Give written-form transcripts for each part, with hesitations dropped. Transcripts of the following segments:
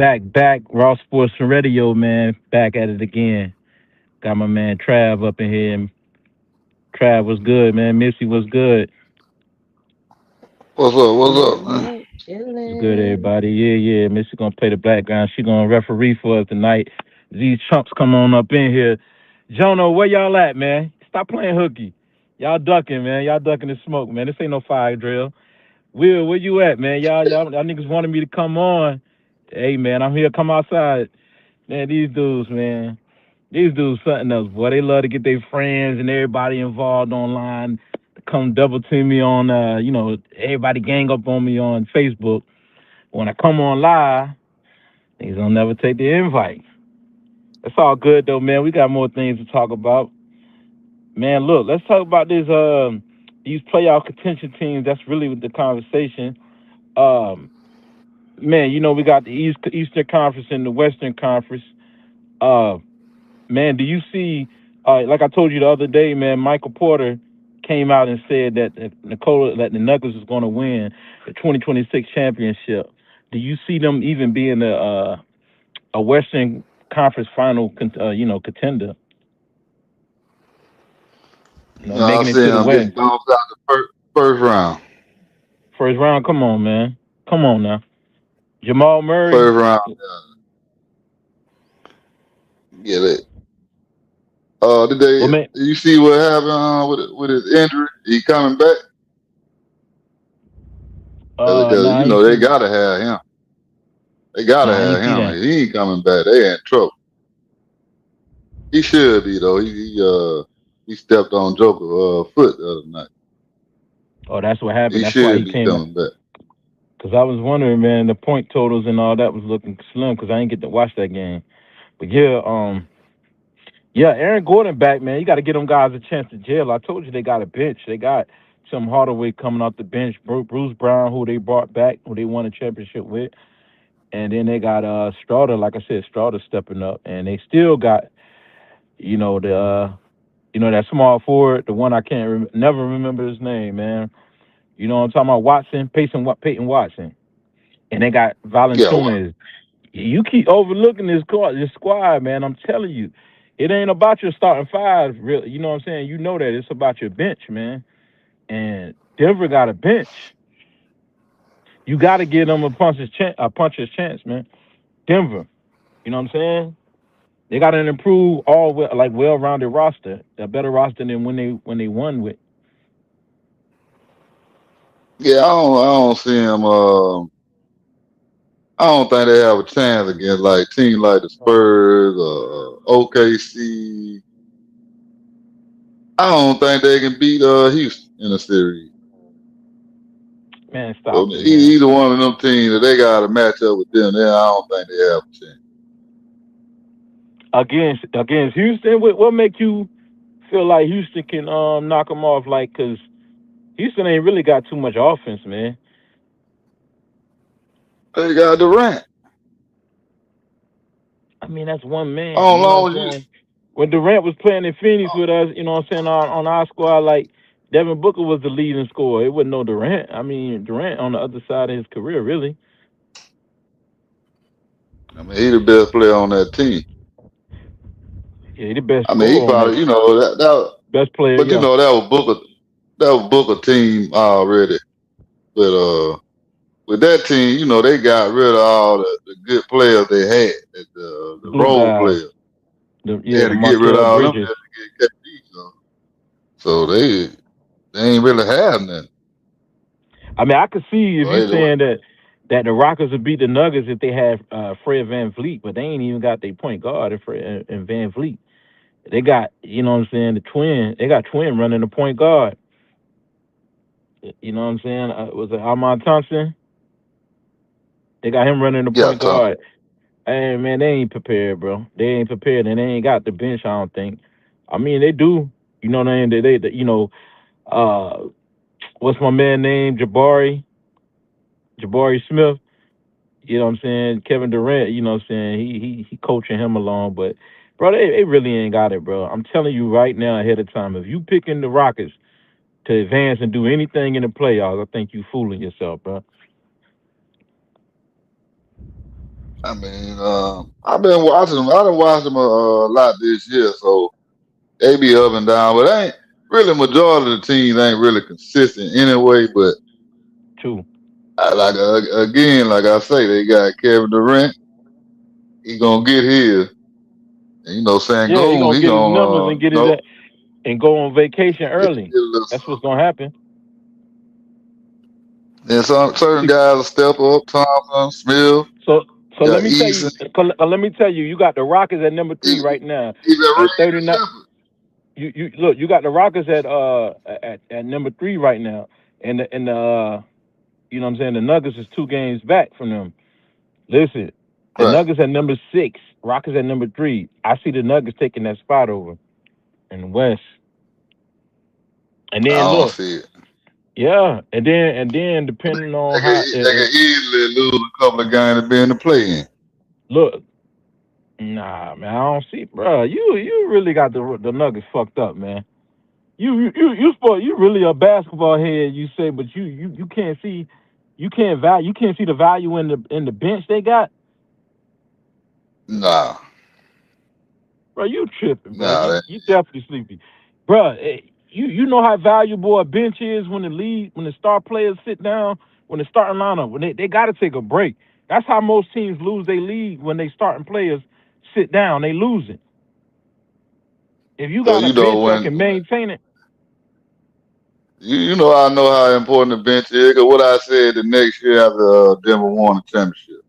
Back, Raw Sports and Radio, man. Back at it again. Got my man Trav up in here. Trav was good, man. Missy was good. What's up? What's up, man? Chillin', Was good, chillin'. everybody. Yeah. Missy gonna play the background. She gonna referee for us tonight. These chumps come on up in here. Jono, where y'all at, man? Stop playing hooky. Y'all ducking, man. Y'all ducking the smoke, man. This ain't no fire drill. Will, where you at, man? Y'all niggas wanted me to come on. Hey, man, I'm here. Come outside. Man, these dudes, man. These dudes something else, boy. They love to get their friends and everybody involved online. Come double team me on, everybody gang up on me on Facebook. When I come on live, niggas don't never take the invite. It's all good though, man. We got more things to talk about. Man, look, let's talk about these playoff contention teams. That's really the conversation. Um, man, we got the Eastern Conference and the Western Conference. Uh, Man, do you see? Like I told you the other day, man, Michael Porter came out and said that the Nuggets is going to win the 2026 championship. Do you see them even being a Western Conference final, contender? I Making it see to the him getting West bounced out the first round. first round. Come on, man. Come on now. Jamal Murray. First round, get it. Did Well, man. you see what happened with his injury? He coming back? Because Nah, I ain't they see. gotta have him. They gotta Nah, I have ain't see him. that. If he ain't coming back, they in trouble. He should be though. He stepped on Joker foot the other night. Oh, that's what happened. He That's why should he be came. coming back. Because I was wondering, man, the point totals and all that was looking slim because I didn't get to watch that game. But yeah, Aaron Gordon back, man. You got to give them guys a chance to jail. I told you they got a bench. They got Tim Hardaway coming off the bench, Bruce Brown, who they brought back, who they won a championship with, and then they got Strouder. Like I said, Strouder stepping up, and they still got the that small forward, the one I can't never remember his name, man. You know what I'm talking about? Peyton Watson, and they got Yeah, well, Valanciunas. You keep overlooking this squad, man. I'm telling you, it ain't about your starting five, really. You know what I'm saying? You know that it's about your bench, man. And Denver got a bench. You got to give them a puncher's chance, man. Denver, you know what I'm saying? They got an improved, well-rounded roster, a better roster than when they won with. yeah. I don't see him. I don't think they have a chance against like teams like the Spurs or OKC. I don't think they can beat Houston in a series. Man, So stop it, man. either one of them teams that they got to match up with them, then I don't think they have a chance. Against Houston, what make you feel like Houston can knock them off? Like, cause Houston ain't really got too much offense, man. They got Durant. I mean, that's one man. How You know what long I'm as saying? When Durant was playing in Phoenix oh, with us, you know what I'm saying, on our squad, like Devin Booker was the leading scorer. It wasn't no Durant. I mean, Durant on the other side of his career, really. I mean, he the best player on that team. Yeah, he the best I mean, he scorer on that. probably, that, Best player, but yeah. that was Booker team already. But with that team, they got rid of all the good players they had, the Glue role guys. players. They had The to get rid of Markel all them Bridges. just to get KD. So they ain't really have nothing. I mean, I could see if So you they the saying that the Rockets would beat the Nuggets if they had Fred Van Vliet, but they ain't even got their point guard in Van Vliet. They got, you know what I'm saying, the twin. They got twin running the point guard. You know what I'm saying? Was it Armand Thompson? They got him running the yeah, point Tom. guard. Hey man, they ain't prepared, bro. They ain't prepared, and they ain't got the bench. I don't think. I mean, they do. You know what I mean? Uh, what's my man name? Jabari Smith. You know what I'm saying? Kevin Durant. You know what I'm saying? He coaching him along, but bro, they really ain't got it, bro. I'm telling you right now ahead of time. If you picking the Rockets to advance and do anything in the playoffs, I think you fooling yourself, bro. I mean, I've been watching them. I done watched them a lot this year, so they be up and down. But ain't really majority of the teams ain't really consistent anyway. But Too. again, like I say, they got Kevin Durant. He gonna get his. And, Yeah, he Sangoon, gonna he get his numbers gonna and get his and go on vacation early. get a little That's what's something. gonna happen. And some certain See, guys will step up. Thompson, Smith, so so got let me tell you. Eason, Let me tell you. You got the Rockets at number 3 even right now Reed at 39. Shepard. You look. You got the Rockets at number 3 right now, and you know what I'm saying, the Nuggets is 2 games back from them. Listen, the Right. Nuggets at number 6, Rockets at number 3. I see the Nuggets taking that spot over in the West. And I then don't look, see it. yeah, and then depending on how They can easily lose a couple of games to be in the play-in. look, nah, man, I don't see, bro. You really got the Nuggets fucked up, man. You really a basketball head, you say, but you can't see, you can't see the value in the bench they got, Nah, bro. You tripping, bro. nah. You definitely sleepy, bro. You know how valuable a bench is when the star players sit down, when the starting lineup, when they got to take a break. That's how most teams lose their lead when they starting players sit down. They lose it. If you So got a bench that can maintain it, I know how important the bench is. 'Cause what I said the next year after Denver won the championship,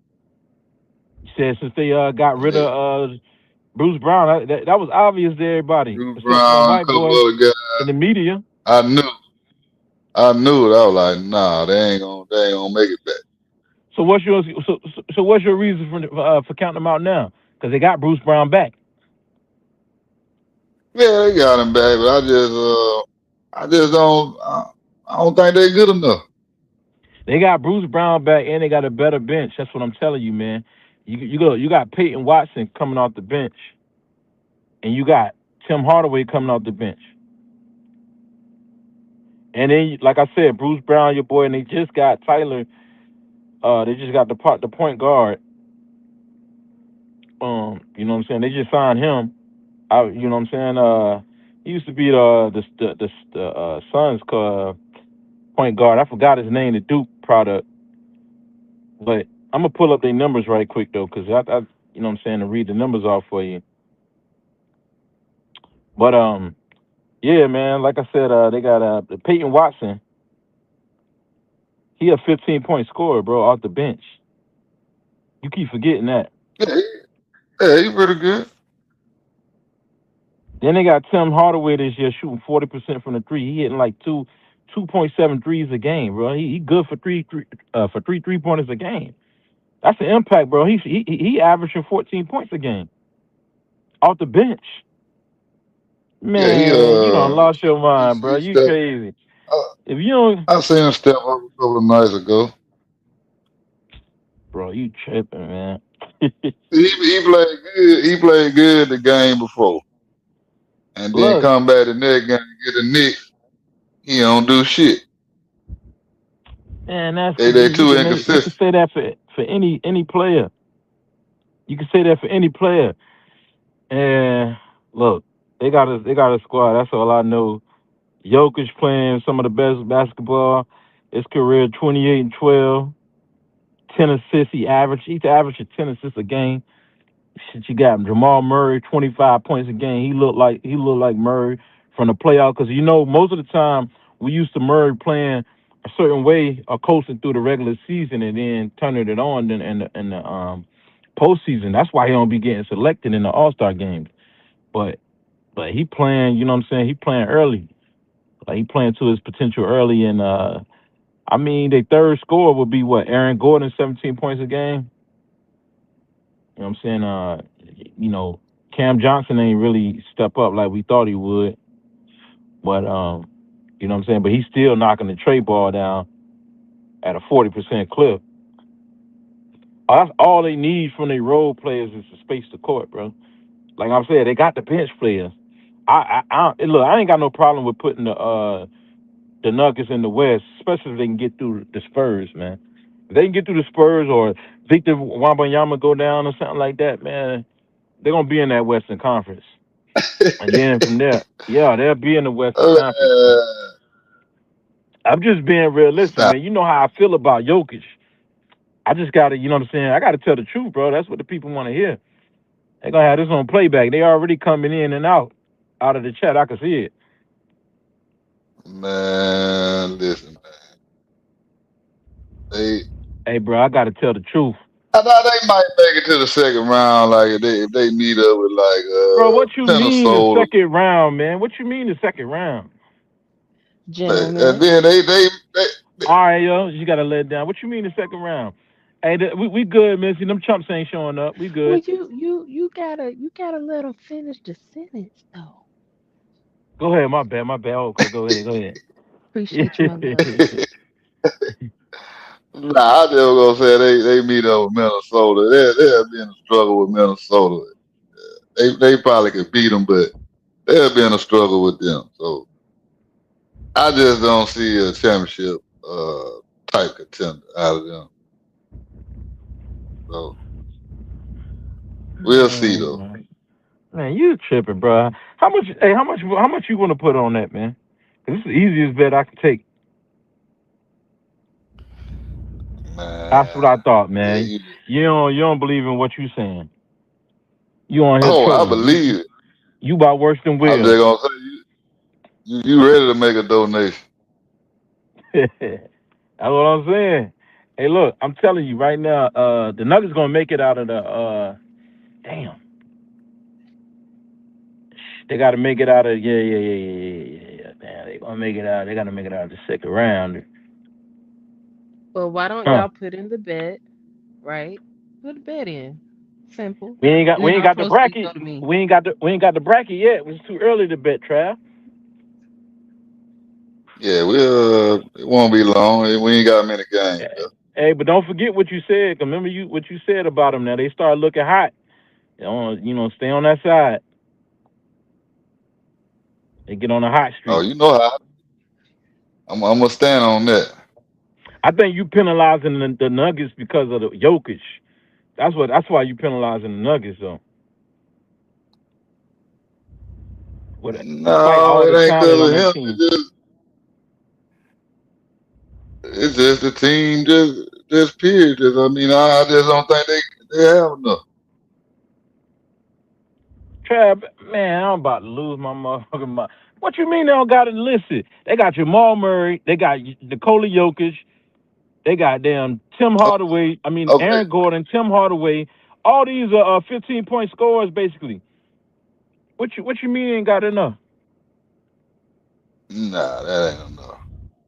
said since they got and rid they of Bruce Brown, that was obvious to everybody Drew except for them Brown, a white couple boys other guys. in the media. I knew, I knew it. I was like, nah, they ain't gonna make it back. So what's your reason for counting them out now? Because they got Bruce Brown back. Yeah, they got him back, but I just I don't think they're good enough. They got Bruce Brown back, and they got a better bench. That's what I'm telling you, man. You got Peyton Watson coming off the bench, and you got Tim Hardaway coming off the bench. And then, like I said, Bruce Brown, your boy, and they just got Tyler. They just got the point guard. You know what I'm saying? They just signed him. You know what I'm saying? He used to be the Suns point guard. I forgot his name, the Duke product. But I'm gonna pull up their numbers right quick though, cause I you know what I'm saying, to read the numbers off for you. But yeah, man, like I said, they got Peyton Watson. He a 15-point scorer, bro, off the bench. You keep forgetting that. Yeah, yeah, he pretty good. Then they got Tim Hardaway this year shooting 40% from the three. He hitting like 2.7 threes a game, bro. He good for three pointers a game. That's an impact, bro. He averaging 14 points a game off the bench. Yeah, Man, you don't lost your mind, bro. he You stepped. crazy. I, If you don't, I seen him step up a couple of nights ago. bro, you tripping, man. He played good. He played good the game before, and then Look, come back the next game and get the Knicks. He don't do shit. man, that's They you too can inconsistent. say that for any player. You can say that for any player. And look, they got a squad. That's all I know. Jokic playing some of the best basketball. His career 28 and 12, 10 assists. He's averaging 10 assists a game. Shit, you got Jamal Murray, 25 points a game. He looked like Murray from the playoff, because most of the time we used to Murray playing a certain way or coasting through the regular season and then turning it on in the postseason. That's why he don't be getting selected in the All Star games. But he playing, you know what I'm saying? He playing early. Like he playing to his potential early, and I mean, their third scorer would be what, Aaron Gordon, 17 points a game. You know what I'm saying? Cam Johnson ain't really step up like we thought he would, but you know what I'm saying? But he's still knocking the trade ball down at a 40% clip. That's all they need from their role players is to space the court, bro. Like I'm saying, they got the bench players. Look, I ain't got no problem with putting the Nuggets in the West, especially if they can get through the Spurs, man. If they can get through the Spurs or Victor Wembanyama go down or something like that, man, they're gonna be in that Western Conference. And then from there, yeah, they'll be in the Western Conference, man. Uh, I'm just being realistic, stop. man. You know how I feel about Jokic. I just gotta, you know what I'm saying? I gotta tell the truth, bro. That's what the people want to hear. They gonna have this on playback. They already coming in and out of the chat. I can see it. Man, listen, man. They Hey, bro, I gotta tell the truth, I thought they might make it to the second round, like if they meet up with like bro. What you mean the Minnesota. second round, man? What you mean the second round? And Gentlemen, then they All right, yo, you gotta let it down. What you mean the second round? Hey, we good, Missy. Them chumps ain't showing up. We well, good. you gotta let them finish the sentence though. Go ahead. My bad. My bad. Okay, go ahead. Go ahead. Appreciate you, my love. nah, I just was gonna say they meet up with Minnesota. They'll be in a struggle with Minnesota. They probably could beat them, but they'll be in a struggle with them. So I just don't see a championship type contender out of them. So we'll see though. Man, you tripping, bro. How much? Hey, how much you gonna put on that, man? 'Cause this is the easiest bet I can take. That's what I Man, thought, yeah, man. You don't believe in what you saying. You on here I trolling. believe it. You about worse than I'm just Will. gonna say you ready to make a donation. That's what I'm saying. Hey, look, I'm telling you right now, the Nuggets gonna make it out of the damn. They gotta make it out of yeah. Damn, they gonna make it out. They gotta make it out of the second round. Well, why don't Huh. y'all put in the bet, right? Put a bet in. Simple. We ain't got And we then ain't all got the proceeds bracket. go to me. We ain't got the bracket yet. It was too early to bet, Trav. Yeah, it won't be long. We ain't got many games Yeah. left. Hey, but don't forget what you said. 'Cause remember what you said about them. Now they start looking hot. Stay on that side. They get on a hot Oh, streak. you know how I'm gonna stand on that. I think you penalizing the Nuggets because of the Jokic. That's why you penalizing the Nuggets though. Despite No, all it the ain't talent because on of that him. team. It's just the team, just period. I mean, I just don't think they have enough. Trav, man, I'm about to lose my motherfucking mind. What you mean they don't got it listed? They got Jamal Murray. They got Nikola Jokic. They got damn Tim Hardaway. I mean Okay, Aaron Gordon, Tim Hardaway. All these are 15-point scorers basically. What you mean ain't got enough, nah, that ain't enough.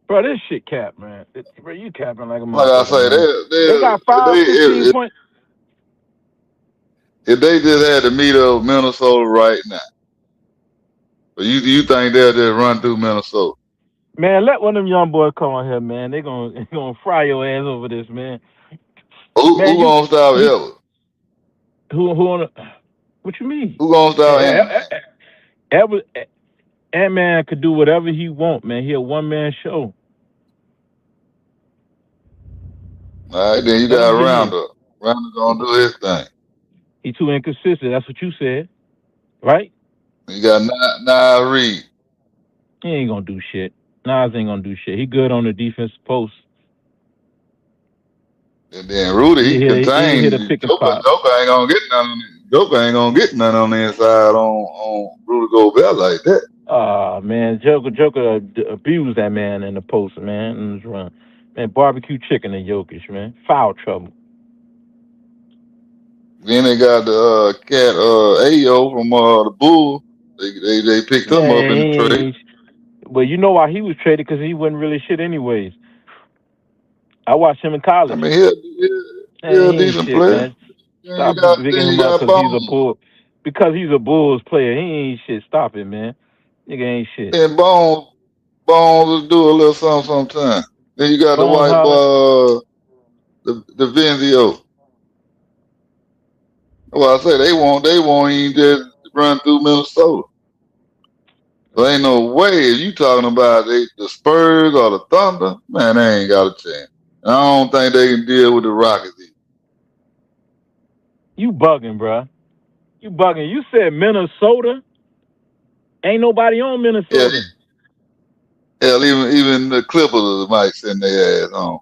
bro? This shit cap, man. Bro, you capping like a Like I motherfucker, say, man. They got five they 15 point. if they just had to meet up with Minnesota right now, but you think they'll just run through Minnesota? Man, let one of them young boys come on here, man. They gonna they gonna fry your ass over this, man. Man, Who gonna stop you Edwards? who on? What you mean? Who gonna stop Ant Man? Ever Ant Man could do whatever he want, man. He a one man show. All right, then you Let got him get his. Rounder. Rounder gonna do his thing. He too inconsistent. That's what you said, right? You got Nas Reed, He ain't gonna do shit. Nas ain't gonna do shit. He good on the defensive post. and then Rudy. He He hit contained a pick and Joker. pop. Joker ain't gonna get none. Joker ain't gonna get none on the inside on Rudy Gobert like that. Man, Joker abused that man in the post, man, in his run. Man, barbecue chicken and Jokic, man. Foul trouble. Then they got the cat Ayo from the Bulls. They picked him up in the trade. Man, but you know why he was traded? Because he wasn't really shit anyways. I watched him in I college. mean, he Man, a he ain't decent shit, player. man. Stop Then bigging you him up got because he's a Bones. bull. Because he's a Bulls player, he ain't shit. Stop it, man. Nigga ain't shit. Then Bones will do a little something sometime. Then you got the Bones white Holland. boy, the Venzio. Well, I say they won't even just run through Minnesota. There ain't no way if you talking about the Spurs or the Thunder, man, they ain't got a chance. And I don't think they can deal with the Rockets either. You bugging, bruh. You bugging. You said Minnesota. Ain't nobody on Yeah, Minnesota. hell, even the Clippers might send their ass on.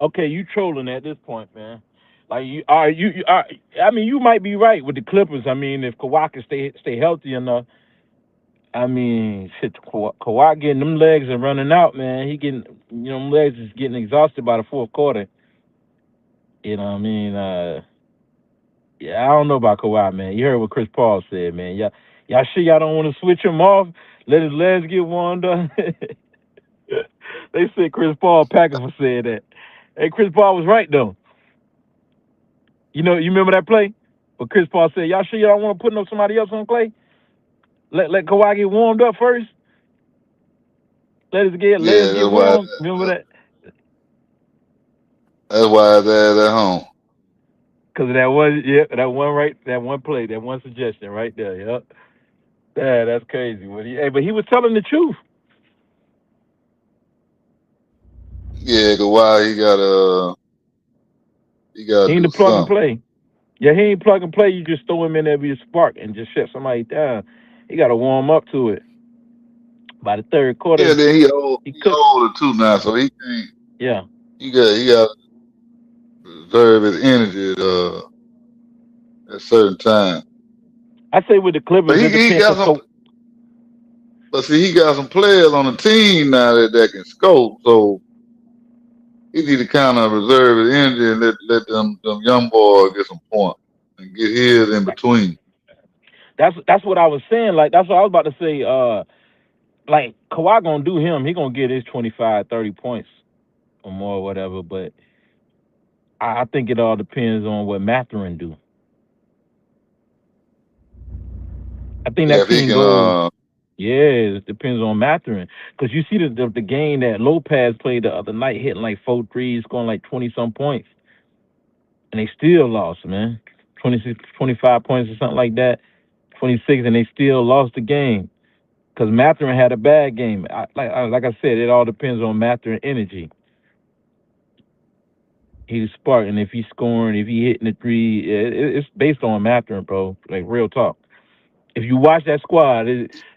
Okay, you trolling at this point, man. Like you are you are. I mean, you might be right with the Clippers. I mean, if Kawhi can stay healthy enough. I mean, shit, Kawhi getting them legs and running out, man. He getting, them legs is getting exhausted by the fourth quarter. You know what I mean? Yeah, I don't know about Kawhi, man. You heard what Chris Paul said, man. Y'all sure y'all don't want to switch him off? Let his legs get warmed up. They said Chris Paul packing for saying that. Hey, Chris Paul was right though. You remember that play? But Chris Paul said, "Y'all sure y'all don't want to put no somebody else on Clay? Let Kawhi get warmed up first. Let his legs Yeah, get warm. Remember that? that's why his ass at home. Because of that one, yeah, that one play, that one suggestion right there. Yep. Yeah, that's crazy. But he was telling the truth. Yeah, cause why he got He to ain't do the plug and something. play. Yeah, he ain't plug and play. You just throw him in there, be a spark, and just shut somebody down. He got to warm up to it. By the third Yeah, quarter, then he he cooked. older too now, so he can't. Yeah, He got to preserve his energy at certain time. I say with the But Clippers, it he depends. got some. But see, he got some players on the team now that can scope. So he need to kind of reserve his energy and let them young boys get some points and get his in between. That's what I was saying. Like that's what I was about to say. Like Kawhi gonna do him. He gonna get his 25, 30 points or more, or whatever. But I think it all depends on what Matherin do. I think Yeah, that if he team can. goes. Yeah, it depends on Matherin. Because you see the game that Lopez played the other night, hitting like 4 threes, scoring like 20 some points, and they still lost, man. 26, 25 points or something like that, 26, and they still lost the game. Because Matherin had a bad game. Like I said, it all depends on Matherin energy. He's sparking. If he's scoring, if he hitting the three, it's based on Matherin, bro. Like real talk. If you watch that squad,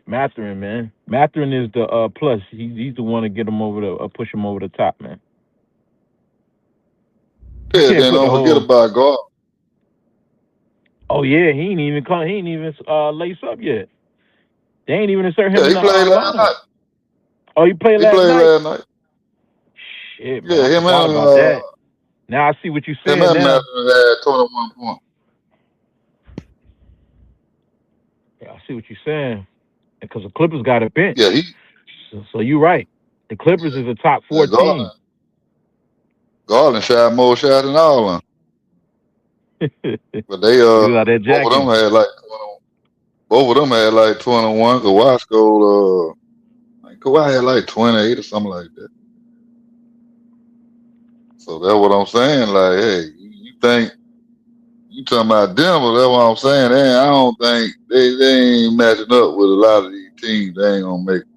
Matherin, man. Matherin is the plus. He's the one to get him over the push him over the top, man. You Yeah, can't then put the don't forget whole. about God. Oh yeah, he ain't even lace up yet. They ain't even insert him Yeah, in he the played last lineup. night. Oh, he played He last played night. last night. Shit, man, Yeah, I forgot about that. Now I see what you're him saying and now. Matthews had 21 points. Yeah, I see what you're saying. Because the Clippers got a bench. Yeah, So you're right. The Clippers is a top yeah, four team. Garland shot more shots than all of them. But they He was out there both of them jacking. had like 20, both of them had like 21. Kawhi scored like Kawhi had like 28 or something like that. So that's what I'm saying. Like, hey, you think you talking about Denver? That's what I'm saying. I don't think they ain't matching up with a lot of these teams. They ain't gonna make it.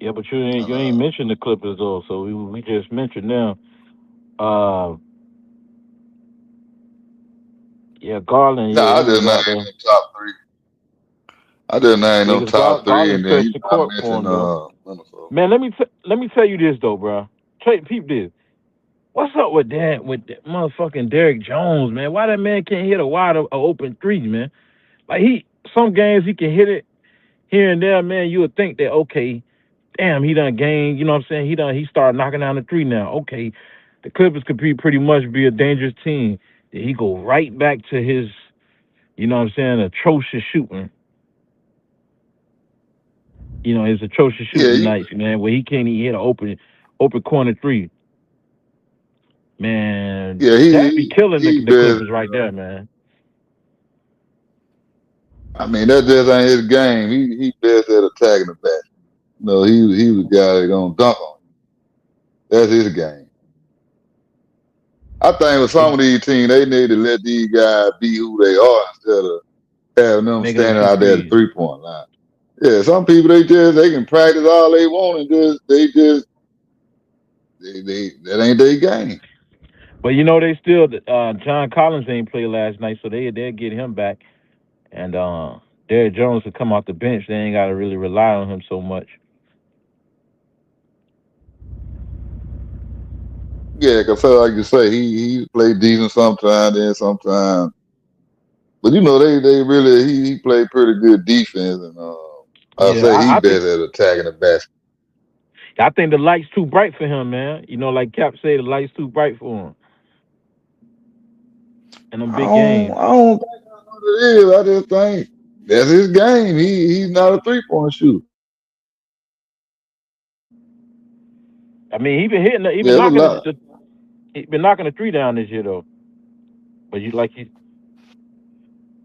Yeah, but you ain't And, mentioned the Clippers though. So we just mentioned them. Uh, yeah, Garland. Yeah, nah, I he just was named out there. them top three. I just named Yeah, them because top three, Garland and then stretched the I court for mentioned him though. Minnesota. Man, let me tell you this though, bro. Peep this. What's up with that motherfucking Derrick Jones, man? Why that man can't hit a open three, man? Like some games he can hit it here and there, man. You would think that okay, damn, he done gained. You know what I'm saying? He started knocking down the three now. Okay, the Clippers could pretty much be a dangerous team. Then he go right back to his, you know what I'm saying, atrocious shooting. His atrocious Yeah, shooting nights, man, where he can't even hit an open corner three. Man, yeah, that'd be killing he the best. Clippers right there, man. I mean, that just ain't his game. He best at attacking the basket. No, he was the guy that gonna dunk on you. That's his game. I think with some They of these teams, they need to let these guys be who they are instead of having them making them standing shoot out there at the threes. 3-point line. Yeah, some people they can practice all they want and just that ain't their game. But you know they still John Collins ain't play last night, so they'll get him back, and Derrick Jones will come off the bench. They ain't got to really rely on him so much. Yeah, cause so like you say, he played decent sometimes, then sometimes. But they really he played pretty good defense, and I Yeah, say he I think better at attacking the basket. the light's too bright for him, man. You know, like Cap say, the light's too bright for him in them big games. I don't think that's what it is. I just think that's his game. He's not a 3-point shooter. I mean, he been Yeah, it's a knocking lot. he been knocking the three down this year though. But you like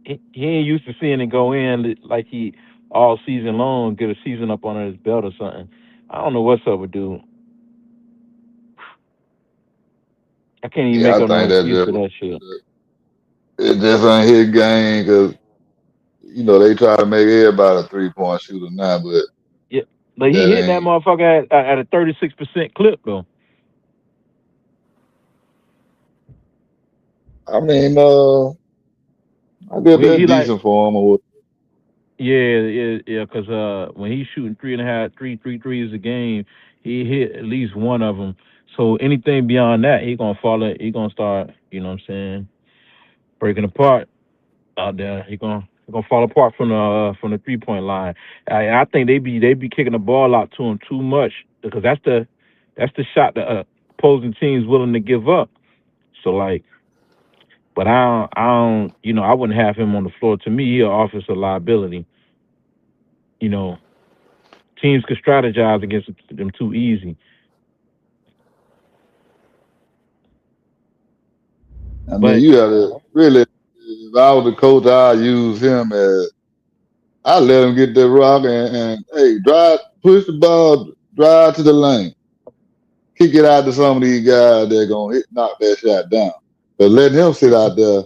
he ain't used to seeing it go in like he all season long, get a season up under his belt or something. I don't know what's up with dude. I can't even Yeah, make I up no think that excuse for that shit. it just ain't his game because they try to make everybody a 3-point shooter now, but Yeah, but he that hitting that ain't. motherfucker at a 36% clip though. I mean, I guess Well, that's he like decent for him. Or yeah, cause when he's shooting three and a half, three threes a game, he hit at least one of them. So anything beyond that, he gonna fall. He gonna start. You know what I'm saying? Breaking apart out there. He gonna fall apart from the 3 point line. I think they be kicking the ball out to him too much because that's the shot that opposing teams willing to give up. So like, but I wouldn't have him on the floor. To me, he an offensive liability. You know, teams could strategize against them too easy. I mean, But you got to really. If I was the coach, I'd use him as I let him get that rock and hey, drive, push the ball, drive to the lane, kick it out to some of these guys that gonna knock that shot down. But letting him sit out there,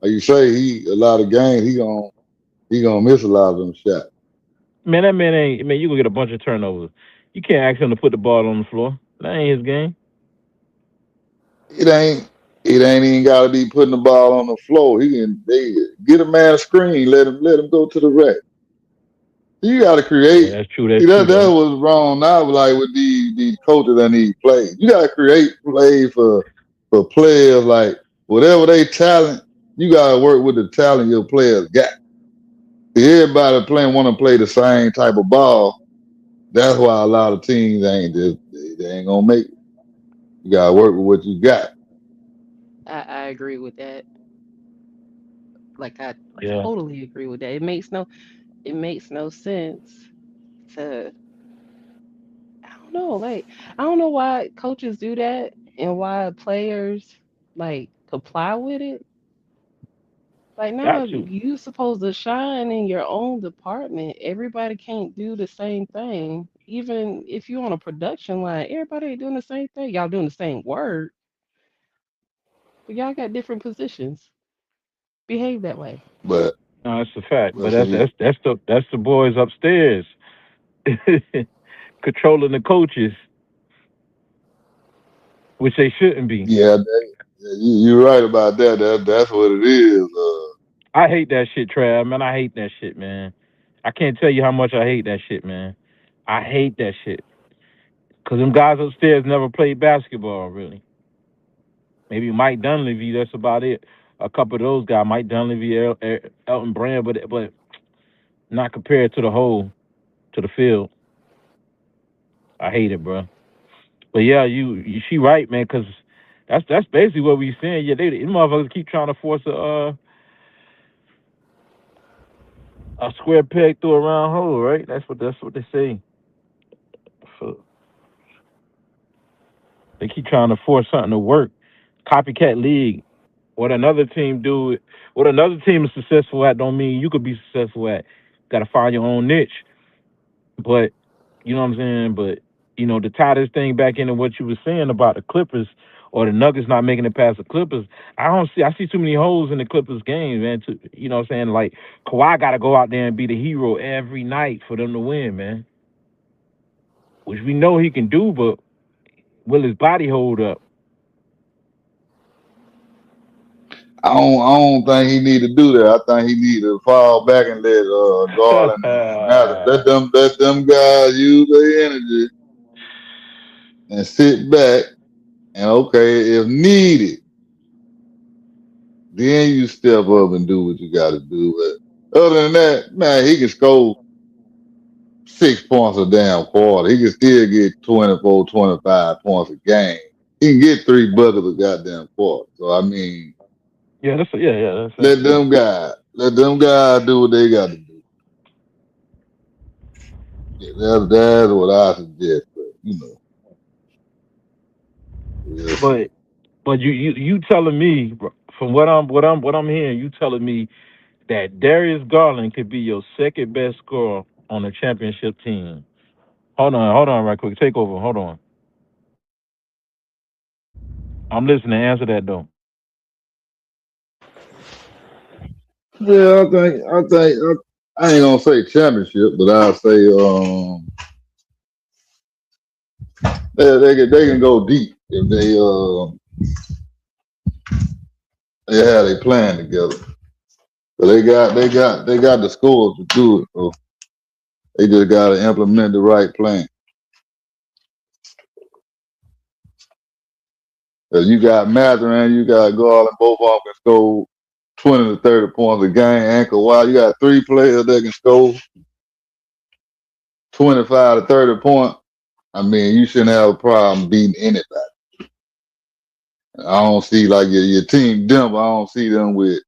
like you say, he a lot of games he gonna miss a lot of them shots. man, that man ain't man. You gonna get a bunch of turnovers. You can't ask him to put the ball on the floor. That ain't his game. It ain't it ain't even got to be putting the ball on the floor. They get a man a screen, let him go to the rack. You got to Yeah, create. that's true. That's See true that though. was wrong now. Like with these coaches that need plays, you got to create plays for players. Like whatever they talent, you got to work with the talent your players got. Everybody playing want to play the same type of ball. That's why a lot of teams ain't just they ain't gonna make it. You got to work with what you got. I agree with that. Like I Yeah, totally agree with that. It makes no sense to I don't know, like I don't know why coaches do that and why players like comply with it. Like got now to. you supposed to shine in your own department. Everybody can't do the same thing. Even if you're on a production line, everybody ain't doing the same thing. Y'all doing the same work, but y'all got different positions. Behave that way. But No, that's a fact. But that's see, that's that's the that's the boys upstairs controlling the coaches, which they shouldn't be. yeah, you're right about that. That's what it is. I hate that shit, Trav. Man, I hate that shit, man. I can't tell you how much I hate that shit, man. I hate that shit. Cause them guys upstairs never played basketball, really. Maybe Mike Dunleavy, that's about it. A couple of those guys, Mike Dunleavy, Elton Brand, but not compared to the whole, to the field. I hate it, bro. But yeah, she right, man. Cause that's basically what we saying. Yeah, these motherfuckers keep trying to force a square peg through a round hole, right? That's what they say. So they keep trying to force something to work. Copycat league. What another team do, what another team is successful at, don't mean you could be successful at. Got to find your own niche. But you know what I'm saying. But to tie this thing back into what you were saying about the Clippers or the Nuggets not making it past the Clippers, I see too many holes in the Clippers game, man. You know what I'm saying? Like Kawhi got to go out there and be the hero every night for them to win, man. Which we know he can do, but Will his body hold up? I don't think he need to do that. I think he need to fall back and let Garland and Mather let them guys use their energy and sit back and okay, if needed, then you step up and do what you got to do. But other than that, man, he can score 6 points a damn quarter. He can still get 24, 25 points a game. He can get 3 buckets a goddamn quarter. So I mean, Yeah, that's let yeah. them guys do what they got to do. Yeah, that's what I suggest. But we'll see. But you telling me from what I'm hearing, you telling me that Darius Garland could be your second best scorer on a championship team. Hold on, right quick. Take over. Hold on. I'm listening. Answer that though. Yeah, I ain't gonna say championship, but I'll say they can go deep if they have a plan together. So they got the scores to do it. So they just gotta implement the right plan. Cause you got Matherin, you got Garland, both of them can score 20 to 30 points a game. Anchor wide, you got 3 players that can score 25 to 30 points. I mean, you shouldn't have a problem beating anybody. I don't see like your team Denver. I don't see them with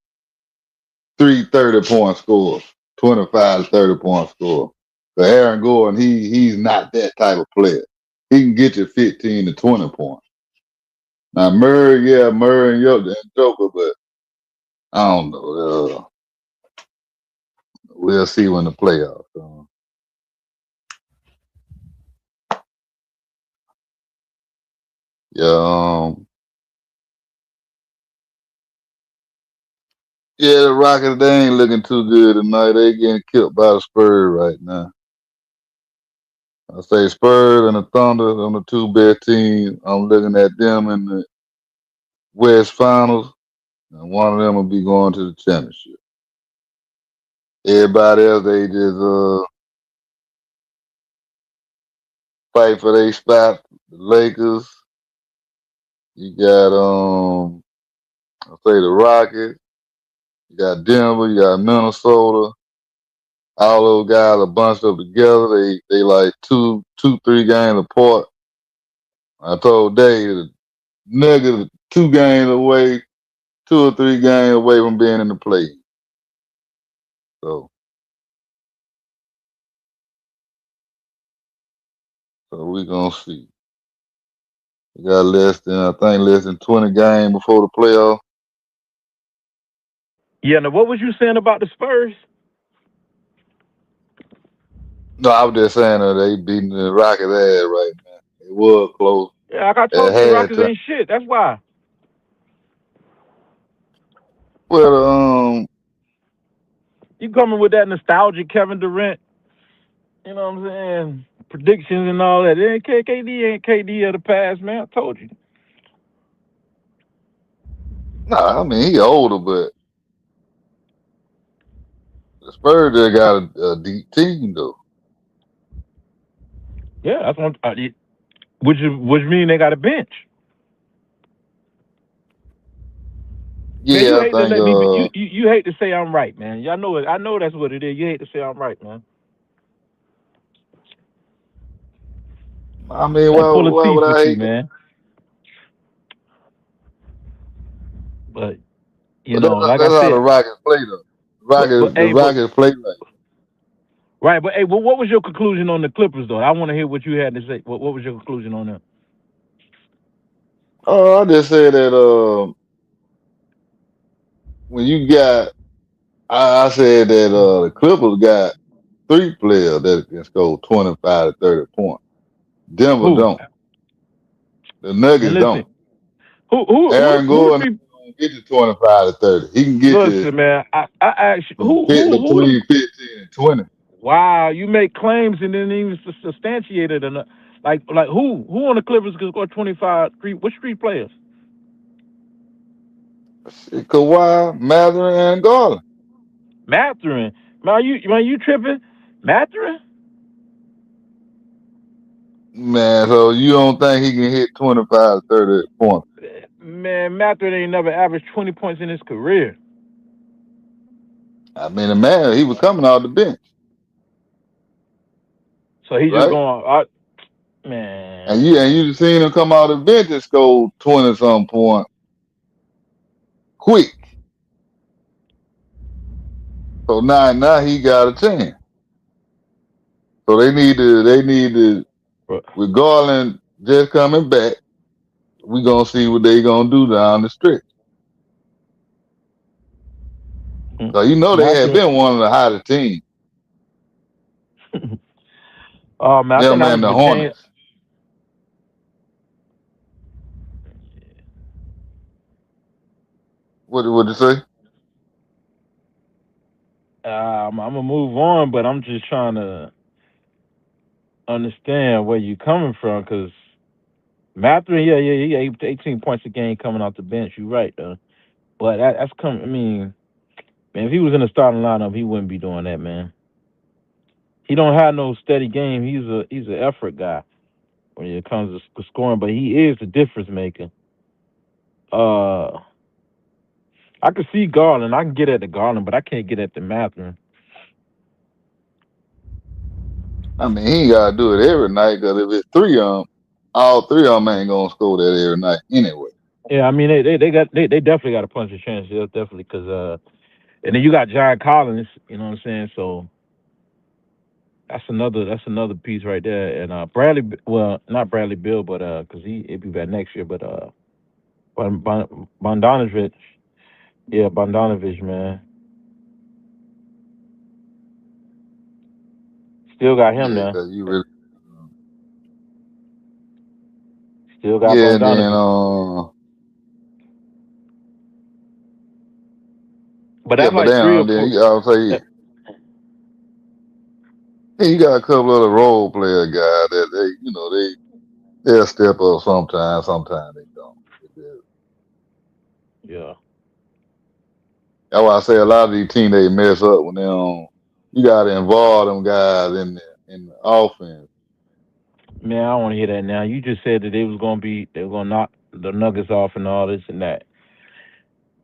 3 30-point scores, 25 to 30-point score. But Aaron Gordon, he's not that type of player. He can get you 15 to 20 points. Now Murray and Joker, but I don't know. We'll see when the playoffs come. Yeah, yeah, the Rockets, they ain't looking too good tonight. They getting killed by the Spurs right now. I say Spurs and the Thunder on the two best teams. I'm looking at them in the West Finals, and one of them will be going to the championship. Everybody else, they just fight for their spot. The Lakers, you got I say the Rockets, you got Denver, you got Minnesota. All those guys are bunched up together. They like 3 games apart. I told Dave the Nuggets 2 games away, 2 or 3 games away from being in the play. So we gonna see. We got less than 20 games before the playoff. Yeah. Now, what was you saying about the Spurs? No, I was just saying that they beating the Rockets ass right now. It was close Yeah, like I at told you, the Rockets halftime. ain't shit. That's why. Well, You coming with that nostalgic Kevin Durant, you know what I'm saying? Predictions and all that. It ain't KD ain't KD of the past, man. I told you. nah, I mean he older, but the Spurs just got a deep team though. Yeah, that's what which mean they got a bench. Man, you Yeah, I hate to think let me be, you hate to say I'm right, man. Y'all know it. I know that's what it is. You hate to say I'm right, man. I mean I'm full of why teeth would with I you, hate that? man. But But like I that's how the said, Rockets play though. The but Rockets play like. right, but hey, but what was your conclusion on the Clippers though? I want to hear what you had to say. What was your conclusion on them? Oh, I just said that when you got I said that the Clippers got 3 players that can score 25 to 30 points. Denver Who? don't. The And Nuggets listen, don't. who Aaron the Gordon three? don't get you 25 to 30. He can get you Listen, man. I asked you, who the between 15 and 20. wow. You make claims and then even substantiate it enough. Like who on the Clippers can score 25? Which three players? Shit, Kawhi, Mather, and Garland. Mathurin. Man, you tripping? Mathurin? Man, so you don't think he can hit 25, 30 points? Man, Mathurin ain't never averaged 20 points in his career. I mean, the man, he was coming off the bench, So he just right? going, man. And you just seen him come out of the bench and score 20 some points quick. So now he got a chance. So they need to with Garland just coming back, we gonna see what they gonna do down the stretch. So you know they had Mathurin. been one of the hottest teams. Oh man, I think Them that was and the became. Hornets. What you say? I'm gonna move on, but I'm just trying to understand where you coming from, because Mathurin, yeah, 18 points a game coming off the bench. You're right, though. But that's coming. I mean, man, if he was in the starting lineup, he wouldn't be doing that, man. He don't have no steady game. He's an effort guy when it comes to scoring, but he is the difference maker. Uh, I can see Garland. I can get at the Garland, but I can't get at the Mathurin. I mean, he ain't gotta do it every night because if it's three of them, all three of them ain't gonna score that every night anyway. Yeah, I mean they definitely got a punch of chance. Yeah, definitely, because and then you got John Collins. You know what I'm saying? So that's another piece right there. And Bradley, well, not Bradley Bill, but because he'll be back next year. But Bondanovich, yeah, Bondanovich, man, still got him Yeah, now. because you really. Still got Yeah, and then Bondanovich. But yeah, that's but like three or then four. you gotta say yeah, you got a couple of the role player guys that they'll step up sometimes, sometimes they don't. Yeah, That's why I say a lot of these teams they mess up when they don't. You got to involve them guys in the offense. man, I don't want to hear that now. You just said that they were gonna knock the Nuggets off and all this and that,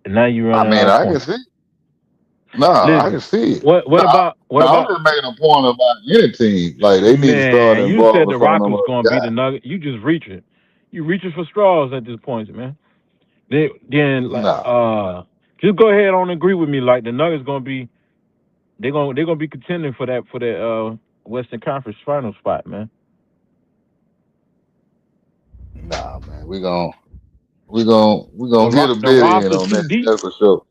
and now you I running mean, out of I can points. see. No, I can Listen, see it. what No, about what I'm about just making a point about any team. Like they need to start man? You said involving the some of Rockets them was other gonna beat the guys. Nuggets. You just reaching. You reaching for straws at this point, man. Then like Nah, just go ahead on and agree with me. Like the Nuggets gonna be they're gonna be contending for that Western Conference final spot, man. nah, man. We gonna get a The bid in roster's on too that. deep. That's for sure.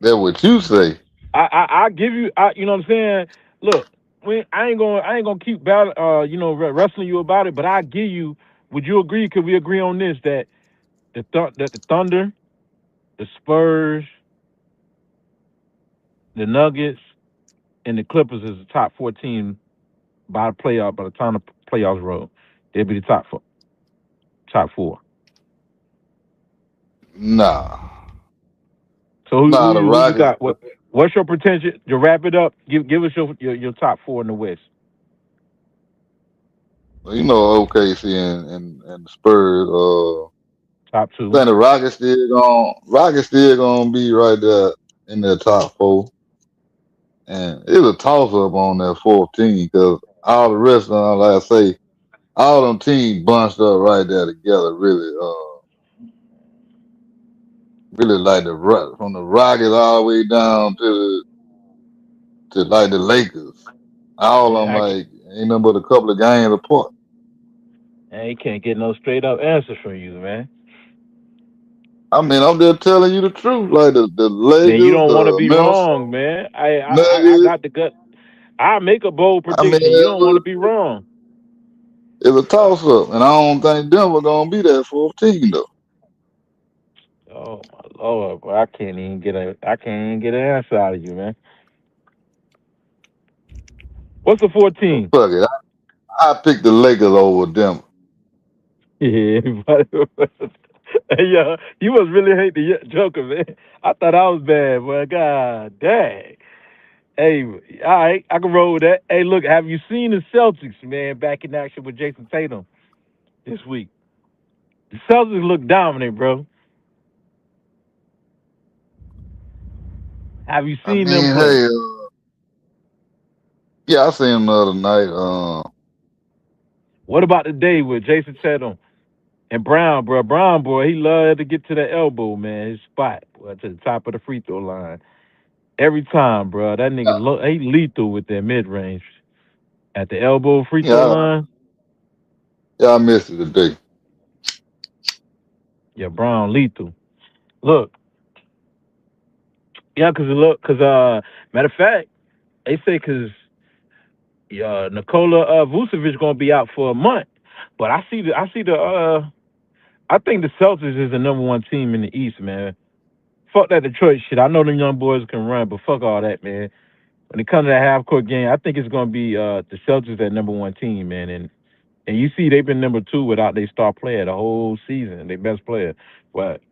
That's what you say. I give you you know what I'm saying. Look, I ain't gonna keep wrestling you about it, but I give you. Would you agree? Could we agree on this that that the Thunder, the Spurs, the Nuggets, and the Clippers is the top 14 by the time the playoffs roll, they'll be the top four. Nah, So nah. The who you Rockets. got? What's your potential to wrap it up? Give us your top four in the West. You know, OKC and the Spurs. Top I two. think the Rockets still gonna be right there in the top four, and it's a toss up on that 14 because all the rest of them, like I say, all them teams bunched up right there together. Really like from the Rockets all the way down to like the Lakers. All of Man, them like ain't nothing but a couple of games apart. he can't get no straight up answers from you, man. I mean, I'm just telling you the truth. Like the Man, you Lakers, don't want to the be wrong, Minnesota man. I Nuggets. got the gut. I make a bold I mean, prediction. You don't want to be wrong. it's a toss up, and I don't think Denver gonna be that 14 though. Oh my lord, bro. I can't even get an answer out of you, man. What's the So 14? fuck it. I picked the Lakers over them. Yeah, everybody. Hey, you must really hate the Joker, man. I thought I was bad, but god dang. Hey, all right, I can roll with that. Hey, look, have you seen the Celtics, man, back in action with Jason Tatum this week? The Celtics look dominant, bro. Have you I seen them mean, play? hey, yeah, I seen him the other night. What about today with Jason Tatum and Brown, bro? Brown, boy, he loved to get to the elbow, man, his spot, boy, to the top of the free throw line. Every time, bro. That nigga, he lethal with that mid range. At the elbow free throw Yeah, line, yeah, I missed it today. yeah, Brown lethal. Look, yeah, matter of fact, they say because Nikola Vucevic gonna be out for a month, but I think the Celtics is the number one team in the East, man. Fuck that Detroit shit. I know them young boys can run, but fuck all that, man. When it comes to that half court game, I think it's gonna be the Celtics that number one team, man. And you see they've been number two without their star player the whole season, their best player. But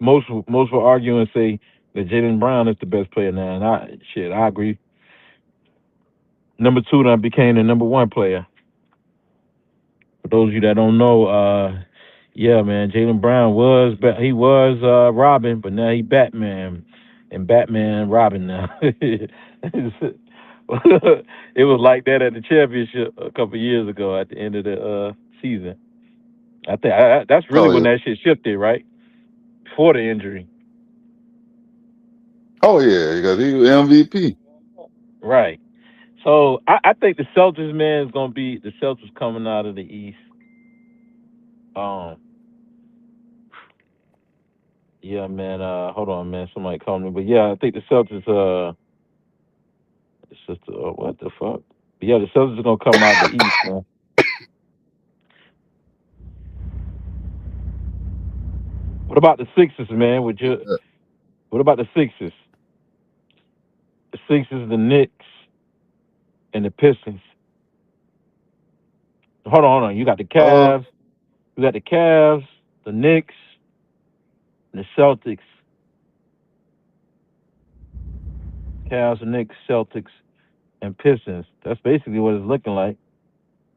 most will argue and say that Jalen Brown is the best player now, and I agree. Number two then became the number one player. For those of you that don't know, yeah, man, Jalen Brown he was Robin, but now he Batman, and Batman Robin now. It was like that at the championship a couple years ago at the end of the season. I think that's really Oh when yeah, that shit shifted, right? Before the injury, oh yeah, because he was MVP. right? So I think the Celtics, man, is gonna be the Celtics coming out of the East. Um, yeah, man. Hold on, man. Somebody called me, but yeah, I think the Celtics. It's just what the fuck. But yeah, the Celtics are gonna come out the East, man. What about the Sixers, man? What about the Sixers? The Sixers, the Knicks, and the Pistons. Hold on. You got the Uh, Cavs. You got the Cavs, the Knicks, and the Celtics. Cavs, the Knicks, Celtics, and Pistons. That's basically what it's looking like.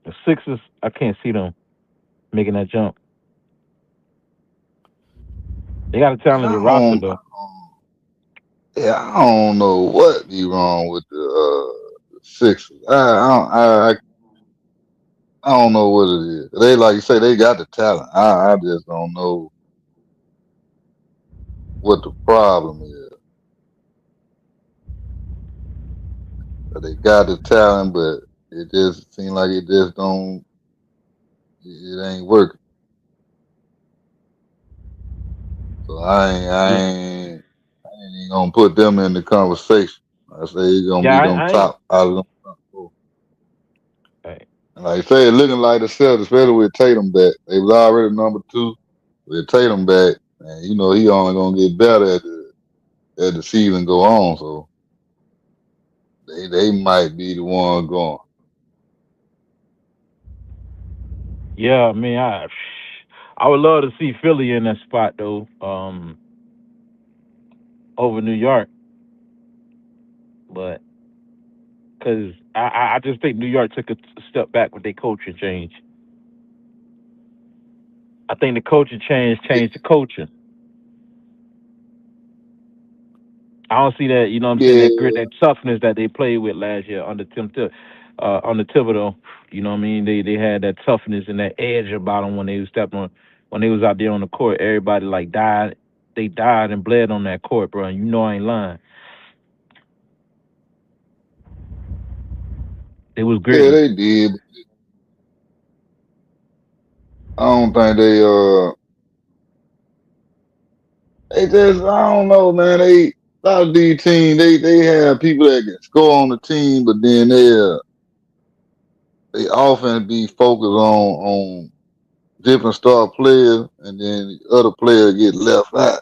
The Sixers, I can't see them making that jump. They got a man, talented roster though. yeah, I don't know what be wrong with the Sixers. I don't know what it is. They like you say they got the talent. I just don't know what the problem is. They got the talent, but it just seems like it just don't. It ain't working. So Yeah, I ain't even gonna put them in the conversation. I say it's gonna yeah. be them I ain't. top out of them top four. Hey, And like I say, it looking like the Celtics, especially with Tatum back. They was already number two with Tatum back, and you know he only gonna get better as the season go on. So they might be the one going. yeah, I mean, I would love to see Philly in that spot though. Over New York, but because I just think New York took a step back with their coaching change. I think the coaching change Yeah, changed the culture. I don't see that, you know what I'm saying, yeah, that grit, that toughness that they played with last year under Thibodeau. You know what I mean? They had that toughness and that edge about them when they was stepping on when they was out there on the court. Everybody like died. They died and bled on that court, bro. And you know I ain't lying. They was yeah, gritty. they did. I don't think they just I don't know, man. They a lot of these teams they have people that can score on the team, but then they often be focused on different star players, and then the other players get left out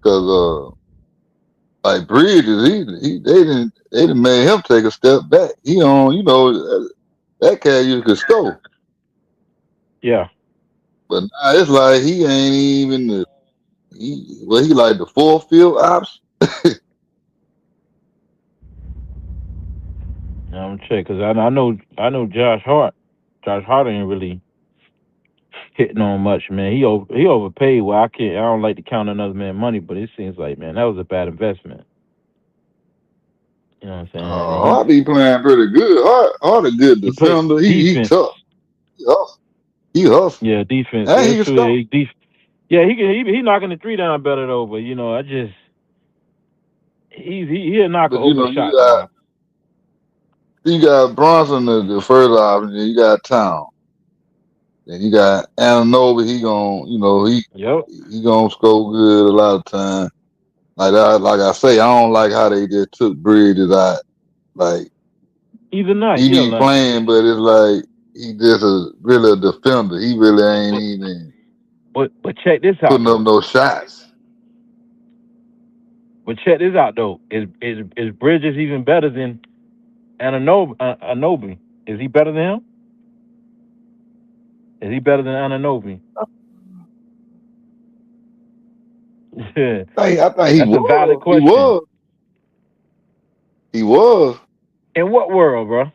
because Like Bridges, they didn't made him take a step back. He on, that cat you could score, Yeah. but now it's like he ain't even he like the fourth field option. I'm check because I know Josh Hart ain't really hitting on much, man. He overpaid. Well, I don't like to count another man's money, but it seems like, man, that was a bad investment. You know what I'm saying? And Hart be playing pretty good. Hart a good he played defender. He defense. tough. He hustle. He hustle. Yeah, defense. And Yeah, he it's can true. Yeah, score. yeah, he knocking the three down better though. But I just he'll knock an But open you shot down. got Bronson the first option, then you got Town. Then you got Ananobi, Yep. he gonna score good a lot of time. Like I say, I don't like how they just took Bridges out. Like Either night. he Yeah, be like playing, but it's like he just really a defender. He really ain't but even but check this out putting up though. no shots. But check this out though. Is Bridges even better than Anobi? Is he better than him? Is he better than Ananobi? I think he That's a valid was. He question. was. He was In what world, bro?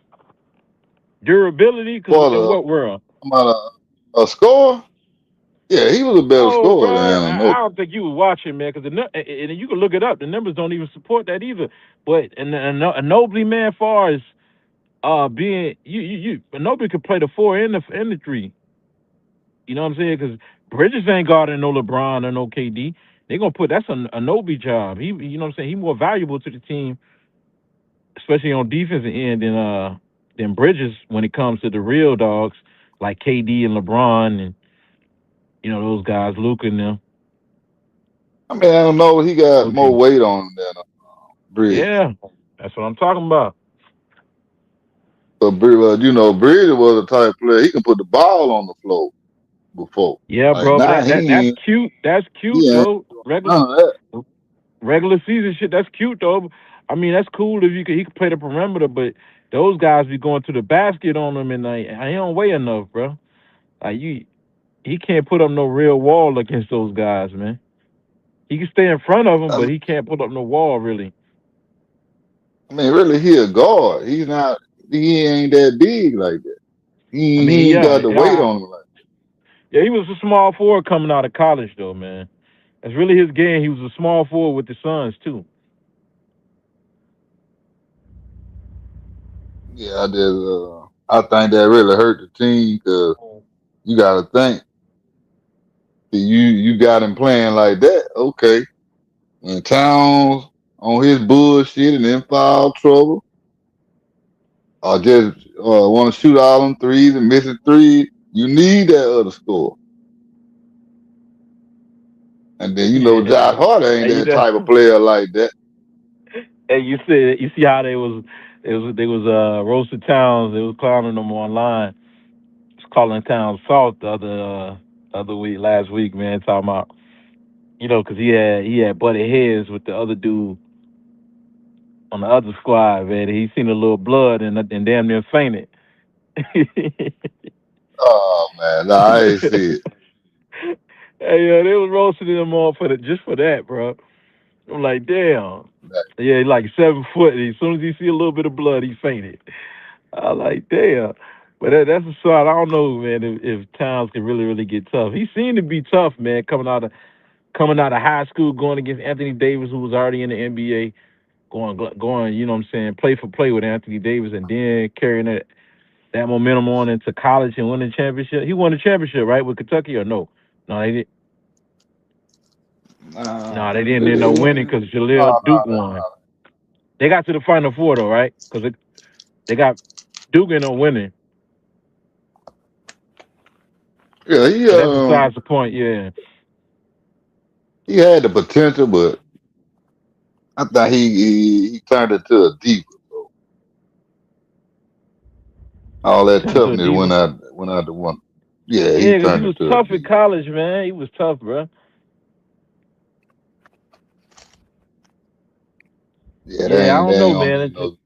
Durability? Because for in the what world? about a score. Yeah, he was a better No, scorer bro. than I Ananobi. don't think you were watching, man. Because and you can look it up. The numbers don't even support that either. But Anobi, man, far as being Anobi could play the four and the three. You know what I'm saying? Because Bridges ain't guarding no LeBron or no KD. They're gonna put that's a Nobi job. You know what I'm saying? He's more valuable to the team, especially on defensive end than Bridges when it comes to the real dogs like KD and LeBron and those guys, Luka and them. I mean, Ananobi, he got OG. more weight on him than Bridges. Yeah, that's what I'm talking about. But Bridges was a type of player. He can put the ball on the floor before. Yeah, Like bro, but now, that's cute. That's cute he ain't though. none of that. Regular season shit. That's cute though. I mean, that's cool if he could play the perimeter, but those guys be going to the basket on him, and like, he don't weigh enough, bro. Like he can't put up no real wall against those guys, man. He can stay in front of them, I but mean, he can't put up no wall really. really, he a guard. He's not. He ain't that big like that. I He mean, ain't yeah, got the weight yeah, on him. Like yeah. He was a small forward coming out of college, though, man. That's really his game. He was a small forward with the Suns too. yeah, I think that really hurt the team because you got to think you got him playing like that. Okay, when Towns on his bullshit and in foul trouble, or just want to shoot all them threes and missing threes, you need that other score. And then Yeah, Josh Hart ain't and that type of player like that. and you see how they was roasted Towns. They was clowning them online. Just calling Towns soft the other week, last week, man. Talking about because he had butted heads with the other dude on the other squad, man. He seen a little blood and damn near fainted. Oh man, nah, I ain't see it. Hey, they was roasting him on just for that, bro. I'm like, damn. Yeah, he like 7 foot. As soon as he see a little bit of blood, he fainted. I like, damn. But that's a side. I don't know, man, if Towns can really, really get tough. He seemed to be tough, man, coming out of high school, going against Anthony Davis, who was already in the NBA, going, you know what I'm saying, play for play with Anthony Davis, and then carrying that momentum on into college and winning the championship. He won the championship, right, with Kentucky, or no? No, they did. No, they didn't end up winning because Jaleel Nah, Duke won. They got to the Final Four though, right? Because they got Duke ended up winning, yeah, but that's besides the point. Yeah, he had the potential, but I thought he turned it to a diva. So all that turned into a toughness diva. went out the one. Yeah, he Yeah, because he turned was it to a tough in diva. college, man. He was tough, bro. Yeah, Yeah, I don't they know, ain't gonna man. be no.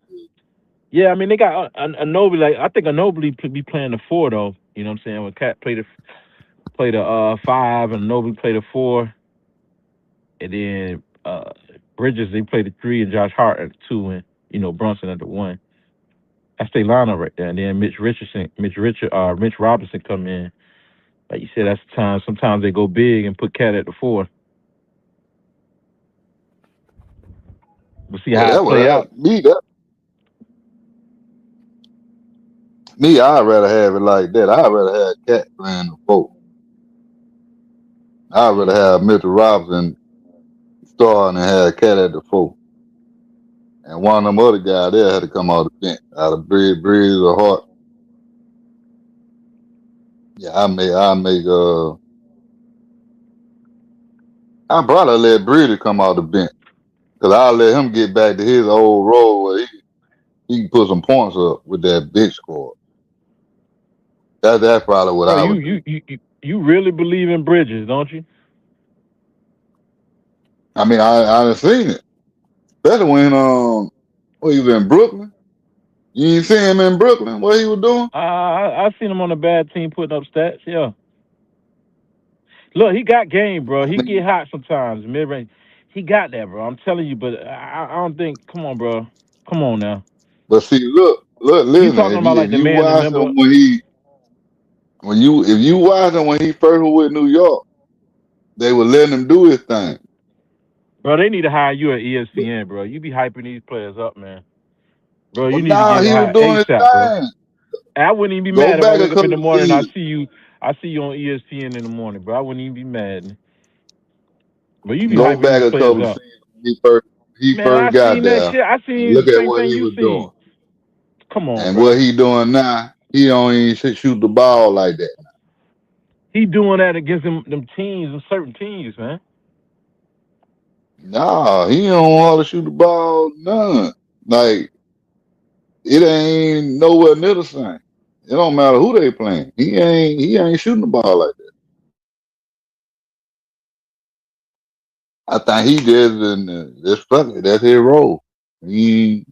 Yeah, I mean they got a Nobly. Like I think a Nobly be playing the four though. You know what I'm saying? When Cat play the five and Nobly play the four, and then Bridges they play the three and Josh Hart at the two and Brunson at the one. That's their lineup right there. And then Mitch Robinson come in. Like you said, that's the time. Sometimes they go big and put Cat at the four. We'll see Yeah, how that it would play have out. me. I'd rather have it like that. I'd rather have Cat playing the four. I'd rather have Mitchell Robinson starting and have Cat at the four. And one of them other guys there had to come out the bench. Out of Breeze or Hart. Yeah, I probably let Breeder come out the bench. Cause I'll let him get back to his old role where he can put some points up with that bench squad. That's probably what Bro, I you would you do. you you you really believe in Bridges, don't you? I mean, I done seen it. Especially when he was in Brooklyn. You ain't see him in Brooklyn, what he was doing? I seen him on a bad team putting up stats. Yeah. Look, he got game, bro. I He get mean, hot sometimes, mid range. He got that, bro. I'm telling you, but I don't think. Come on, bro. Come on now. but see, You listen, talking about if like the you man? watch him Remember, if you watch him when he first was with New York, they were letting him do his thing. bro? They need to hire you at ESPN, bro. You be hyping these players up, man. Bro, But you need to now get he was hired doing his ASAP, bro. thing. I wouldn't even be Go mad if I back a wake up in couple the of morning and seasons. I see you on ESPN in the morning, bro. I wouldn't even be mad. But you be Go hyping back these a players couple of up. seasons when he Man, I first got seen that there shit. I and seen look the at same what thing he you was doing. seen. Come on, And bro. what he doing now, he don't even shoot the ball like that. He doing that against them teams and certain teams, man. Nah, he don't know how to shoot the ball, none. Like, it ain't nowhere near the same. It don't matter who they playing. He ain't shooting the ball like that. I think he just fuck it. That's his role. He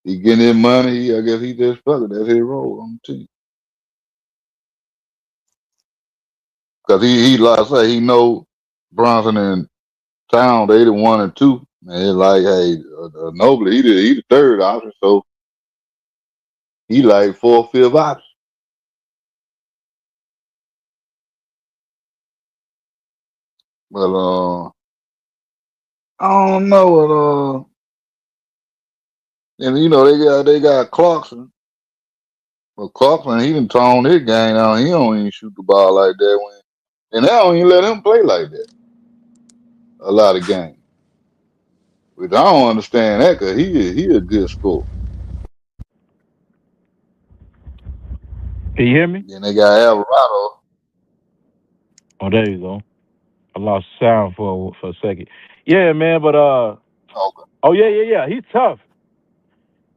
he getting his money. I guess he just fuck it. That's his role on the team. Cause he like I say, he know Bronson and Town, they the one and two. And it's like, hey, Nobley, he the third option, so he like fourth, fifth option. But I don't know. And they got Clarkson. But Clarkson, he done toned his game out. He don't even shoot the ball like that and they don't even let him play like that. A lot of games. Which I don't understand that because he a good scorer. Can you hear me? Then they got Alvarado. Oh, there you go. I lost sound for a second. Yeah, man. But Okay. oh yeah. He's tough.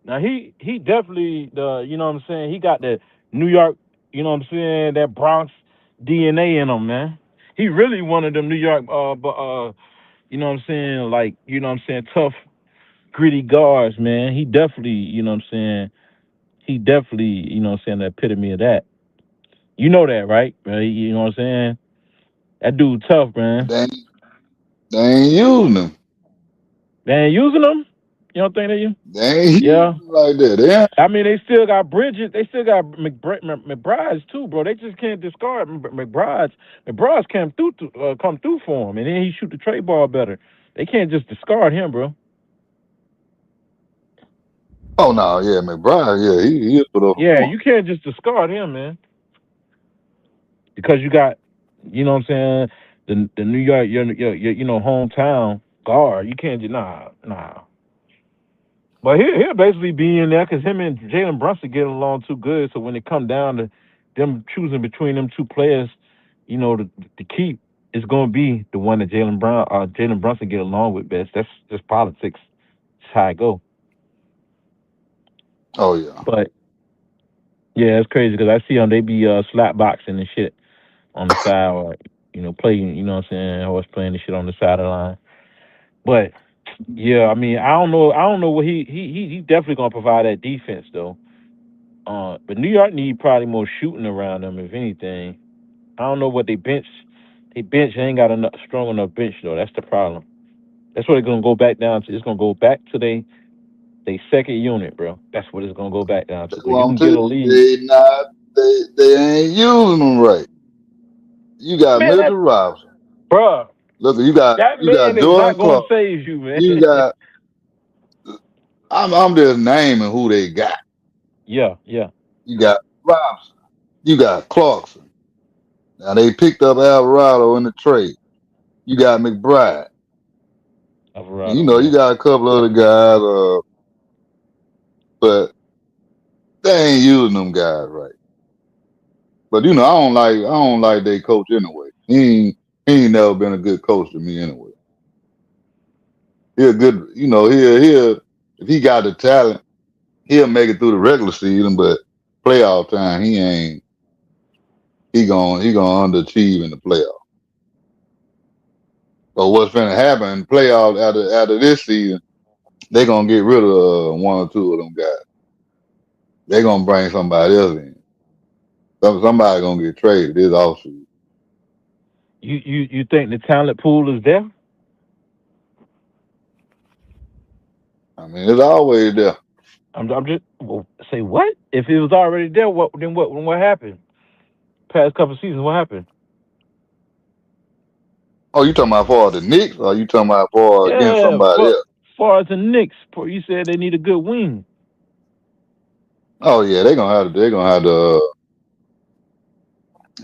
Now he definitely you know what I'm saying. He got the New York, you know what I'm saying, that Bronx DNA in him, man. He really one of them New York, you know what I'm saying, like you know what I'm saying, tough, gritty guards, man. He definitely, you know what I'm saying. He definitely, you know what I'm saying, the epitome of that. You know that, right? You know what I'm saying. That dude tough, man. They ain't, they ain't using him. They ain't using them. You don't think they use? They ain't Yeah. using him like that. I mean, they still got Bridges. They still got McBride's too, bro. They just can't discard McBride's. McBride's come through for him, and then he shoot the trade ball better. They can't just discard him, bro. Oh no, yeah, McBride, yeah, he'll put up a Yeah, point. you can't just discard him, man, because you got, you know what I'm saying, the New York, your hometown guard. You can't just nah. But he'll basically be in there because him and Jalen Brunson get along too good. So when it come down to them choosing between them two players, to keep, it's gonna be the one that Jalen Brunson get along with best. That's just politics. That's how I go. Oh yeah. But yeah, it's crazy because I see them. They be slap boxing and shit on the side, or playing. You know what I'm saying? Always playing the shit on the side of the line. But Yeah, I mean, I don't know. I don't know what he definitely gonna provide that defense though. But New York need probably more shooting around them, if anything. I don't know what they bench. They bench ain't got enough strong enough bench though. That's the problem. That's what it's gonna go back down to. It's gonna go back to they second unit, bro. That's what it's gonna go back down to. That's Because what you I'm can get telling a you. lead, They ain't using them right. You got man. That Mitchell Robinson. bro, Look, that you got man is Jordan not gonna Clark. save you, man. You got I'm just naming who they got. Yeah, yeah. You got Robinson. You got Clarkson. Now they picked up Alvarado in the trade. You got McBride. And Alvarado, yeah. you got a couple other guys, but they ain't using them guys right. But I don't like their coach anyway. He ain't never been a good coach to me anyway. He a good, he'll if he got the talent, he'll make it through the regular season, but playoff time he ain't. He gonna underachieve in the playoff. But what's gonna happen in playoffs after this season? They gonna get rid of one or two of them guys. They gonna bring somebody else in. Somebody gonna get traded this offseason. You think the talent pool is there? I mean, it's always there. I'm just well, say what? If it was already there, what happened? Past couple seasons, what happened? Oh, you talking about for the Knicks, or you talking about for against Yeah, somebody else? far as the Knicks, you said they need a good wing. Oh yeah, they gonna have to.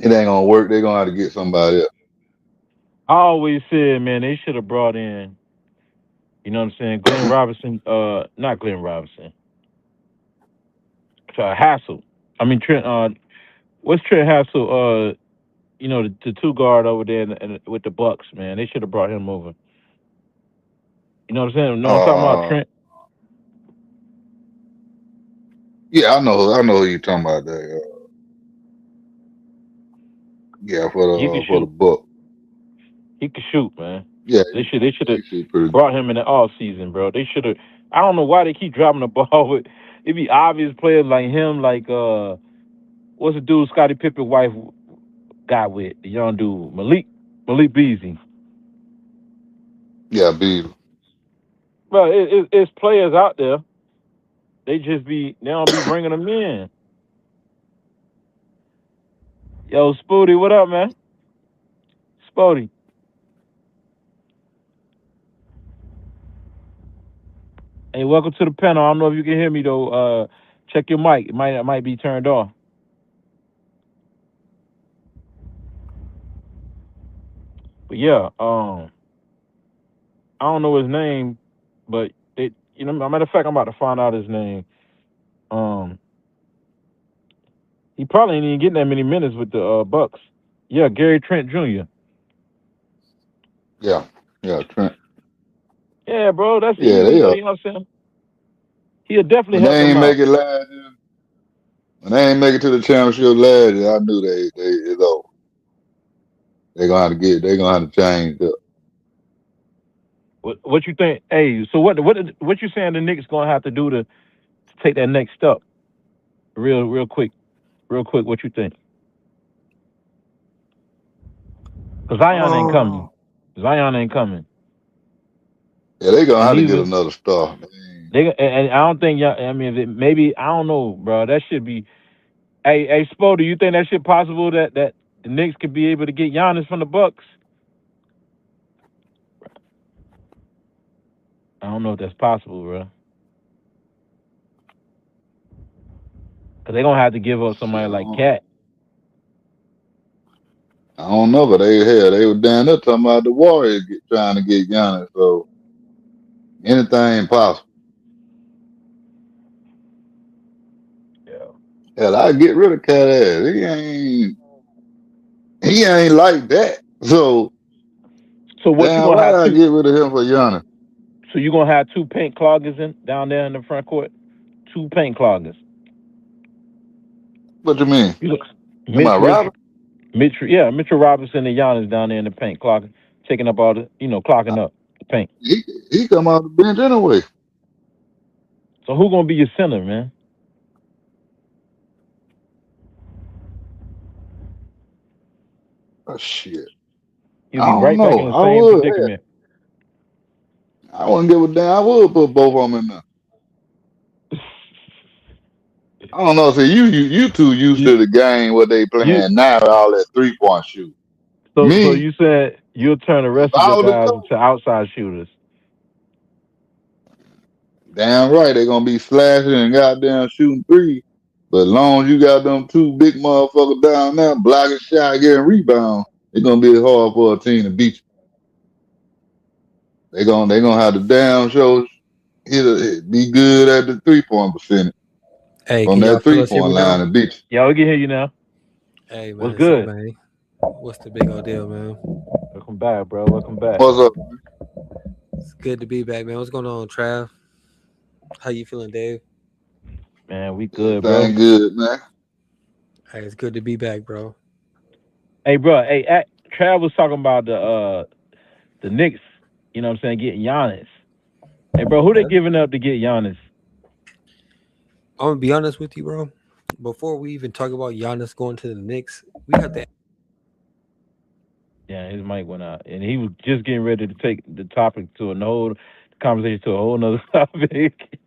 It ain't gonna work. They gonna have to get somebody else. I always said, man, they should have brought in, you know what I'm saying, Glenn Robinson, not Glenn Robinson, Hassel. I mean Trent. What's Trent Hassel? The two guard over there with the Bucks, man. They should have brought him over. You know what I'm saying? No, I'm talking about Uh, Trent. yeah, I know who you talking about there. Yeah, He could for the shoot. book. He could shoot, man. Yeah, They should have he shoot pretty good. brought him in the off season, bro. They should have. I don't know why they keep dropping the ball with. It be obvious players like him, like what's the dude Scottie Pippen wife got with the young dude Malik Beasley. Yeah, Beasley. Bro, it's players out there. They don't be bringing them in. Yo, Spooty, what up, man? Spooty. Hey, welcome to the panel. I don't know if you can hear me though. Check your mic. It might be turned off. But yeah, I don't know his name, but matter of fact, I'm about to find out his name. Um, he probably ain't even getting that many minutes with the Bucks. Yeah, Gary Trent Jr. Yeah, yeah, Trent. Yeah, bro, that's Yeah, easy. they You are. know what I'm saying? He'll definitely When help they them ain't make out. it last year, when they ain't make it to the championship last year, I knew they it's over. They gonna have to change up. What you think? Hey, so what you saying the Knicks gonna have to do to take that next step? Real quick. What you think? Because Zion ain't coming. Oh, Zion ain't coming, yeah, they gonna and have to get neither another star. and I don't think I mean maybe I don't know, bro. That should be. Hey, Spo, do you think that shit possible that the Knicks could be able to get Giannis from the Bucks? I don't know if that's possible, bro. Because they're gonna have to give up Shit, somebody like Cat. I don't know, but they were down there talking about the Warriors trying to get Giannis. So anything possible. Yeah. Hell, I get rid of Cat ass. He ain't like that. So So what you damn, gonna why have I two? get rid of him for Giannis? So you gonna have two paint cloggers down there in the front court? Two paint cloggers. What you mean? You look, Am I right? Mitchell Robinson and Giannis down there in the paint clogging, taking up all the clocking up the paint. he come out the bench anyway. So who gonna be your center, man? Oh shit. You'll I be don't right back in know. the I same would. Hell, predicament. I wouldn't give a damn. I would put both of them in there. I don't know. See, you too used you to the game what they you playing now, all that 3-point shoot. so Me, you said you'll turn the if rest of I your was the guys coach, into outside shooters. damn right they gonna be slashing and goddamn shooting three. But as long as you got them two big motherfuckers down there blocking shot, getting rebound, it's gonna be hard for a team to beat you. They gonna have the damn show be good at the 3-point percentage Hey, from can y'all that fellas hear 3-point me now? line and beat you. Yeah, we can hear you now. Hey, What's man. So, good? man, what's the big old deal, man? Welcome back, bro. Welcome back. What's up? It's good to be back, man. What's going on, Trav? How you feeling, Dave? Man, we good, bro. Everything good, man. Hey, it's good to be back, bro. Hey, bro. Hey, Trav was talking about the Knicks. You know what I'm saying? Getting Giannis. Hey, bro, who they Okay. giving up to get Giannis? I'm gonna be honest with you, bro. Before we even talk about Giannis going to the Knicks, we have to. Yeah, his mic went out, and he was just getting ready to take the topic to a whole conversation to a whole nother topic.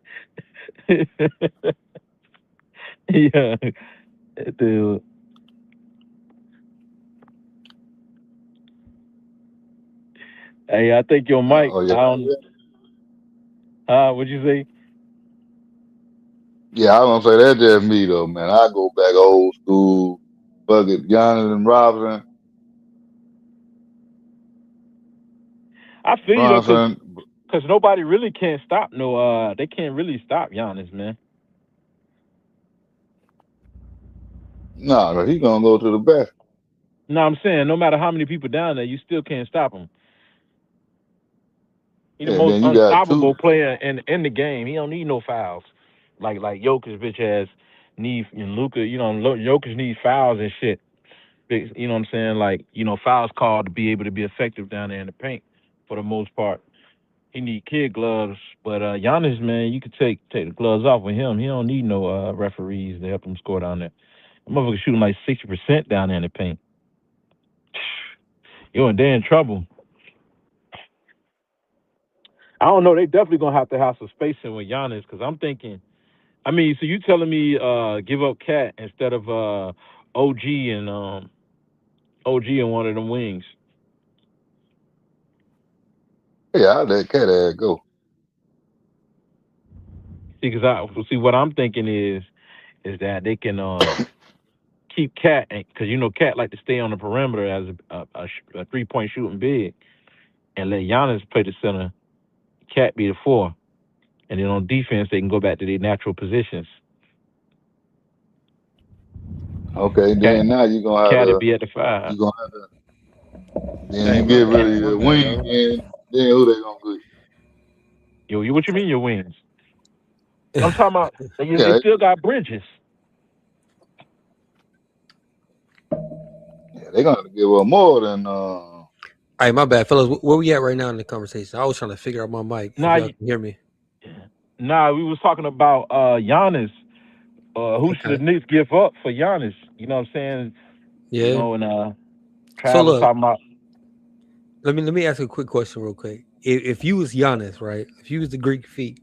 Yeah, dude. Hey, I think your mic. Oh I yeah. don't. What'd you say? Yeah, I was gonna say that's just me though, man. I go back old school, fuck it, Giannis and Robinson, I feel you though, cause Bronson. cause nobody really can't stop no. They can't really stop Giannis, man. No, he gonna go to the best. No, I'm saying no matter how many people down there, you still can't stop him. He's the Yeah, most then you got two. unstoppable player in the game. He don't need no fouls. Like Jokic, bitch has need and Luka. You know, Jokic needs fouls and shit. You know what I'm saying? Like, you know, fouls called to be able to be effective down there in the paint for the most part. He need kid gloves, but Giannis, man, you could take the gloves off with him. He don't need no referees to help him score down there. The motherfucker shooting like 60% down there in the paint. They're in trouble. I don't know. They definitely gonna have some spacing with Giannis because I'm thinking. I mean, so you telling me give up Cat instead of OG and OG and one of them wings? Yeah, I let Cat ass go. See, because what I'm thinking is that they can keep Cat because you know Cat like to stay on the perimeter as a 3-point shooting big and let Giannis play the center. Cat be the 4, and then on defense they can go back to their natural positions. Okay, Cat then now Cat would be at the 5. you gonna have to then Hey, you my get rid bad, of my your bad, wing, bro. then who they gonna get? What you mean your wings? I'm talking about they Yeah, still got Bridges. yeah, they gonna have to give up more than Hey, my bad, fellas. Where we at right now in the conversation? I was trying to figure out my mic. If Nah, y'all can hear me. we was talking about Giannis. Who should the Okay. Knicks give up for Giannis? You know what I'm saying? You Yeah. know, and So Trav was look, talking about. let me ask you a quick question real quick. If you was Giannis, right? If you was the Greek freak,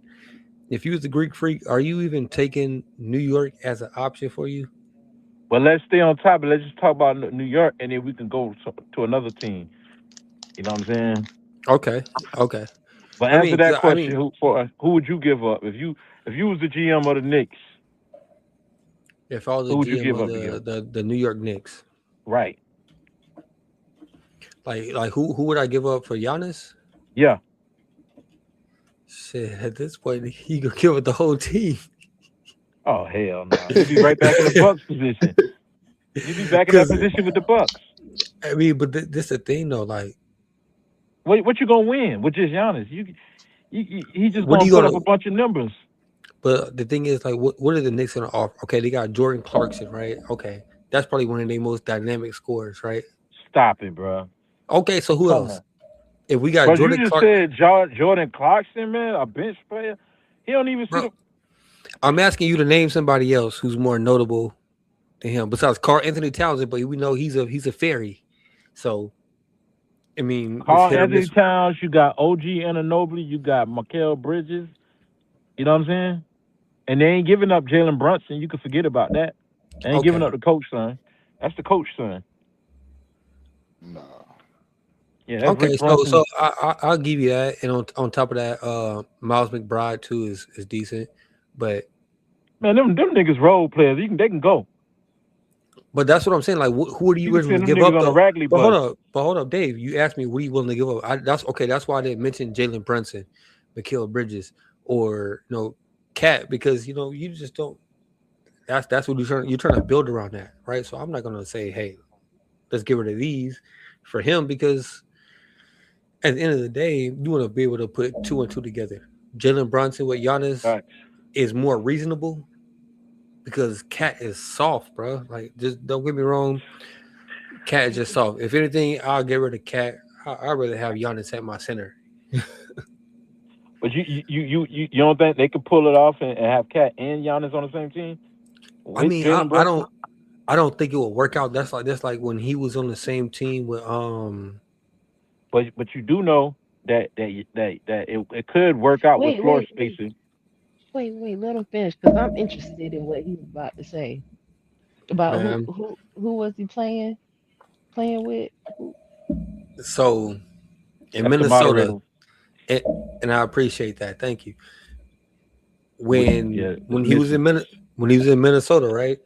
if you was the Greek freak, are you even taking New York as an option for you? But let's stay on topic. Let's just talk about New York, and then we can go to another team. You know what I'm saying? Okay. Okay. But I answer mean, 'cause that I question: mean, who would you give up if you was the GM of the Knicks? if I was the Who would you GM give of up to get? the New York Knicks, Right? like who would I give up for Giannis? Yeah. Shit, at this point, he could give up the whole team. Oh hell no! You'd be right back in the Bucks position. You'd be back in that Because position with the Bucks. I mean, but this the thing though. Like, What you gonna win with just Giannis? He just what are gonna you put up gonna? a bunch of numbers. But the thing is, like, what are the Knicks gonna offer? Okay, they got Jordan Clarkson, right? Okay, that's probably one of their most dynamic scorers, right? Stop it, bro. Okay, so who Come on. else? If we got But you Jordan just Clark, said Jordan Clarkson, man, a bench player. He don't even see bro, the. I'm asking you to name somebody else who's more notable than him besides Carl Anthony Townsend, but we know he's a fairy. So I mean, it's Carl hit or Anthony miss. Towns, you got OG Anunoby, you got Mikal Bridges. You know what I'm saying? And they ain't giving up Jalen Brunson. You can forget about that. They ain't giving Okay. up the coach son. That's the coach son. No. Yeah, that's Okay, Rick so Brunson. I'll give you that, and on top of that, Miles McBride too is decent, but Man, them niggas role players. They can go. that's what I'm saying. Like, who are you You can willing to send them give niggas up on a though? Ragley But bus. hold up, Dave. You asked me what are you willing to give up. That's okay. That's why I didn't mention Jalen Brunson, Mikal Bridges, or Cat because you just don't. That's what you're trying to build around that, right? So I'm not gonna say, hey, let's get rid of these for him because at the end of the day, you want to be able to put two and two together. Jalen Brunson with Giannis Right. is more reasonable because Cat is soft, bro. Like, just don't get me wrong, Cat is just soft. If anything, I'll get rid of Cat. I'd rather have Giannis at my center. But you don't think they could pull it off and have Cat and Giannis on the same team I with mean, Jalen Brunson? I don't think it will work out. That's like when he was on the same team with But you do know that it could work out with Wait, floor wait, wait, spacing. wait. Let him finish because I'm interested in what he's about to say about who man. who who was he playing with? Who? So in That's the Minnesota, moderator. and, and I appreciate that. Thank you. Yeah, When he was listen. in when he was in Minnesota, right?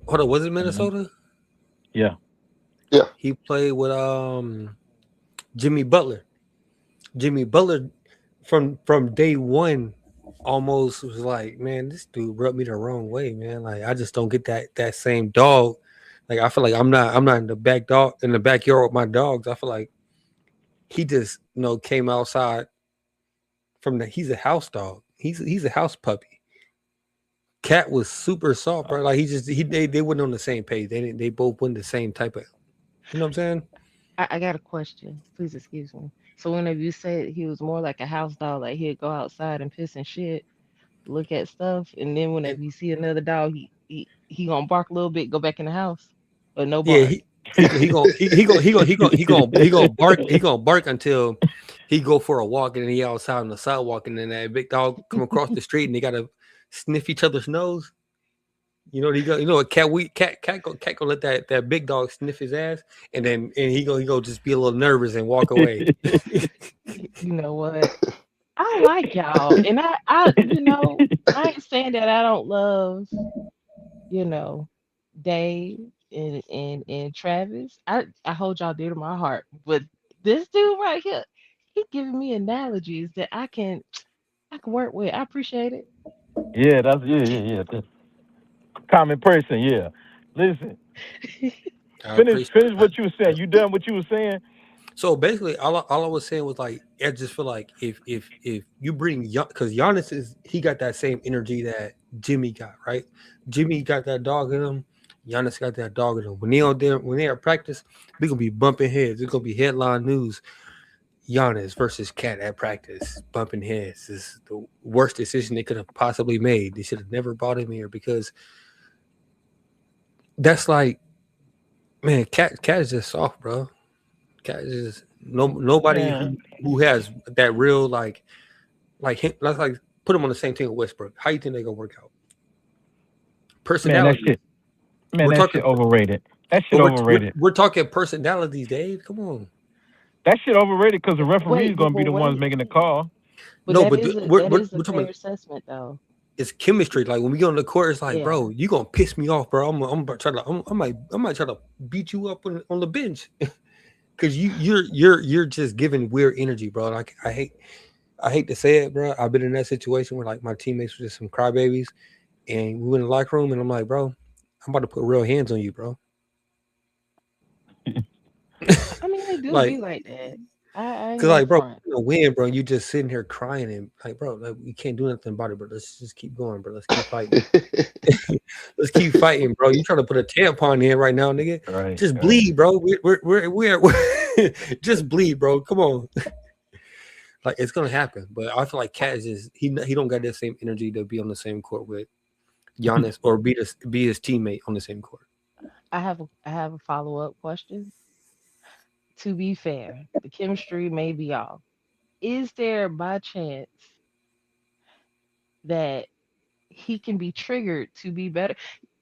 Hold on, was it Mhm. Minnesota? Yeah. Yeah. He played with Jimmy Butler. Jimmy Butler from day one almost was like, man, this dude rubbed me the wrong way, man. Like I just don't get that same dog. Like I feel like I'm not in the backyard with my dogs. I feel like he just came outside he's a house dog. He's a house puppy. Cat was super soft, bro. Like they weren't on the same page. They both went the same type of what I'm saying? I got a question. Please excuse me. So whenever you said he was more like a house dog, like he'd go outside and piss and shit, look at stuff, and then And whenever you see another dog, he gonna bark a little bit, go back in the house, or no yeah, bark. he gonna bark until he go for a walk and then he outside on the sidewalk and then that big dog come across the street and they gotta sniff each other's nose. A cat gonna let that big dog sniff his ass and he go just be a little nervous and walk away. You know what? I like y'all, and I ain't saying that I don't love, you know, Dave and Travis. I hold y'all dear to my heart, but this dude right here, he giving me analogies that I can work with. I appreciate it. Yeah, yeah. That's common person. Yeah. Listen, I finish appreciate what you were saying. You done what you were saying? So basically, all I was saying was like, I just feel like if you bring because Giannis he got that same energy that Jimmy got, right? Jimmy got that dog in him. Giannis got that dog in him. When they at practice, we gonna be bumping heads. It's gonna be headline news. Giannis versus Cat at practice, bumping heads. This is the worst decision they could have possibly made. They should have never brought him here because that's like, man, Cat is just soft, bro. Cat is just nobody Man, who has that real like him, let's like put them on the same team with Westbrook. How you think they gonna work out? man, that Personality. shit. Man, We're that talking, shit overrated. That but shit overrated. we're talking personalities, Dave. Come on. That shit overrated because the referee's Wait, gonna be the ones wait. making the call. But No, that but is a we're talking fair about assessment though. it's chemistry. Like when we get on the court, it's like, Yeah. bro, you gonna piss me off, bro. I'm about to try to I might try to beat you up on the bench because you're just giving weird energy, bro. Like I hate to say it, bro. I've been in that situation where like my teammates were just some crybabies, and we went in the locker room, and I'm like, bro, I'm about to put real hands on you, bro. I mean, they do be Like like that. I ain't Cause gonna like, bro, front. you win, bro. You just sitting here crying and like, bro, like, we can't do nothing about it, bro. Let's just keep going, bro. Let's keep fighting. Let's keep fighting, bro. You trying to put a tampon in right now, nigga? Right, Just right. bleed, bro. We're just bleed, bro. Come on. Like it's gonna happen, but I feel like Cat is just he don't got that same energy to be on the same court with Giannis or be his teammate on the same court. I have a follow-up question. To be fair, the chemistry may be off. Is there by chance that he can be triggered to be better?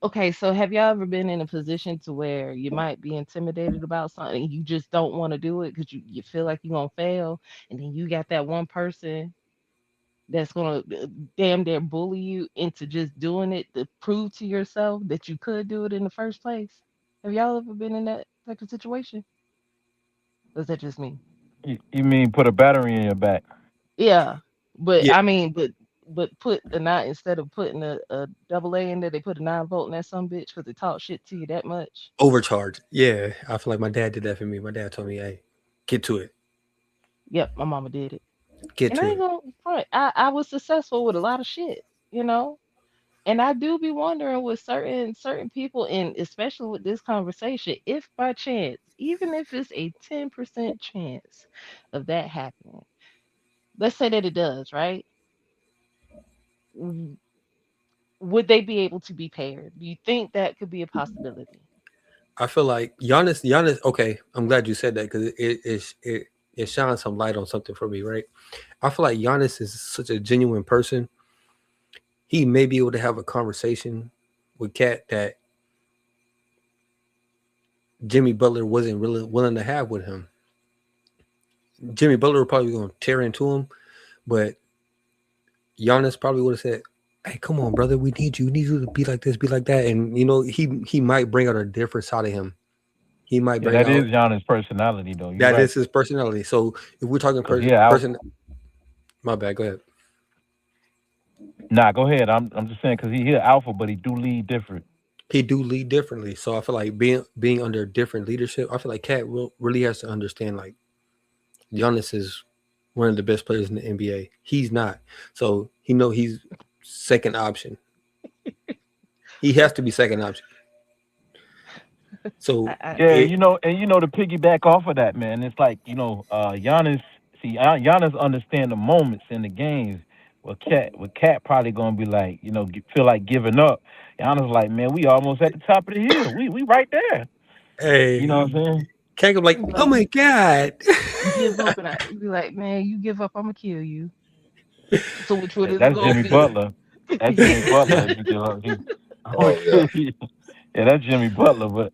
Okay, so have y'all ever been in a position to where you might be intimidated about something and you just don't want to do it because you feel like you're gonna fail, and then you got that one person that's gonna damn near bully you into just doing it to prove to yourself that you could do it in the first place? Have y'all ever been in that type of situation? Or is that just me? You mean put a battery in your back? Yeah, but Yeah, I mean, but put the nine instead of putting a double A in there, they put a 9 volt in that some bitch because they talk shit to you that much. overcharge. Yeah, I feel like my dad did that for me. My dad told me, "Hey, get to it, Yep, my mama did it, get and I to ain't it." gonna front. I was successful with a lot of shit, you know. And I do be wondering with certain people, and especially with this conversation, if by chance, even if it's a 10% chance of that happening, let's say that it does, right? W- Would they be able to be paired? Do you think that could be a possibility? I feel like Giannis. Okay, I'm glad you said that because it shines some light on something for me, right? I feel like Giannis is such a genuine person. He may be able to have a conversation with Cat that Jimmy Butler wasn't really willing to have with him. Jimmy Butler was probably going to tear into him, but Giannis probably would have said, "Hey, come on, brother, we need you. We need you to be like this, be like that." And he might bring out a different side of him. He might Yeah, bring that is out Giannis' personality, though. You're that right. is his personality. So if we're talking Cause yeah, person, my bad. Go ahead. nah, go ahead. I'm just saying because he alpha, but he do lead different. He do lead differently. So I feel like being under different leadership, I feel like Cat really has to understand like Giannis is one of the best players in the NBA. He's not. So he's second option. He has to be second option. So I Yeah, it and to piggyback off of that, man, it's like Giannis. See, Giannis understand the moments in the games. Cat probably gonna be like, feel like giving up. Giannis like, man, we almost at the top of the hill. We right there. You know hey what I'm saying? Cat go like, oh like, my god. give up, and I be like, man, you give up, I'm gonna kill you. So which one is it That's gonna Jimmy be? Butler. That's Jimmy Butler. If you give up, I'm gonna Oh yeah. kill you. Yeah, that's Jimmy Butler. But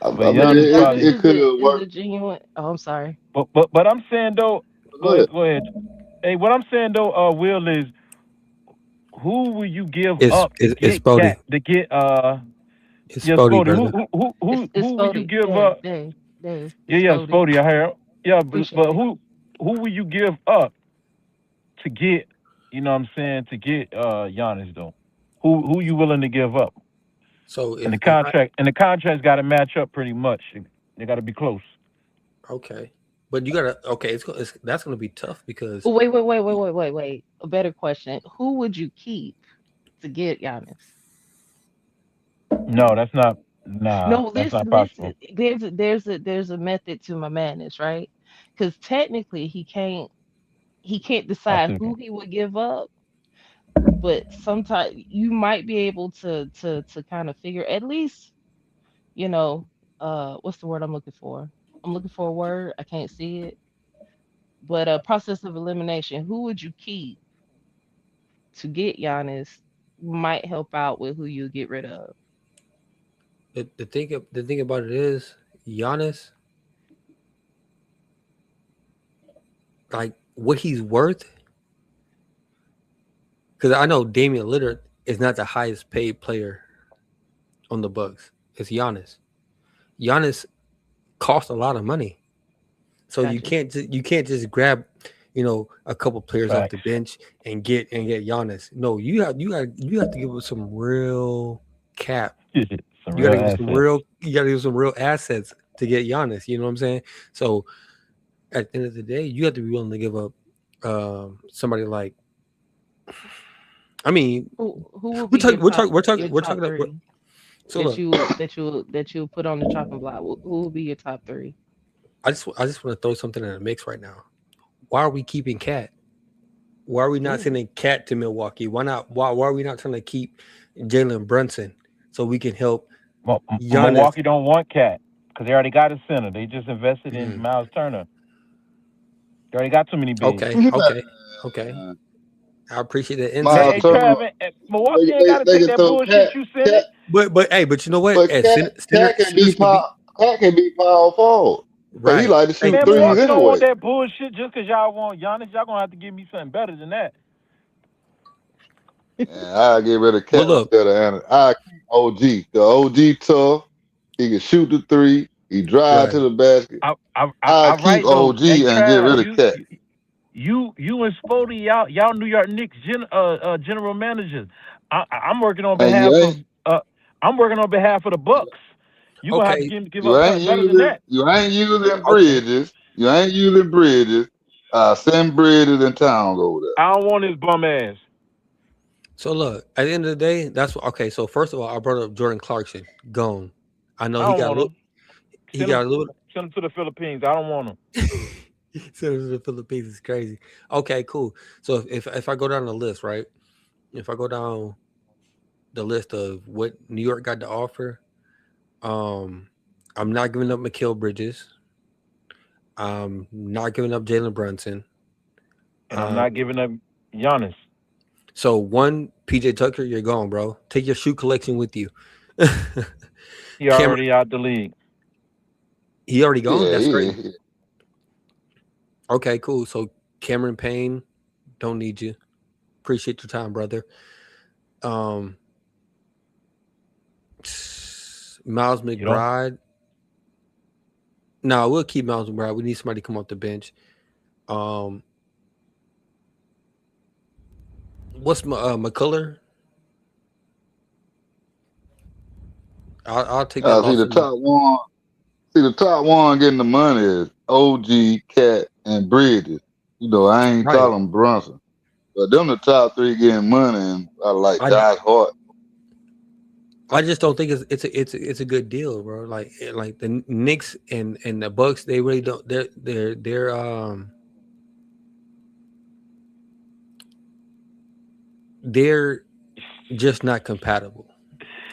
I mean, Giannis Now, it, probably. it could have is worked. it genuine? Oh, I'm sorry. But I'm saying though, Go ahead. go ahead. Hey, what I'm saying though, Will, is who will you give It's up to it's it's get Spody. cat to get It's yeah, Spody, Spody? brother. It's Who will you Spody. give Dave, up? Dave, Dave. Yeah, It's yeah, Spody. Spody. I heard. Yeah, but Appreciate it. who will you give up to get? You know what I'm saying, to get Giannis though? Who you willing to give up? So And if I the contract's got to match up pretty much. They got to be close. okay, but you gotta okay. It's that's gonna be tough because Oh, wait. A better question. Who would you keep to get Giannis? No, that's not. Nah, No, that's not listen. possible. There's a method to my madness, right? Because technically he can't I decide see. who he would give up, but sometimes you might be able to kind of figure at least, you know, what's the word I'm looking for? I'm looking for a word. I can't see it. But a process of elimination. Who would you keep to get Giannis might help out with who you get rid of. the thing about it is Giannis, like what he's worth. Because I know Damian Lillard is not the highest paid player on the Bucks. It's Giannis. Giannis costs a lot of money, so you Got you. can't you can't just grab a couple players off the Facts. bench and get Giannis. No, you have to give him some real cap. Some You got real to give him some assets. real you got to give him some real assets to get Giannis. You know what I'm saying? So at the end of the day, you have to be willing to give up somebody like. I mean, Who will we're be talking, we're top talking about. three So look, that you put on the chopping block? Who will be your top three? I just want to throw something in the mix right now. Why are we keeping Cat? Why are we not Yeah. sending Cat to Milwaukee? Why not? Why are we not trying to keep Jalen Brunson so we can help Giannis? Milwaukee don't want Cat because they already got a center. They just invested in Mm, Miles Turner. They already got too many bigs. okay, okay. I appreciate the Miles insight, Hey, but Turner, Trav, Milwaukee ain't got to they take can that throw bullshit you Cat, sending. hey, but you know what? but Centers could be Cat can be power forward. Cause he right. like to Thank shoot Man, you, threes Trav. Milwaukee don't want anyway. that bullshit just because y'all want Giannis. Y'all gonna have to give me something better than that. And I get rid of Well, Cat look, instead of Anderson. I keep OG. The OG tough. He can shoot the three. He drive to right. the basket. I I keep right though. OG Hey, and get Trav, rid of Cat. you and Spody, y'all New York Knicks general managers. I'm working on And behalf of I'm working on behalf of the Bucks. You gonna have to Okay, give up something better than that. you ain't using okay. Bridges. You ain't using Bridges. Send Bridges and Towns over there. I don't want his bum ass. So look, at the end of the day, that's what. Okay, so first of all, I brought up Jordan Clarkson, gone. I know I he don't got a want little. him. He got a little. Send him to the Philippines. I don't want him. So the Philippines is crazy. Okay, cool. So if I go down the list, right? If I go down the list of what New York got to offer, um, I'm not giving up Mikal Bridges. I'm not giving up Jalen Brunson. And I'm Um, not giving up Giannis. so one PJ Tucker, you're gone, bro. Take your shoe collection with you. He Cameron, already out the league. he already gone. Yeah, That's yeah. crazy. Okay, cool. So Cameron Payne, don't need you. Appreciate your time, brother. Um, Miles You don't. McBride. No, we'll keep Miles McBride. We need somebody to come off the bench. Um, what's McCullough? I'll take that See loss. the top one. See the top one getting the money is OG, Cat, and Bridges. You know, I ain't Right. calling Brunson. But them the top three getting money, and I like I Josh Hart. I just don't think it's a good deal, bro. Like the Knicks and the Bucks, they really don't. They're just not compatible.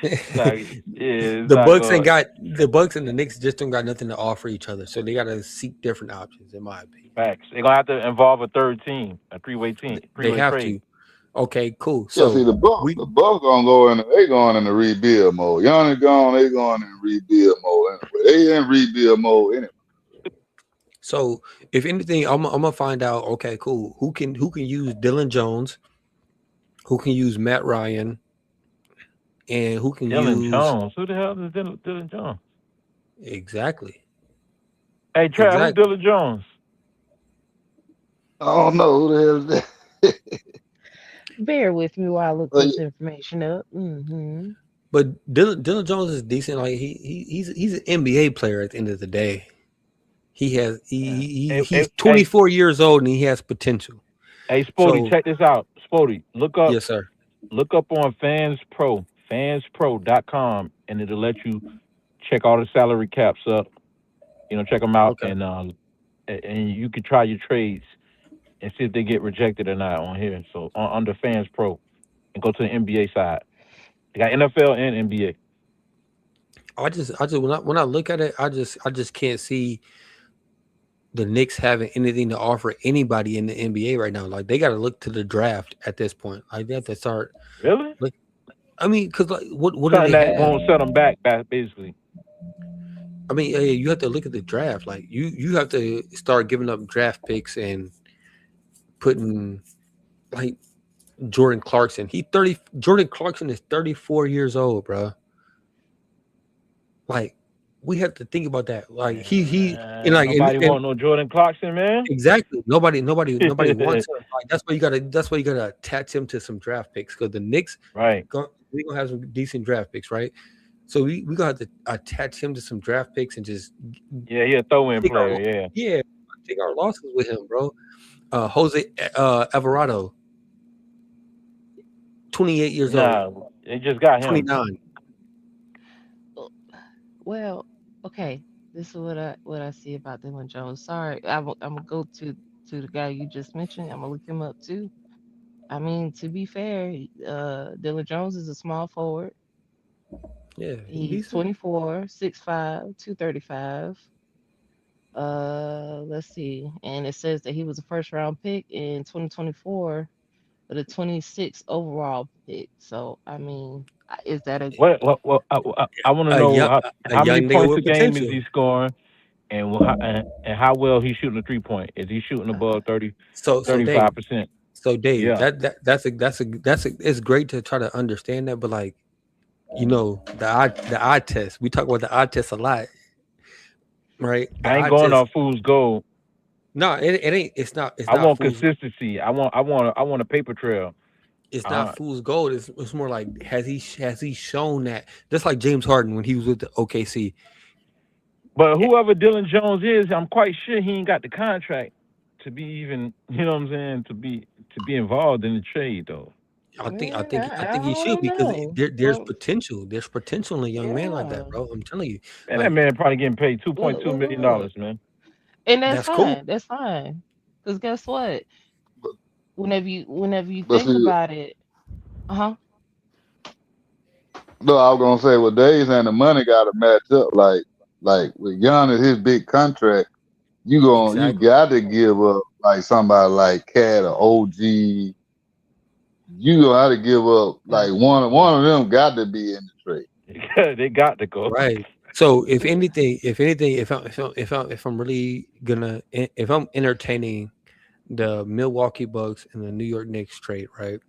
It's The not Bucks ain't good. got the Bucks and the Knicks just don't got nothing to offer each other, so they got to seek different options, in my opinion. Facts. They're gonna have to involve a third team, a three-way team, They three-way have trade. to. Okay, cool. Yeah, see So the Bucks. we The Bucks gonna go in. They going in the rebuild mode. Giannis gone. They going in rebuild mode anyway. They in rebuild mode anyway. so if anything, I'm gonna find out. Okay, cool. Who can use Dylan Jones? Who can use Matt Ryan? And who can Dylan use Jones. Who the hell is Dylan Jones? exactly, Hey, Trav, who exactly. Dylan Jones? I don't know who the hell is that. Bear with me while I look But this information up. Hmm. But Dylan Jones is decent. Like he's an NBA player at the end of the day. He has Yeah. he's 24 years old and he has potential. Hey, Spody, So check this out. Spody, yes, sir. look up on fanspro.com, and it'll let you check all the salary caps up. Check them out, Okay. and you can try your trades and see if they get rejected or not on here. So under Fans Pro, and go to the NBA side. They got NFL and NBA. I just when I look at it, I just can't see the Knicks having anything to offer anybody in the NBA right now. Like they got to look to the draft at this point. Like they have to start. Really? Like I mean, because like what do Something they that have? won't set them back, basically. I mean, you have to look at the draft. Like you have to start giving up draft picks and putting like Jordan Clarkson. Jordan Clarkson is 34 years old, bro. Like we have to think about that. Like he and like Nobody and want no Jordan Clarkson, man. exactly nobody wants him. Like that's why you gotta attach him to some draft picks because the Knicks Right. we gonna have some decent draft picks, right? So we gonna have to attach him to some draft picks and just Yeah, he a throw-in take our player. Yeah. yeah take our losses with him, bro. Jose Alvarado, 28 years old, Nah, they just got him. 29. Uh, Well, okay. This is what I see about Dylan Jones. Sorry, I'm gonna go to the guy you just mentioned. I'm gonna look him up too. I mean, to be fair, Dylan Jones is a small forward. Yeah, he He's decent. 24, 6'5", 235. Let's see. And it says that he was a first round pick in 2024 with a 26 overall pick. So, I mean, is that a What I want to A know young a how many young nigga points a with game is potential. he scoring, and and how well he's shooting a 3 point? Is he shooting above So Dave, 35%? so Dave, Yeah. that's it's great to try to understand that, but like the eye test. We talk about the eye test a lot, right? The I ain't eye going test. off fool's gold. No, it ain't. It's I not want fool's. consistency. I want a paper trail. It's not Uh, fool's gold. It's more like has he shown that? Just like James Harden when he was with the OKC. but whoever Dylan Jones is, I'm quite sure he ain't got the contract to be even. You know what I'm saying? To be involved in the trade though. I think he I should don't because know. there's Well, potential. There's potential in a young man like that, yeah. bro. I'm telling you, Man, that like man probably getting paid two point Look, two look, look, million look. dollars, man. And that's that's cool. fine. That's fine. Because guess what? But, Whenever you but think see, about it, uh-huh. no, I was gonna say, well, Days and the money got to match up. Like with Giannis, his big contract, you Exactly. got to give up like somebody like Cat or OG. You gonna have to give up like one of them got to be in the trade. They got to go. Right. So if anything, if I'm really gonna if I'm entertaining the Milwaukee Bucks and the New York Knicks trade, right?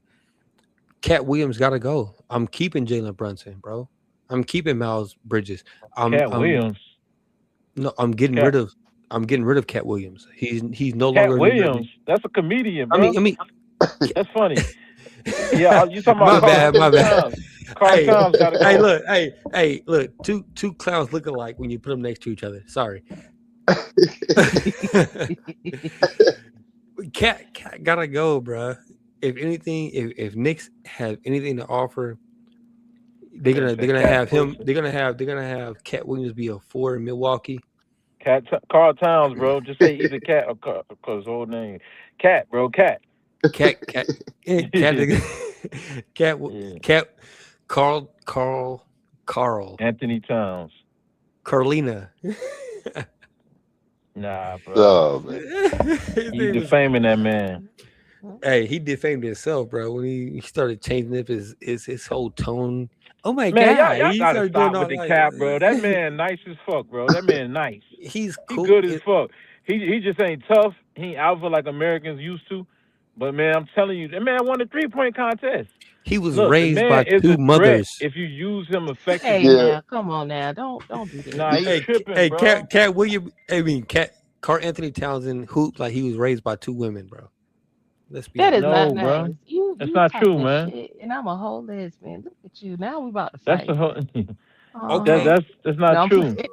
Cat Williams got to go. I'm keeping Jalen Brunson, bro. I'm keeping Miles Bridges. I'm Cat I'm Williams. no, I'm getting Cat rid of Cat Williams. He's no Cat longer a New York Williams. Knicks. That's a comedian, I mean, bro. I mean, That's funny. Yeah, you talking about my bad, my bad. Towns? Carl Hey, Towns got to hey, go. look, look. Two clowns look alike when you put them next to each other. Sorry. Cat gotta go, bruh. If anything, if Knicks have anything to offer, they're Man gonna they're said gonna Cat have him. pussy. They're gonna have Cat Williams be a four in Milwaukee. Carl Towns, bro. Just say either Cat or cause whole name. Cat, bro. Cat. Cat, cat, Yeah. cat, Yeah. cat. Carl, Anthony Towns. Carlina. Nah, bro. Oh man, His You name is. defaming that man. Hey, he defamed himself, bro. When he started changing up his whole tone. Oh my Man, god, y'all he gotta started doing stop all with the like cap, bro. That man nice as fuck, bro. That man nice. he's He cool. good as fuck. He just ain't tough. He ain't alpha like Americans used to. But man, I'm telling you, that man won a 3 point contest. He was Look, the raised man by is two a threat mothers. if you use him Hey effectively. yeah. now, come on now. Don't do that. Nah, you Hey, tripping, bro. Cat William. I mean, Carl Anthony Townsend hooped like he was raised by two women, bro. Let's be That is honest. not No, bro. nice. You That's you not true, talking man. shit, and I'm a whole lesbian. Look at you. Now we about to That's the fight. whole. Uh Okay, huh. That's not No, I'm true. playing.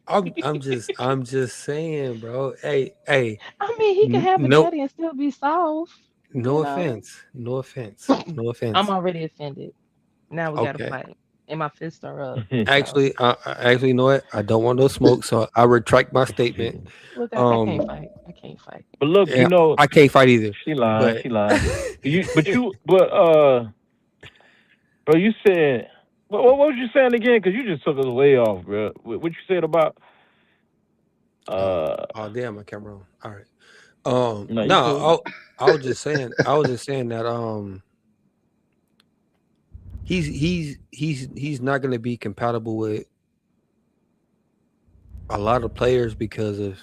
I'm playing. I'm just saying, bro. Hey, I mean, he can have a no, daddy and still be soft. no You know. offense, no offense, no I'm offense. already offended. Now we gotta Okay. fight, and my fists are up. So Actually, you know what? I don't want no smoke, so I retract my statement. look, I can't Um, fight. I can't fight. But look, yeah, I can't fight either. she lying. But She lying. Bro, you said what was you saying again? Because you just took us way off, bro. What you said about uh? oh damn, my camera on. All right. No, you cool. No, I was just saying that he's not going to be compatible with a lot of players because of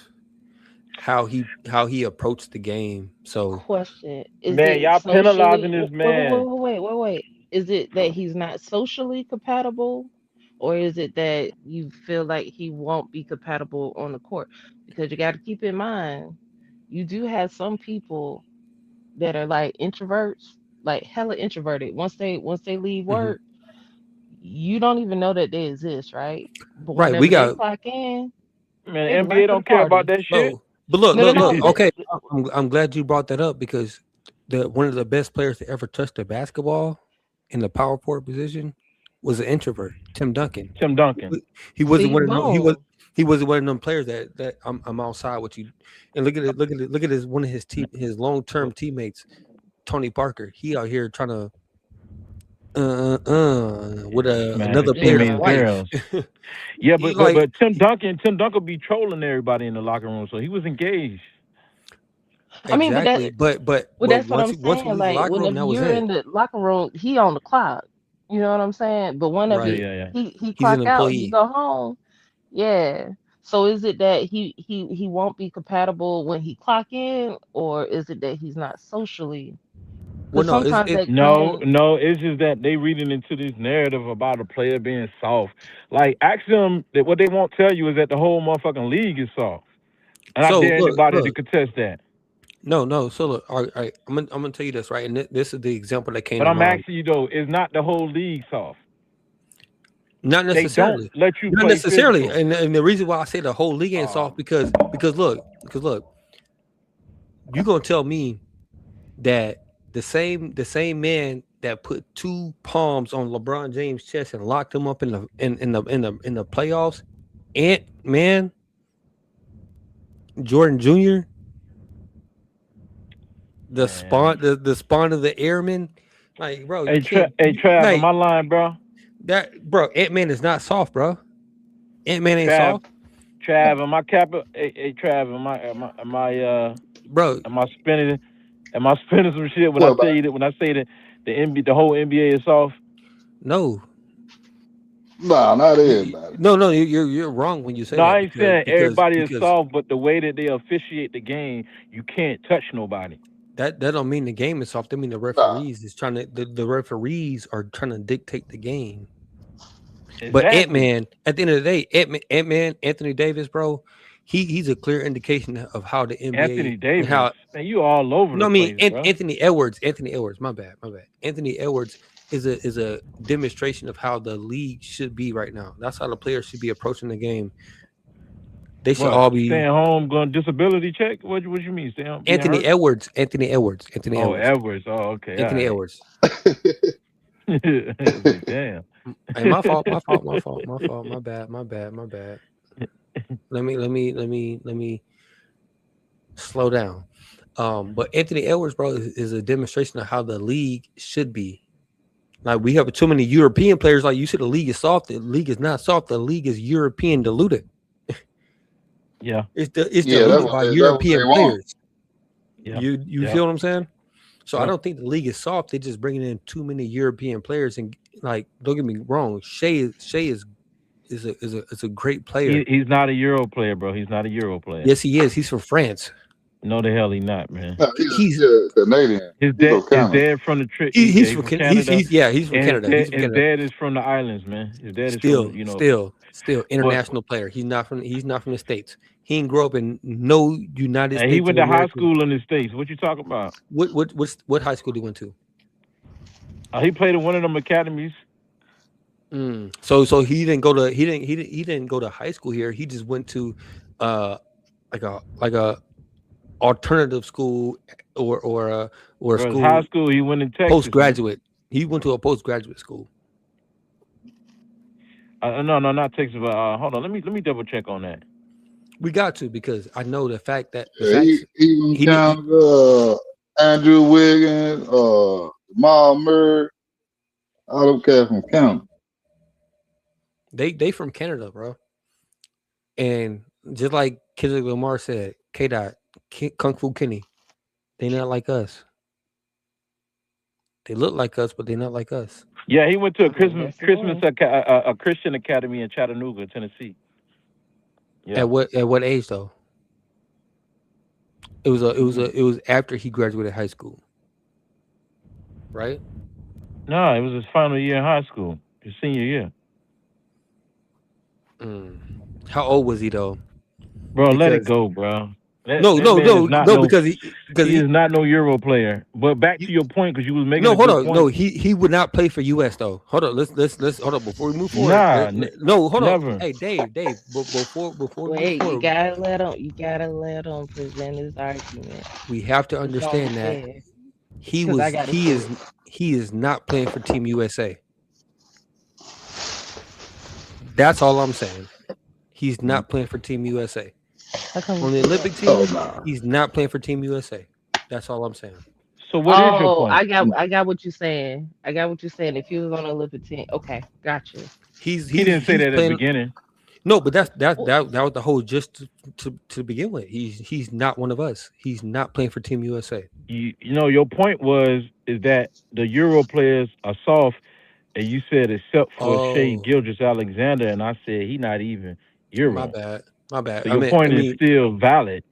how he approached the game. So Question: Is Man, it y'all penalizing socially? this Wait, wait, man. wait, wait, wait, wait, wait. Is it that he's not socially compatible, or is it that you feel like he won't be compatible on the court? Because you got to keep in mind, you do have some people that are like introverts, like hella introverted. Once they leave mhm. work, you don't even know that they exist, right? But Right, we whenever they got clock in, Man, they the NBA life of the don't care about party. that shit. bro. But look, No, no, look, no. look. Okay, I'm glad you brought that up because one of the best players to ever touch the basketball in the power forward position was an introvert, Tim Duncan. Tim Duncan. He wasn't See, one of them. boom. He wasn't one of them players that I'm outside with you. And look at his one of his long term teammates, Tony Parker. He out here trying to with Man, the another player's teammates' Yeah. wife. girls. Yeah, He but like Tim Duncan be trolling everybody in the locker room, so he was engaged. I mean, but exactly, but that's what I'm once you saying. leave the Like, locker room, whenever that was you're it. in the locker room, he on the clock. You know what I'm saying? But Yeah, whenever Right. yeah, yeah. he He's an clock out, he employee. go home. Yeah. So is it that he won't be compatible when he clock in, or is it that he's not socially? Well, Because no, sometimes it that No, can. no, it's just that they reading into this narrative about a player being soft. Like, ask them that what they won't tell you is that the whole motherfucking league is soft, and I so dare look, anybody to look. contest that. No. So look, all right, I'm gonna tell you this, right? And this is the example that came But to I'm mind. asking you though, is not the whole league soft? Not They don't necessarily. let you Not play necessarily. physical. And the reason why I say the whole league ain't Oh, soft because look, you gonna tell me that the same man that put two palms on LeBron James' chest and locked him up in the playoffs, Ant Man Jordan Jr., man. the spawn of the airman, like bro, you Hey, can't Trav, am like I lying, bro? that, bro. Ant Man is not soft, bro. Ant Man ain't Trav, soft, Trav, am I capping? Hey, Trav, bro. am I spinning? Am I spinning some shit when What I about tell you that when I say that the whole NBA is soft? No, nah, not You- everybody. no, you're wrong when you say No, that I ain't saying everybody is because soft, but the way that they officiate the game, you can't touch nobody. that don't mean the game is soft. I mean Nah. the referees are trying to dictate the game. But Ant Exactly. Man, at the end of the day, Ant Man, Anthony Davis, bro, he's a clear indication of how the NBA Anthony and Davis, how. man, you all over No, the I mean place, bro. Anthony Edwards. My bad. Anthony Edwards is a demonstration of how the league should be right now. That's how the players should be approaching the game. They should What? all be Staying home, going disability check? What you mean? Staying home, being hurt? Anthony Edwards, Oh, Edwards. Oh, okay, all Anthony right. Edwards. Like, damn. Hey, my fault. My bad. Let me slow down. But Anthony Edwards, bro, is a demonstration of how the league should be. Like we have too many European players. Like you said, the league is soft. The league is not soft. The league is European diluted. Yeah, It's Yeah, diluted by that's what European they want. players. yeah, You yeah, feel what I'm saying? So I yeah. don't think the league is soft. They're just bringing in too many European players. And like, don't get me wrong, Shea is a great player. He's not a Euro player, bro. He's not a Euro player. Yes, he is. He's from France. No, the hell he not, man. No, He's he's a Canadian. His He dad, from his Canada. dad from the trick. he, Yeah, he's he from from Can- Canada, he's from and Canada. He's from his Canada. dad is from the islands, man. His dad is from Still, you know. still, still But international player. He's not from the States. He ain't grow up in no United and he States went of to high America. school in the states. What you talking about? What high school he went to? He played in one of them academies. So he didn't go to high school here. He just went to uh like a alternative school or a Bro, his high school school, he went in Texas, man. postgraduate. He went to a postgraduate school. No, no, not Texas, but hold on. Let me double check on that. We got to because I know the Yeah, facts he from he didn't. Canada. Andrew Wiggins, Jamal Murray. All them cats from Canada. They from Canada, bro. And just like Kendrick Lamar said, K Dot, Kung Fu Kenny, they not like us. They look like us, but they're not like us. Yeah, he went to a I mean, that's the thing. A Christian academy in Chattanooga, Tennessee. Yeah. At what age though? Mm. It was after he graduated high school, right? No, it was his final year in high school, his senior year. Mm. How old was he though? Bro, let it Because go, bro. No, That no, man is no, not no, no because he is not no Euro player. But back to he your point, because you was making no, a hold good on, no, point. he would not play for U.S. though. Hold on, let's hold on before we move forward. Nah, No, hold on, never. hey Dave, before we move Wait, forward, you gotta let him present his argument. we have to It's only understand that fair. he Cause I was gotta he say is he is not playing for Team USA. That's all I'm saying. He's not playing for Team USA. how come you On the say that? Olympic Oh team, no. he's not playing for Team USA. That's all I'm saying. So what is your Oh, point? I got what you're saying. I got what you're saying. If you was on a Olympic team, okay, got you. He's He he's didn't say he's that at the playing. beginning. No, but that's that Well, that that was the whole just to begin with. He's not one of us. He's not playing for Team USA. You know your point was is that the Euro players are soft, and you said except for Shea Oh, Gilgis Alexander, and I said he not even my Euro. bad. My bad. So I your mean, I point is mean, still valid.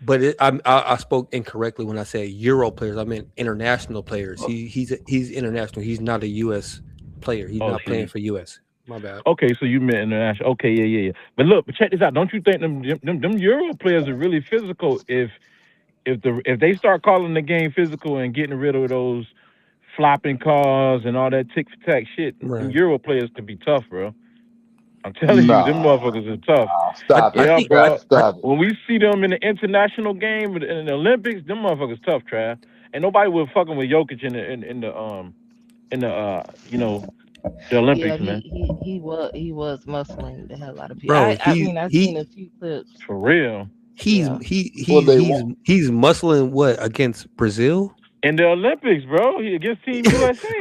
but I spoke incorrectly when I said Euro players. I meant international players. He's international. He's not a U.S. player. He's Oh, not playing see. for U.S. My bad. Okay, so you meant international. Okay, yeah. But look, but check this out. Don't you think them Euro players are really physical? If they start calling the game physical and getting rid of those flopping cars and all that tick for tack shit, them Right. Euro players could be tough, bro. I'm telling you, them Nah, motherfuckers are tough. stop I it. Yeah, think Got bro. to stop it. When we see them in the international game in the Olympics, them motherfuckers tough, Trav. And nobody was fucking with Jokic in the the yeah, Olympics, man. he was muscling the hell out of people. bro. I mean I seen a few clips. For real. Yeah. What they want? He's muscling what against Brazil. In the Olympics, bro, he against Team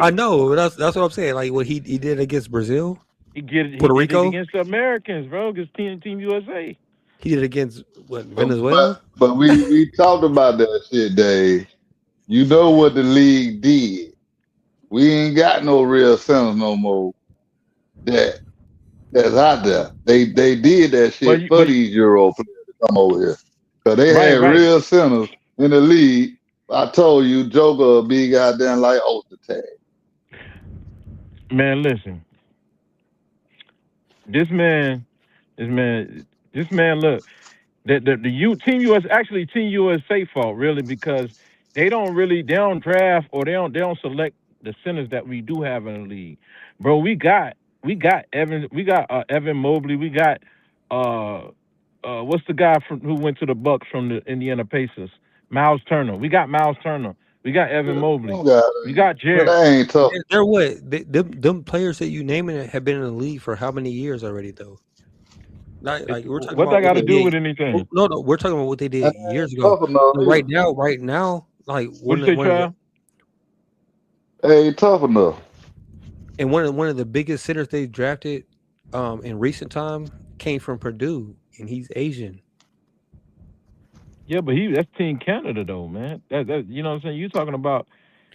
I USA. know that's what I'm saying. Like what he did against Brazil, He Puerto did it Rico. against the Americans, bro, against Team USA. He did it against what But Venezuela. we talked about that shit, Dave. You know what the league did? We ain't got no real centers no more. That that's out there. They did that But shit for these Euro players to come over here. Cause they had right. real centers in the league. I told you, Joker will be goddamn like Ulster tag. Man, listen. This man, this man, this man. Look, Team US actually Team USA fault really because they don't draft or they don't select the centers that we do have in the league, bro. We got Evan Mobley. We got what's the guy who went to the Bucks from the Indiana Pacers? Miles Turner. We got Miles Turner. We got Evan Mobley. Them guys, We got but Jared. they ain't tough. They're what them players that you naming have been in the league for how many years already though? Like we're talking What that about what got to they do did. with anything? No, we're talking about what they They did ain't years ago. tough enough But either. right now, like What you say, one of the Trav? They ain't tough enough. and one of the biggest centers they drafted in recent time came from Purdue, and he's Asian. Yeah, but that's Team Canada though, man. That you know what I'm saying. You talking about?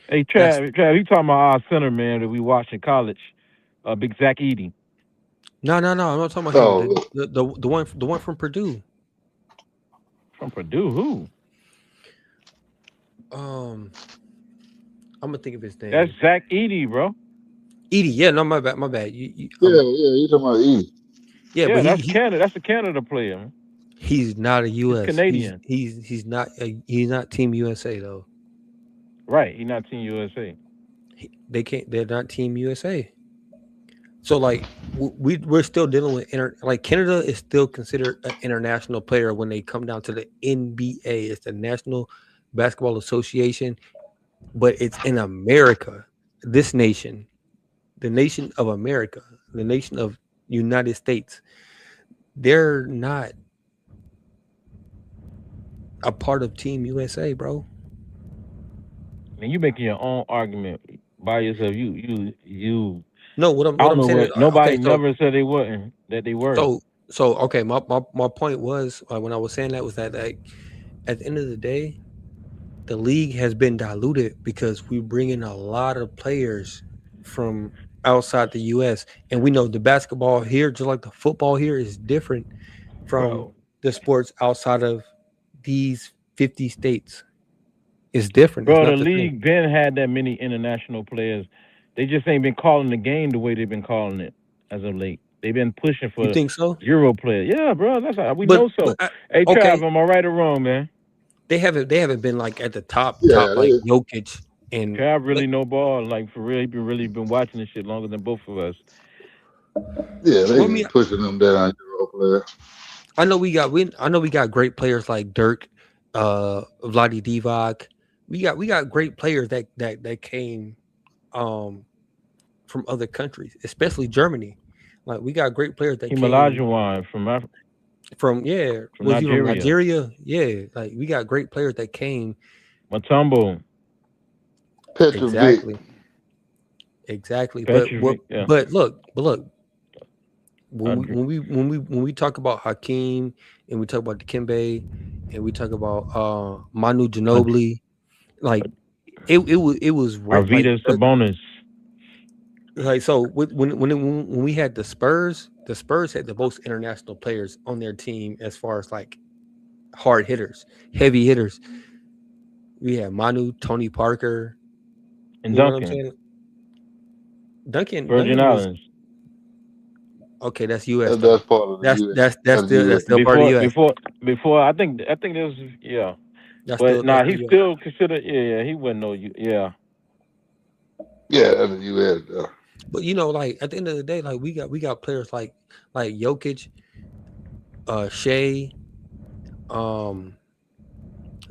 Hey, That's Trav, he talking about our center man that we watched in college, Big Zach Edey no. I'm not talking about him. So The one from Purdue. from Purdue. Who? Um, I'm gonna think of his That's name. Zach Edey, bro. Edie. Yeah, no, my bad. My bad. yeah, you talking about E. Yeah, but Yeah, that's Canada. That's a Canada player, man. he's not a He's U.S. Canadian, He's not Team USA though. right? He's not Team USA. They can't. They're not Team USA. So like we're still dealing with like Canada is still considered an international player when they come down to the NBA. It's the National Basketball Association, but it's in America. This nation, the nation of America, the nation of United States, they're not a part of Team USA, bro. And you making your own argument by yourself. You. No, I what don't I'm know saying is what. Nobody okay. never said they wasn't. That they were. Okay. My point was when I was saying that was that like at the end of the day, the league has been diluted because we bring in a lot of players from outside the U.S. and we know the basketball here, just like the football here, is different from Bro, the sports outside of these 50 states. It's different. It's bro, the not the same. league been had that many international players. They just ain't been calling the game the way they've been calling it as of late. They've been pushing You for think so? Euro players. Yeah, bro. That's how we But know so. Hey, okay, Trav, am I right or wrong, man? they haven't been like at the Yeah, top like Jokic and Trav really know ball. Like for real, he been really been watching this shit longer than both of us. well, I they've mean, been pushing them down Euro player. I know we got great players like Dirk, Vladi Divac. We got great players that came um from other countries, especially Germany. Like we got great players that Hakeem came Olajuwon from from was he from Nigeria. Nigeria? Yeah, like we got great players that came Matumbo, Petrovic. exactly, exactly. Petrovic. Yeah. But look, when we Andre- when we when we when we talk about Hakeem and we talk about Dikembe and we talk about Manu Ad- Ginobili, like it was Arvidas Sabonis. like so when we had the Spurs had the most international players on their team as far as like hard hitters, heavy hitters. We had Manu, Tony Parker. And You know what I'm Duncan. saying? Duncan Virgin Duncan was Islands. okay. That's U.S. though. That's part of the That's U.S. that's that's That's still U.S. that's still part of the U.S. Before I think there's yeah. That's But still that's nah, still he U.S. still considered yeah, he wouldn't know you. Yeah. Yeah, that's the U.S. But like at the end of the day, like we got players like Jokic, Shea, um,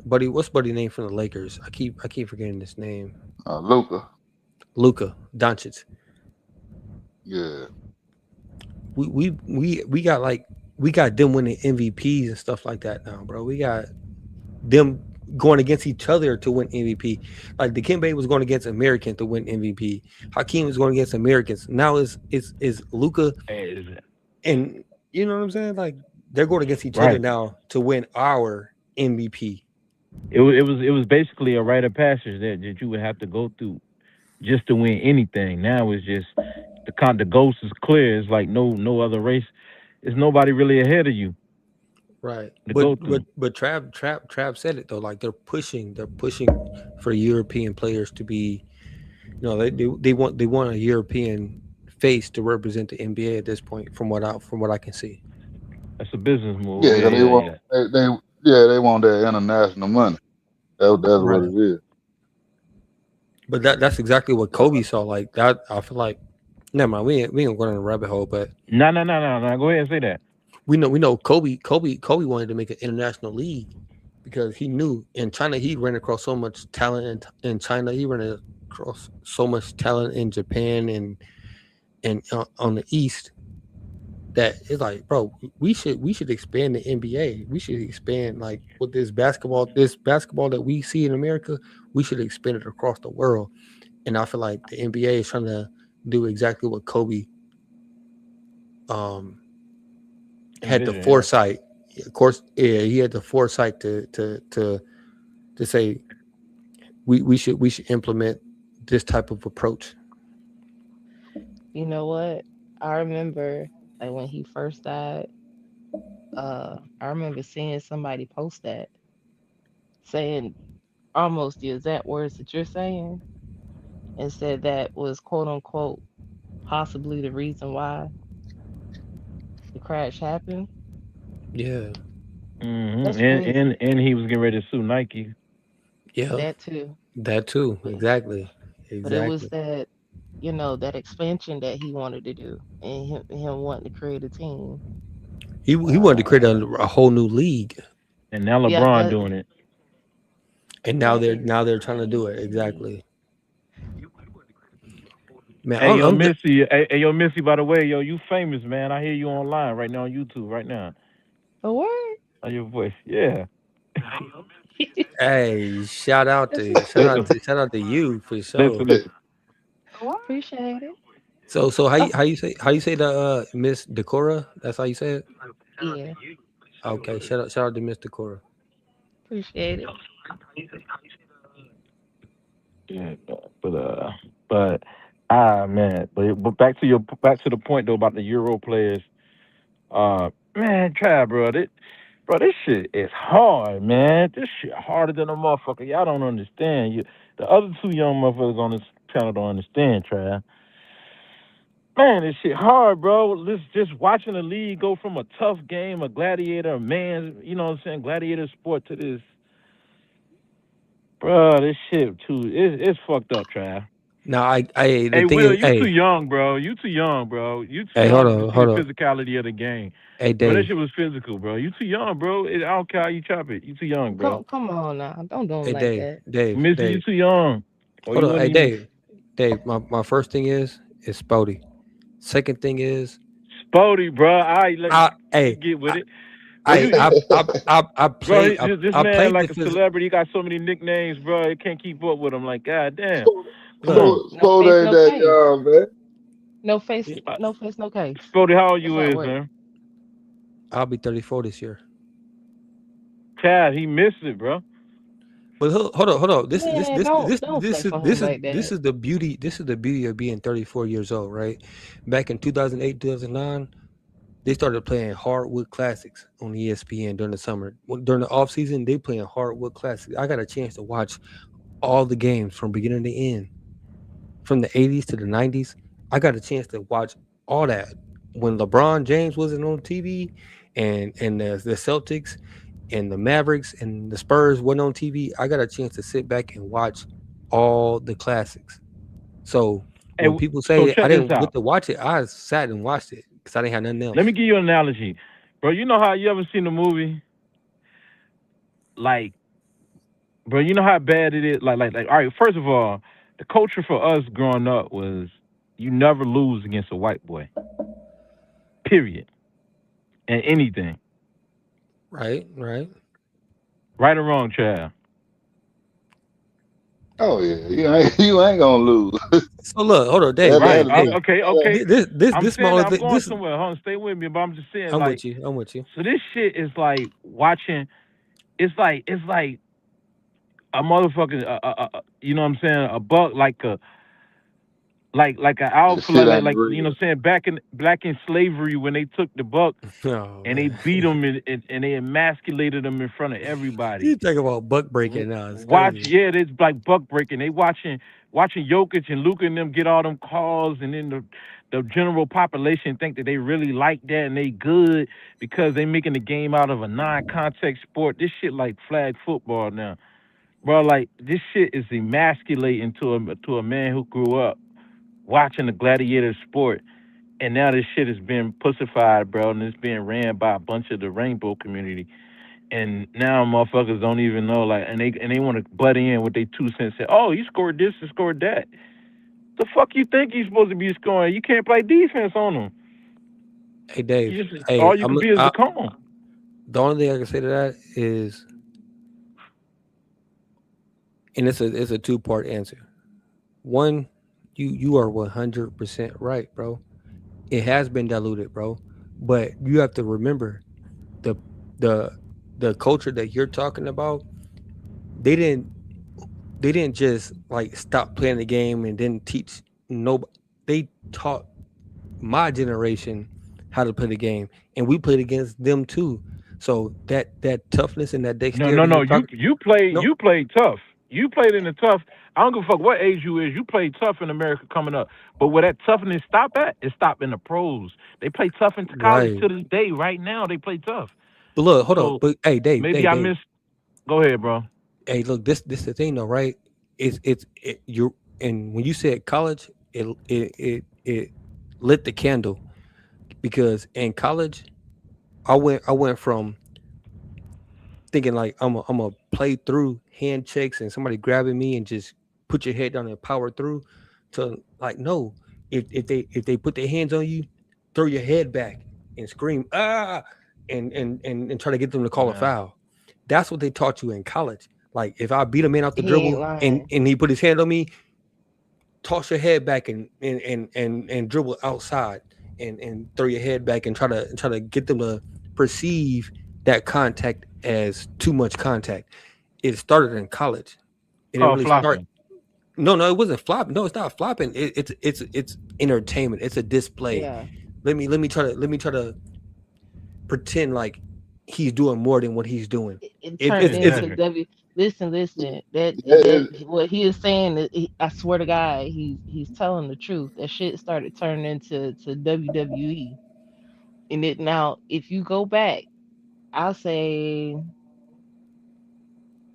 buddy name from the Lakers? I keep forgetting his name. Luca. Luka Doncic. Yeah. We got them winning MVPs and stuff like that now, bro. We got them going against each other to win MVP. Like Dikembe was going against Americans to win MVP. Hakeem was going against Americans. Now is Luka and you know what I'm saying? Like they're going against each other Right. now to win our MVP. It was basically a rite of passage that you would have to go through just to win anything. Now it's just the ghost is clear. It's like no other race. There's nobody really ahead of you Right. to But go but through. but Trav said it though. Like they're pushing for European players to be they want a European face to represent the NBA at this point from what I can see. That's a business move. Yeah, Yeah, 'cause they yeah, want yeah. they want that international money. That's what Right. it is. But that's exactly what Kobe saw. Like that I feel like never mind, we ain't going in a rabbit hole, but No, no, no, no, no. Go ahead and say that. we know Kobe wanted to make an international league because he knew in China he ran across so much talent in China, he ran across so much talent in Japan and on the East that it's like, bro, we should expand the NBA. We should expand like with this basketball that we see in America, we should expand it across the world. And I feel like the NBA is trying to do exactly what Kobe um had the Envision, yeah. foresight. Of course, yeah, he had the foresight to say we should implement this type of approach. You know what? I remember like when he first died, I remember seeing somebody post that saying almost the exact words that you're saying and said that was quote unquote possibly the reason why the crash happened. Yeah, And That's and crazy. and he was getting ready to sue Nike. yeah, That too. that too. But Exactly, but it was exactly. that, that expansion that he wanted to do and him wanting to create a team. He wanted to create Uh a whole new league, And now yeah, LeBron doing it. and now they're trying to do it exactly. Man, Hey yo, I'm Missy. Hey yo, Missy. By the way, yo, you famous, man. I hear you online right now on YouTube right now. a word. On your voice, yeah. hey, That's shout out to you for sure. Listen, listen. appreciate it. So how Oh, you say the Miss Decora? That's how you say it. yeah, Okay, shout out to Miss Decora. appreciate it. Yeah, but man, but back to the point though about the Euro players. Man, try, bro, this shit is hard, man. This shit harder than a motherfucker. Y'all don't understand. The other two young motherfuckers on this channel don't understand, try. Man, this shit hard, bro. This just watching the league go from a tough game, a gladiator, a man, you know what I'm saying, gladiator sport to this, bro. This shit too, it's fucked up, Trav. Now, I the Hey, thing Will, is, you too young, bro. You too young, bro. You too hey, hold young to on, see the hold on. physicality of the game. Hey, Bro, that Dave. shit was physical, bro. You too young, bro. I don't care how you chop it. You too young, bro. Come on now. Don't do him Hey, like Dave. that. Dave. Missy, you Dave. too young. Or Hold you on. wouldn't Hey, even Dave. Dave. My first thing is Spody. Second thing is Spody, bro. All right, I. let me Hey. get with I. it. Bro, I bro, played. this I man played like the a phys- celebrity. He got so many nicknames, bro. It can't keep up with him. Like, god damn. Look. No Sport face, ain't no that case. young, man. No face, Uh, no face, no case. Spody, how old That's you how it is, works. man? I'll be 34 this year. Chad, he missed it, bro. But hold on. This is Man, don't play for him like this that. is the beauty. This is the beauty of being 34 years old, right? Back in 2008, 2009, they started playing hardwood classics on ESPN during the summer. During the off season, they playing hardwood classics. I got a chance to watch all the games from beginning to end, from the 80s to the 90s. I got a chance to watch all that when LeBron James wasn't on TV, and the Celtics and the Mavericks and the Spurs wasn't on TV. I got a chance to sit back and watch all the classics. So Hey, when people so say I check this didn't get out. to watch it, I sat and watched it because I didn't have nothing Let me else. give you an analogy, bro. You know how you ever seen a movie like, bro? You know how bad it is. Like. All right, first of all, the culture for us growing up was you never lose against a white boy. Period. And anything, Right, right. right or wrong, Chad. Oh yeah, you ain't gonna lose. So look, hold on, Dave, That Right. Dave, that, Dave. Okay. that Okay. This I'm saying that smaller I'm thing. going This somewhere. Hold on, stay with me. But I'm just saying, I'm like, with you. I'm with you. so this shit is like watching. It's like a motherfucking, you know what I'm saying? A buck, like an the alpha, shit ain't you know real. what I'm saying? Back in slavery when they took the buck Oh and they man, beat him and they emasculated him in front of you everybody. talk about buck breaking now. It's Watch, crazy. yeah, it's like buck breaking. They watching Jokic and Luka and them get all them calls, and then the general population think that they really like that and they good because they making the game out of a non-contact sport. This shit like flag football now, bro. Like this shit is emasculating to a man who grew up watching the gladiator sport, and now this shit is being pussified, bro, and it's being ran by a bunch of the rainbow community. And now motherfuckers don't even know, like, and they want to butt in with their 2 cents. Say, oh, you scored this and scored that. The fuck you think you supposed to be scoring? You can't play defense on them. Hey Dave. You just Hey, all you can be is the cone. the only thing I can say to that is, and it's a two-part answer. One, you are 100% right, bro. It has been diluted, bro. But you have to remember the the the culture that you're talking about. They didn't they didn't just like stop playing the game and didn't teach nobody. They taught my generation how to play the game, and we played against them too. So that toughness and that No, no, dexterity no. you're You talking, you played no, you played tough. You played in the tough. I don't give a fuck what age you is. You played tough in America coming up. But where that toughness stop at, it stop in the pros. They play tough into college right? to this day. Right now, they play tough. But look, hold on. So But hey, Dave, maybe I Dave. missed. Go ahead, bro. Hey, look, this the thing though, right? You and when you said college, it lit the candle because in college, I went from thinking like I'm a play through hand checks and somebody grabbing me and just put your head down and power through to like no, if they put their hands on you, throw your head back and scream ah and try to get them to call a Yeah. foul. That's what they taught you in college. Like if I beat a man off the He ain't dribble lying. and he put his hand on me, toss your head back and dribble outside and throw your head back and try to get them to perceive that contact as too much contact. It started in college. It didn't Oh, really start. flopping. No, it wasn't flopping. No, it's not flopping. It's entertainment. It's a display. Yeah. Let me try to pretend like he's doing more than what he's doing. It It, turned it's Yeah, it's into exaggerate. W. listen. That it, what he is saying. I swear to God, he's telling the truth. That shit started turning into WWE, and it now. If you go back, I'll say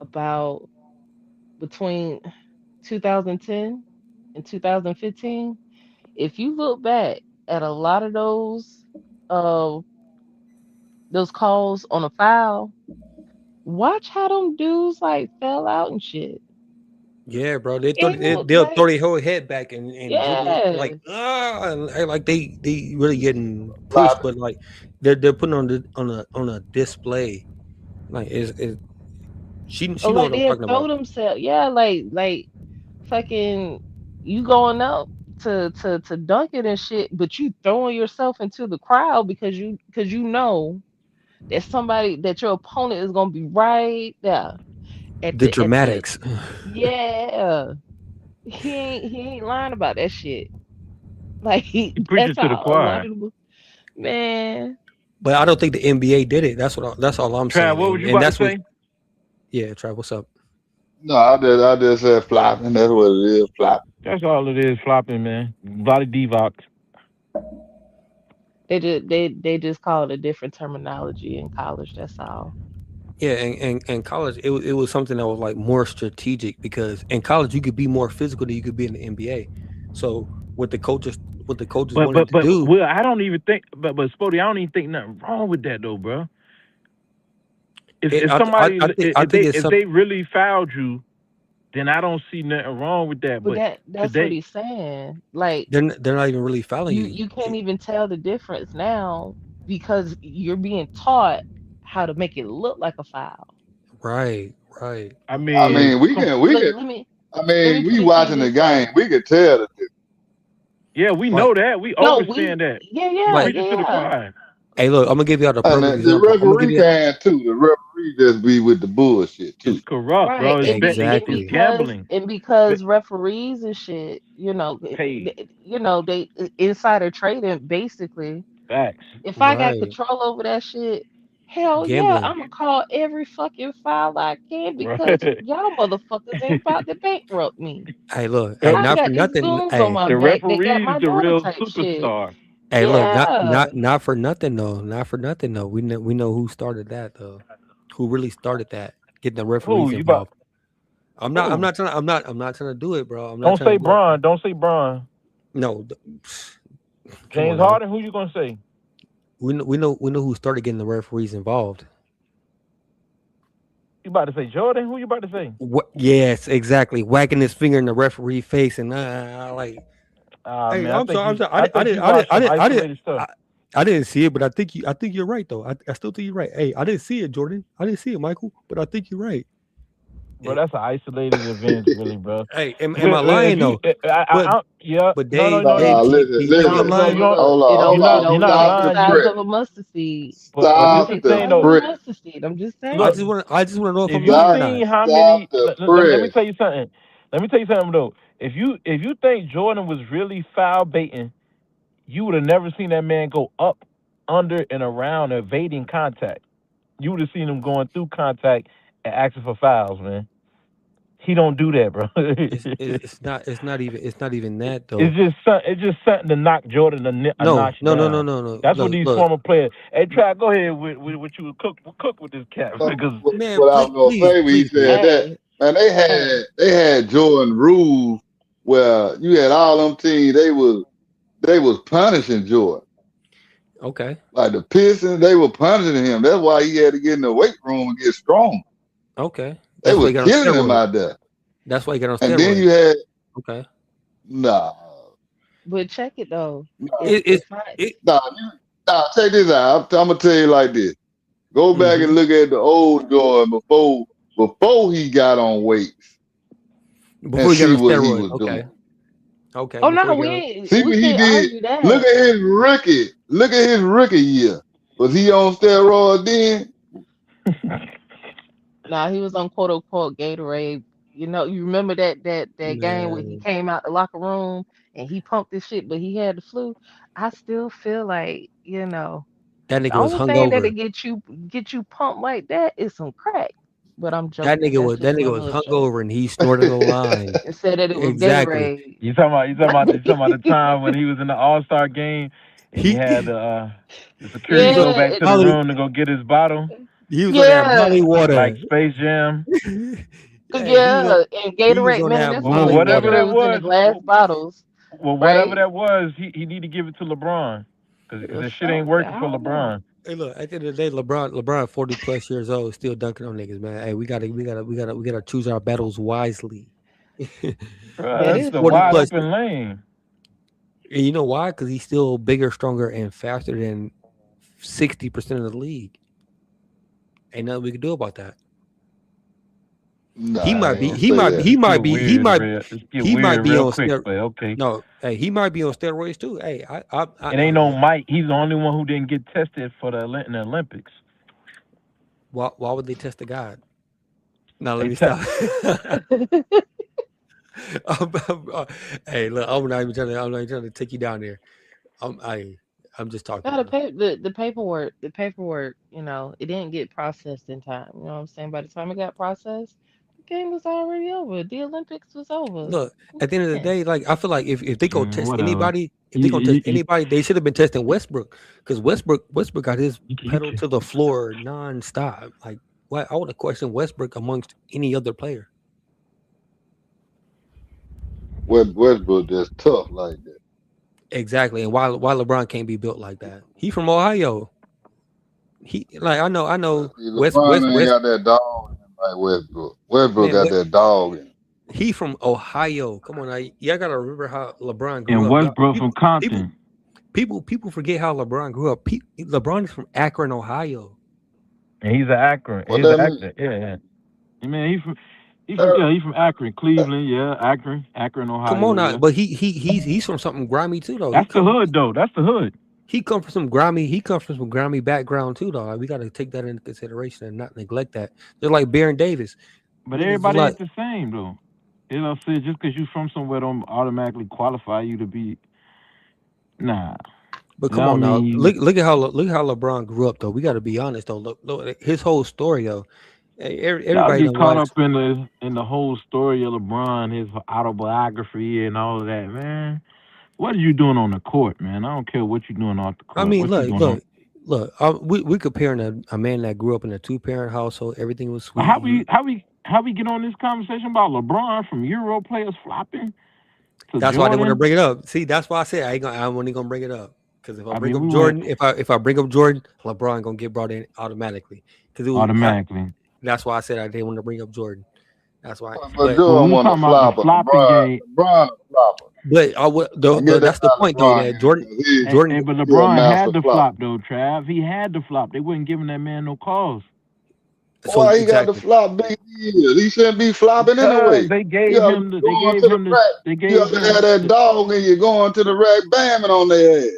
about between 2010 and 2015. If you look back at a lot of uh those calls on a foul, watch how them dudes like fell out and shit. Yeah, bro. They throw It they, looked they'll throw like their whole head back and dribble yeah. like like they really getting pushed, like, but like they're putting on a display. Like is she Or know like what I'm they'll talking throw about. themselves. Yeah, like fucking you going up to dunk it and shit, but you throwing yourself into the crowd because you know that somebody that your opponent is gonna be right there The at the dramatics. yeah. He ain't lying about that shit. Like He preaching that's to the how a lot choir. of them man. But I don't think the NBA did it. That's all I'm Trav, saying. what was And you and about to that's what say? yeah, Trav, what's up? no, I just said flopping. That's what it is, flopping. That's all it is, flopping, man. A lot of Divox. They just call it a different terminology in college. That's all. Yeah, and college it was something that was like more strategic because in college you could be more physical than you could be in the NBA. So what the coaches wanted to But do, Will, I don't even think but Spody, I don't even think nothing wrong with that though, bro. it, If I somebody think I think it's if something. they really fouled you, then I don't see nothing wrong with that. But But that's what today, he's saying. Like They're not even really fouling you. you can't even tell the difference now because you're being taught how to make it look like a foul. Right, right. I I Look, mean, mean, come, look. Let me we put it to you watching the this way. game. We could tell the difference. yeah, we Like know that. We No, understand that. We yeah, like preaching to the yeah. choir. hey, look, I'm gonna give y'all the And perfect the example. I'm gonna give referee you can too. The referee just be with the bullshit It's too. corrupt, Right, bro. It's it's exactly. gambling. and But because referees and shit, paid they insider trading basically. facts, If I got Right. control over that shit, hell yeah, Gambling. I'm gonna call every fucking foul I can because right? y'all motherfuckers ain't about to bankrupt me. Hey, look. Hey, Yep. I not for got these nothing. goons on Hey, my The back. They got referee my is the daughter real type shit. superstar. hey, look. Not Yeah. not not for nothing though. Not for nothing though. We know who started that though. Who really started that? Getting the Who referees you about? involved. I'm not. I'm Who? not trying. I'm not trying to do it, bro. I'm not Don't trying say to do it. Bron. Don't say Bron. No. Come on James now. Harden. Who you gonna say? We know who started getting the referees involved. You about to say Jordan? Who you about to say? What? Yes, exactly. Whacking his finger in the referee face and like, Ah hey, man, I'm sorry. I'm sorry. I think you watched some isolated stuff. I didn't see it, but I think you're right though. I still think you're right. Hey, I didn't see it, Jordan. I didn't see it, Michael, but I think you're right. Bro, It, that's an isolated event, really, bro. hey, am I If lying you, though? But yeah, but no, no, they no, No, they you, no, he, listen, he No, took listen. it. no, look, you don't, look. Hold on, hold you're on. not Stop the lying. Size press. of a mustard seed. But this Stop is the the thing, Size though. of a press. mustard seed. I'm just I Look, saying. just want to know if if I'm you lying or Stop, not. seen how stop many, the let me press. tell you something. Let me tell you something though. If you think Jordan was really foul baiting, you would have never seen that man go up, under, and around, evading contact. You would have seen him going through contact and asking for fouls, man. He don't do that, bro. It's not even that though. It's just something to knock Jordan a No, notch no, no, no, down. no, no. That's what Look, these look, former players. Hey, try go ahead with what you would cook with this cat So because man. what I was Please, gonna please, say when you please, said man. that, Hey, man, hey. they had Jordan rules where you had all them teams. They was punishing Jordan. Okay, Like the Pistons, they were punishing him. That's why he had to get in the weight room and get strong. okay. They That's why was you got on killing him steroids. out there. That's why you got on And then steroids. you had Okay. nah, But check it though. nah, If It, it's if I it. nah. Check this out. I'm gonna tell you like this. Go back and Mm-hmm. look at the old Jordan before he got on weights and Before you got see on what he steroids. was doing. Okay. Okay. oh Before no, you got on. See we what he can't did. argue Look that. at his rookie. Look at his rookie year. Was he on steroids then? Nah, he was on quote unquote Gatorade. You remember that game where he Man, came out the locker room and he pumped this shit, but he had the flu. I still feel like, that the nigga was only thing hungover. that'll get you pumped like that is some crack. But I'm That joking. nigga That's was that just my nigga was little joke. hungover and he snorted a line. And said that it was Exactly. Gatorade. You talking about the time when he was in the All-Star game and he He had the he security was go on Yeah, back and to the Molly. room to go get his bottle He was on that Molly yeah, like water. Space Jam. Hey, yeah. And he was Gatorade, on man, that that's Well, Molly normally whatever water. that Gatorade was in the was, glass bottles, whatever right? that was, he need to give it to LeBron It because was that shit ain't something. working I for don't know. LeBron. Hey, look, at the end of the day, LeBron 40 plus years old, still dunking on niggas, man. Hey, we gotta choose our battles wisely. Bruh, That that's He's is the 40 wide true. plus. open lane. And you know why? Because he's still bigger, stronger, and faster than 60% of the league. Ain't nothing we can do about that. Nah, He I might ain't be. gonna He say might. that. He This might get be. He weird might. real. This get He might weird be real on quick, steroids. but okay. No, hey, he might be on steroids too. Hey, It ain't no Mike. He's the only one who didn't get tested for in the Olympics. why would they test the God? Now let They me test. stop. Hey, look, I'm not even trying to take you down there. I'm just talking, No, bro. the paperwork, it didn't get processed in time. You know what I'm saying? By the time it got processed, the game was already over. The Olympics was over. Look, at the end of the Yeah. day, like I feel like if they go test Whatever. anybody, if they gonna test You, anybody, they should have been testing Westbrook because Westbrook got his you pedal can. to the floor nonstop. Like, why? I would have questioned Westbrook amongst any other player. Westbrook just tough like that. Exactly, and why LeBron can't be built like that? He from Ohio. He like I know See, LeBron ain't West got that dog in him like Westbrook. Westbrook man. got that dog in him. He from Ohio. Come on, y'all gotta remember how LeBron grew And up. Y'all, Westbrook from people, Compton. people forget how LeBron grew up. LeBron is from Akron, Ohio. And he's an Akron. What He's an that mean? actor. Yeah, yeah. I mean, Uh, he's from Akron, Cleveland. Yeah, Akron, Come Ohio. on now, Yeah, but he's from something grimy too though. that's the hood though. That's the hood. He come from some grimy background too though. Like, we got to take that into consideration and not neglect that. They're like Baron Davis. But Niggas is everybody like, ain't the same though. You know, see, just because you from somewhere don't automatically qualify you to be. Nah, but you know come what I on now, mean? look how LeBron grew up though. We got to be honest though. Look, his whole story though. Hey, Y'all everybody get done caught up watched. in the whole story of LeBron, his autobiography, and all of that, man. What are you doing on the court, man? I don't care what you're doing off the I court. mean, What you look, doing on? look, look. We comparing a man that grew up in a 2-parent household. Everything was sweet. How we get on this conversation about LeBron from Euro players flopping to That's why I didn't want to Jordan? bring it up. See, that's why I said I'm only gonna bring it up because if I I bring mean, up we went Jordan, if I bring up Jordan, LeBron gonna get brought in automatically because it was. automatically. That's why I said I didn't want to bring up Jordan. That's why. but But Well, Jordan we want a talking about the flopper. flopping game. LeBron a flopper. I would. And get that That's the out of point though. LeBron That here, Jordan, 'cause he Jordan. But he a LeBron had master to flopper. flop though, Trav. He had to flop. They wasn't giving that man no calls So Why he got to exactly, flop big years? He shouldn't be flopping because anyway. You ought to be they going gave to the him the rack. they You gave ought to have him that dog and you're going to the rack bamming on their ass.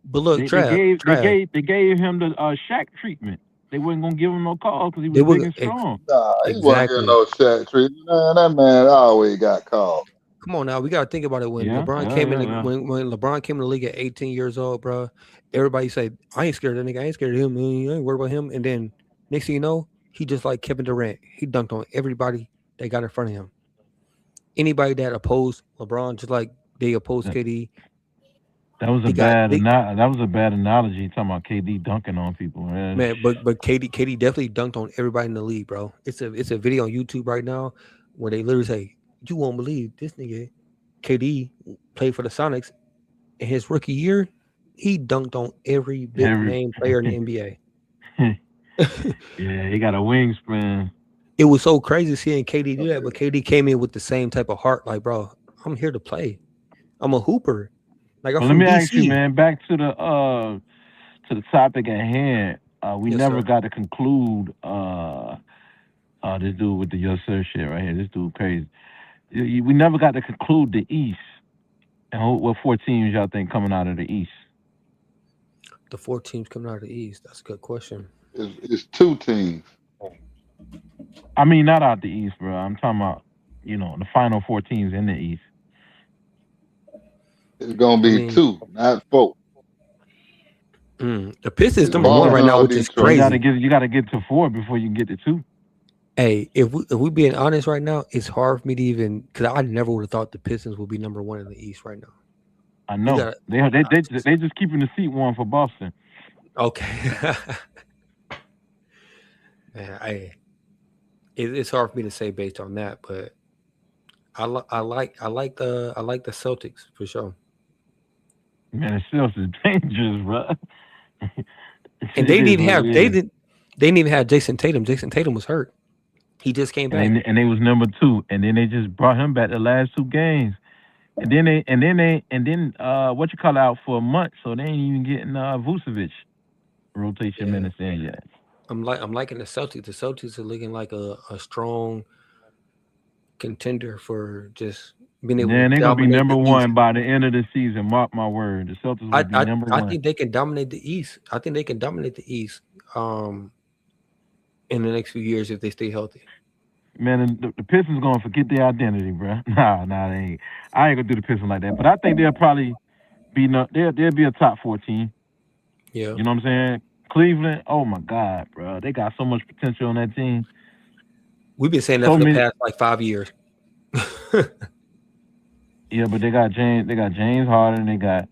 but look, they Trav, gave Trav. they gave him the Shaq treatment. They wasn't gonna give him no calls because he They was big were and strong. Nah, he wasn't getting exactly. no Shaq treatment. Man, that man always got called. Come on now, we gotta think about it. When Yeah, LeBron yeah, came in, yeah, yeah. when LeBron came in the league at 18 years old, bro, everybody said, "I ain't scared of that nigga. I ain't scared of him. I ain't worried about him." And then next thing you know, he just like Kevin Durant. He dunked on everybody that got in front of him. Anybody that opposed LeBron, just like they opposed That, KD, that was a they got bad they that was a bad analogy talking about KD dunking on people, man. man. But KD definitely dunked on everybody in the league, bro. It's a video on YouTube right now where they literally say, "You won't believe this nigga KD played for the Sonics." In his rookie year, he dunked on every big Every name player in the NBA. yeah, he got a wingspan. It was so crazy seeing KD do that, but KD came in with the same type of heart, like, bro, I'm here to play. I'm a hooper. Like I'm But let from me ask you, DC. man, back to the topic at hand. We Yes, never sir. got to conclude this dude with the Yes Sir shit right here. This dude crazy. We never got to conclude the East. And what 4 teams y'all think coming out of the East? The 4 teams coming out of the East. That's a good question. It's two teams. I mean, not out the East, bro. I'm talking about, the final 4 teams in the East. It's gonna I be mean, two, not four. the Pistons It's number one right Boston now, or which is Detroit. You gotta crazy. get to 4 before you can get to 2. Hey, if we being honest right now, it's hard for me to even because I never would have thought the Pistons would be number one in the East right now. I You know got they just keeping the seat warm for Boston. okay. Man, it's hard for me to say based on that, but I like the Celtics for sure. Man, the Celtics is dangerous, bro. And they It didn't is even what have it is. they didn't even have Jason Tatum. Jason Tatum was hurt. He just came back. And they was number two, and then they just brought him back the last two games, and then what you call out for a month, so they ain't even getting Vucevic rotation Yeah. minutes in yet. I'm liking the Celtics. The Celtics are looking like a strong contender for just being able to Man, they're gonna be dominate number the East. one by the end of the season. Mark my word, the Celtics will I, be I number I one. think they can dominate the East. I think they can dominate the East in the next few years if they stay healthy. Man, and the Pistons gonna forget their identity, bro. Nah, they ain't. I ain't gonna do the Pistons like that. But I think they'll probably be no, they'll be a top 14. Yeah. You know what I'm saying? Cleveland, oh my God, bro, they got so much potential on that team. We've been saying that So for the many, past like 5 years. yeah, but they got James Harden, they got,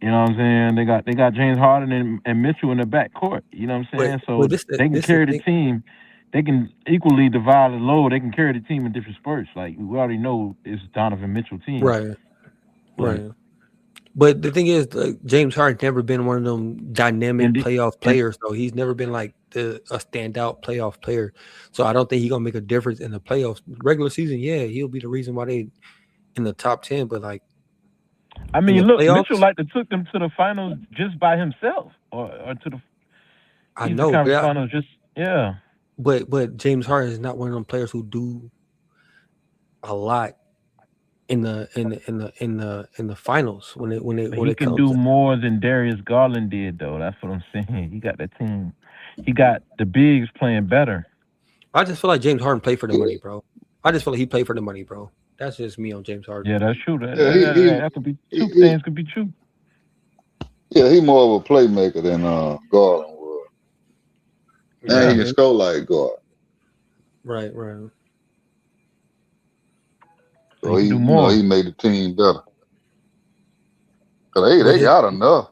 you know what I'm saying? They got James Harden and Mitchell in the back court. You know what I'm but saying? but So this they can this the carry the thing. team. They can equally divide the load. They can carry the team in different spurts. Like we already know, it's Donovan Mitchell team. Right, But right. But the thing is, like, James Harden's never been one of them and dynamic the- playoff and players. Though he's never been like a standout playoff player. So I don't think he's gonna make a difference in the playoffs. Regular season, yeah, he'll be the reason why they in the top 10. But like I in mean, the look, Mitchell playoffs, like to took them to the finals just by himself, or to the I Eastern know, Conference Finals. Just yeah. but James Harden is not one of them players who do a lot in the finals But when he it can comes. do more than Darius Garland did, though. That's what I'm saying. He got that team. He got the bigs playing better. I just feel like James Harden played for the money, bro. I just feel like he played for the money, bro. That's just me on James Harden. Yeah, that's true. Yeah, That could be two he things. Could be true. yeah, he more of a playmaker than Garland was, and he Yeah. can Yeah, score like Garland. right. So He can he, do more. he made the team better. Cause With they his got enough.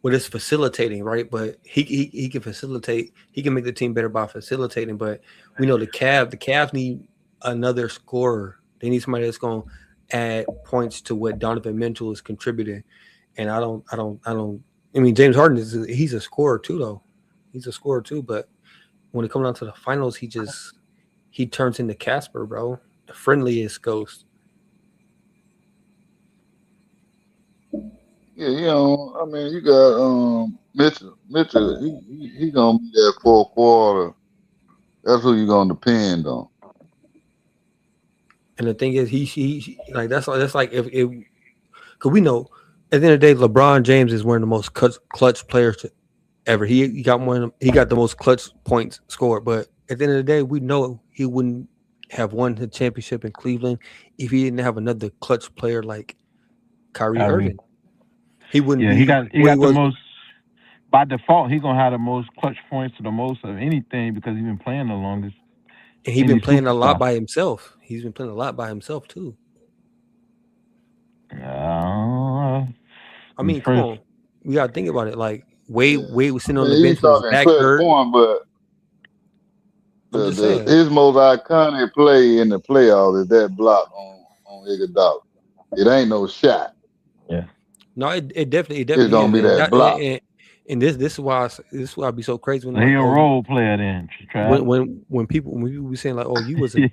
with his facilitating, right? But he can facilitate. He can make the team better by facilitating. But we know the Cavs need another scorer. They need somebody that's going to add points to what Donovan Mitchell is contributing. And I don't. I mean, James Harden he's a scorer too, though. He's a scorer too. But when it comes down to the finals, he turns into Casper, bro, the friendliest ghost. Yeah, I mean, you got Mitchell. Mitchell, he gonna be that fourth quarter. That's who you gonna depend on. And the thing is, like that's like if because we know at the end of the day, LeBron James is one of the most clutch players ever. He got he got the most clutch points scored. But at the end of the day, we know he wouldn't have won the championship in Cleveland if he didn't have another clutch player like Kyrie Kyrie. Irving. He wouldn't Yeah, be he where he got the was. most by default. He gonna have the most clutch points to the most of anything because he's been playing the longest. And he's been Any playing a lot superstar. by himself. He's been playing a lot by himself too. Uh, I mean, come First, on, we gotta think about it. Like Yeah, Wade was I sitting on the mean, he's bench with his talking back clutch hurt. point, but I'm just the saying. his most iconic play in the playoffs is that block on Iguodala. It ain't no shot. yeah. No, it It's definitely gonna is, be that block. and this is why this is why I be so crazy when So he like a role player then, Trav. when people be saying like, oh, you wasn't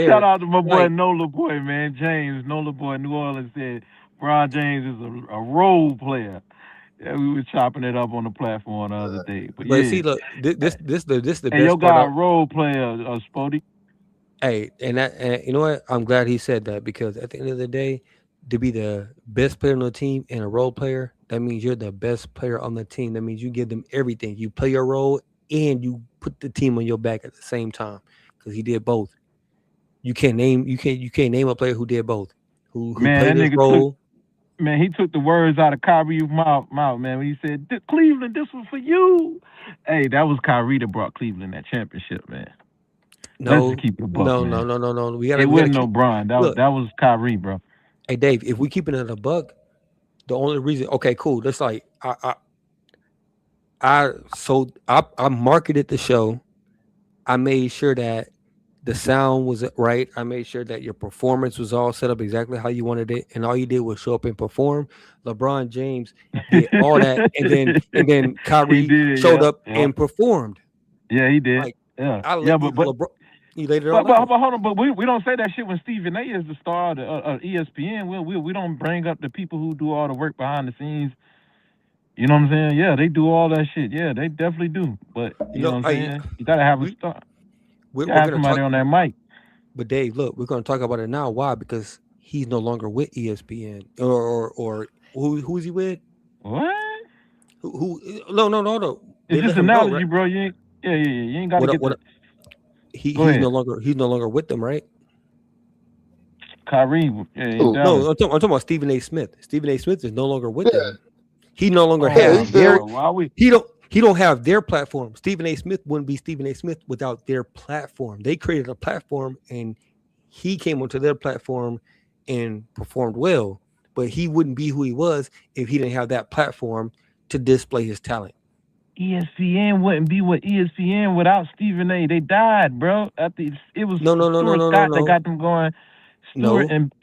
Shout there, out to my boy like, Nola Boy, man. James, Nola Boy, New Orleans said Bron James is a role player. Yeah, we were chopping it up on the platform the other day. But but yeah. see, look, this is the Hey, yo best part got a of. role player, Spody. Hey, and you know what? I'm glad he said that because at the end of the day, to be the best player on the team and a role player, that means you're the best player on the team. That means you give them everything. You play your role and you put the team on your back at the same time because he did both. You can't name a player who did both, who Man, played that his nigga took role. Man, he took the words out of Kyrie's mouth, man, when he said, Cleveland, this was for you. Hey, that was Kyrie that brought Cleveland that championship, man. Let's just No, keep it a buck, no, no, man. no, no, no. We It gotta wasn't no keep. Bron. Look, That was Kyrie, bro. hey Dave, if we keep it in a buck, the only reason, okay, cool. That's like I marketed the show. I made sure that the sound was right. I made sure that your performance was all set up exactly how you wanted it, and all you did was show up and perform. LeBron James did all that, and then He Kyrie did, showed yeah. up Yeah. and performed. Yeah, he did. Like Yeah. I Yeah, laid but LeBron, he laid it all but out. hold on, but we don't say that shit when Stephen A is the star of ESPN. We don't bring up the people who do all the work behind the scenes. You know what I'm saying? Yeah, they do all that shit. Yeah, they definitely do. But you know No, what I'm saying? You gotta have a we star. we're, You gotta we're have gonna somebody talk, on that mic. but Dave, look, we're gonna talk about it now. Why? Because he's no longer with ESPN, or who's he with? What? No. They It's just let him go, analogy, right? bro. You ain't. Yeah. You ain't got to What get what the. he Go ahead, he's no longer with them, right? Kyrie. Yeah, in Oh, Dallas. No, I'm talking about Stephen A. Smith. Stephen A. Smith is no longer with yeah, them. He no longer yeah, has he Oh, still. their bro. Why we? he don't have their platform. Stephen A. Smith wouldn't be Stephen A. Smith without their platform. They created a platform and he came onto their platform and performed well. But he wouldn't be who he was if he didn't have that platform to display his talent. ESPN wouldn't be what ESPN without Stephen A. They died, bro. It was No, no, no, no, Stuart no, no, Scott that no. got them going. Stewart No. and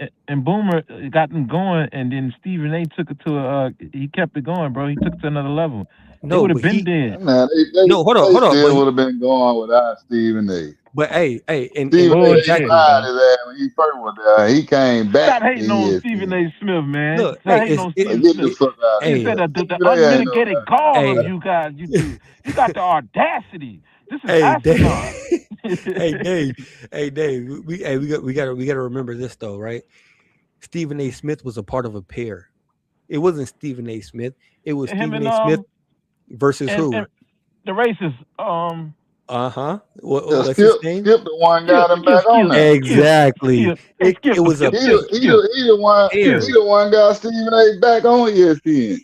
Boomer got them going, and then Stephen A. took it to he kept it going, bro. He took it to another level. They No, would have but been he dead. Man, no, they hold on. still would have been going without Stephen A. But hey, and Stephen A. He Bullshit, exactly. fired bro. his ass when he first was there. He came back Stop to hating on Stephen ESPN. A. Smith, man. Look, Stop hey, hating on Like, Stephen get the Smith. fuck out of He hey, said here. the Stephen A. ain't no unmitigated gall of hey, you guys, you two. You got the audacity. This is hey, Dave, asinine. hey, Dave. We got to remember this though, right? Stephen A. Smith was a part of a pair. It wasn't Stephen A. Smith. It was Him Stephen and A. Smith versus and who? the racist Uh-huh. Yeah, What's his Skip, name? Skip the one got him back on there. Exactly. Skip. Hey, It Skip, was a He the one Skip, he the one got Stephen A. back on ESPN.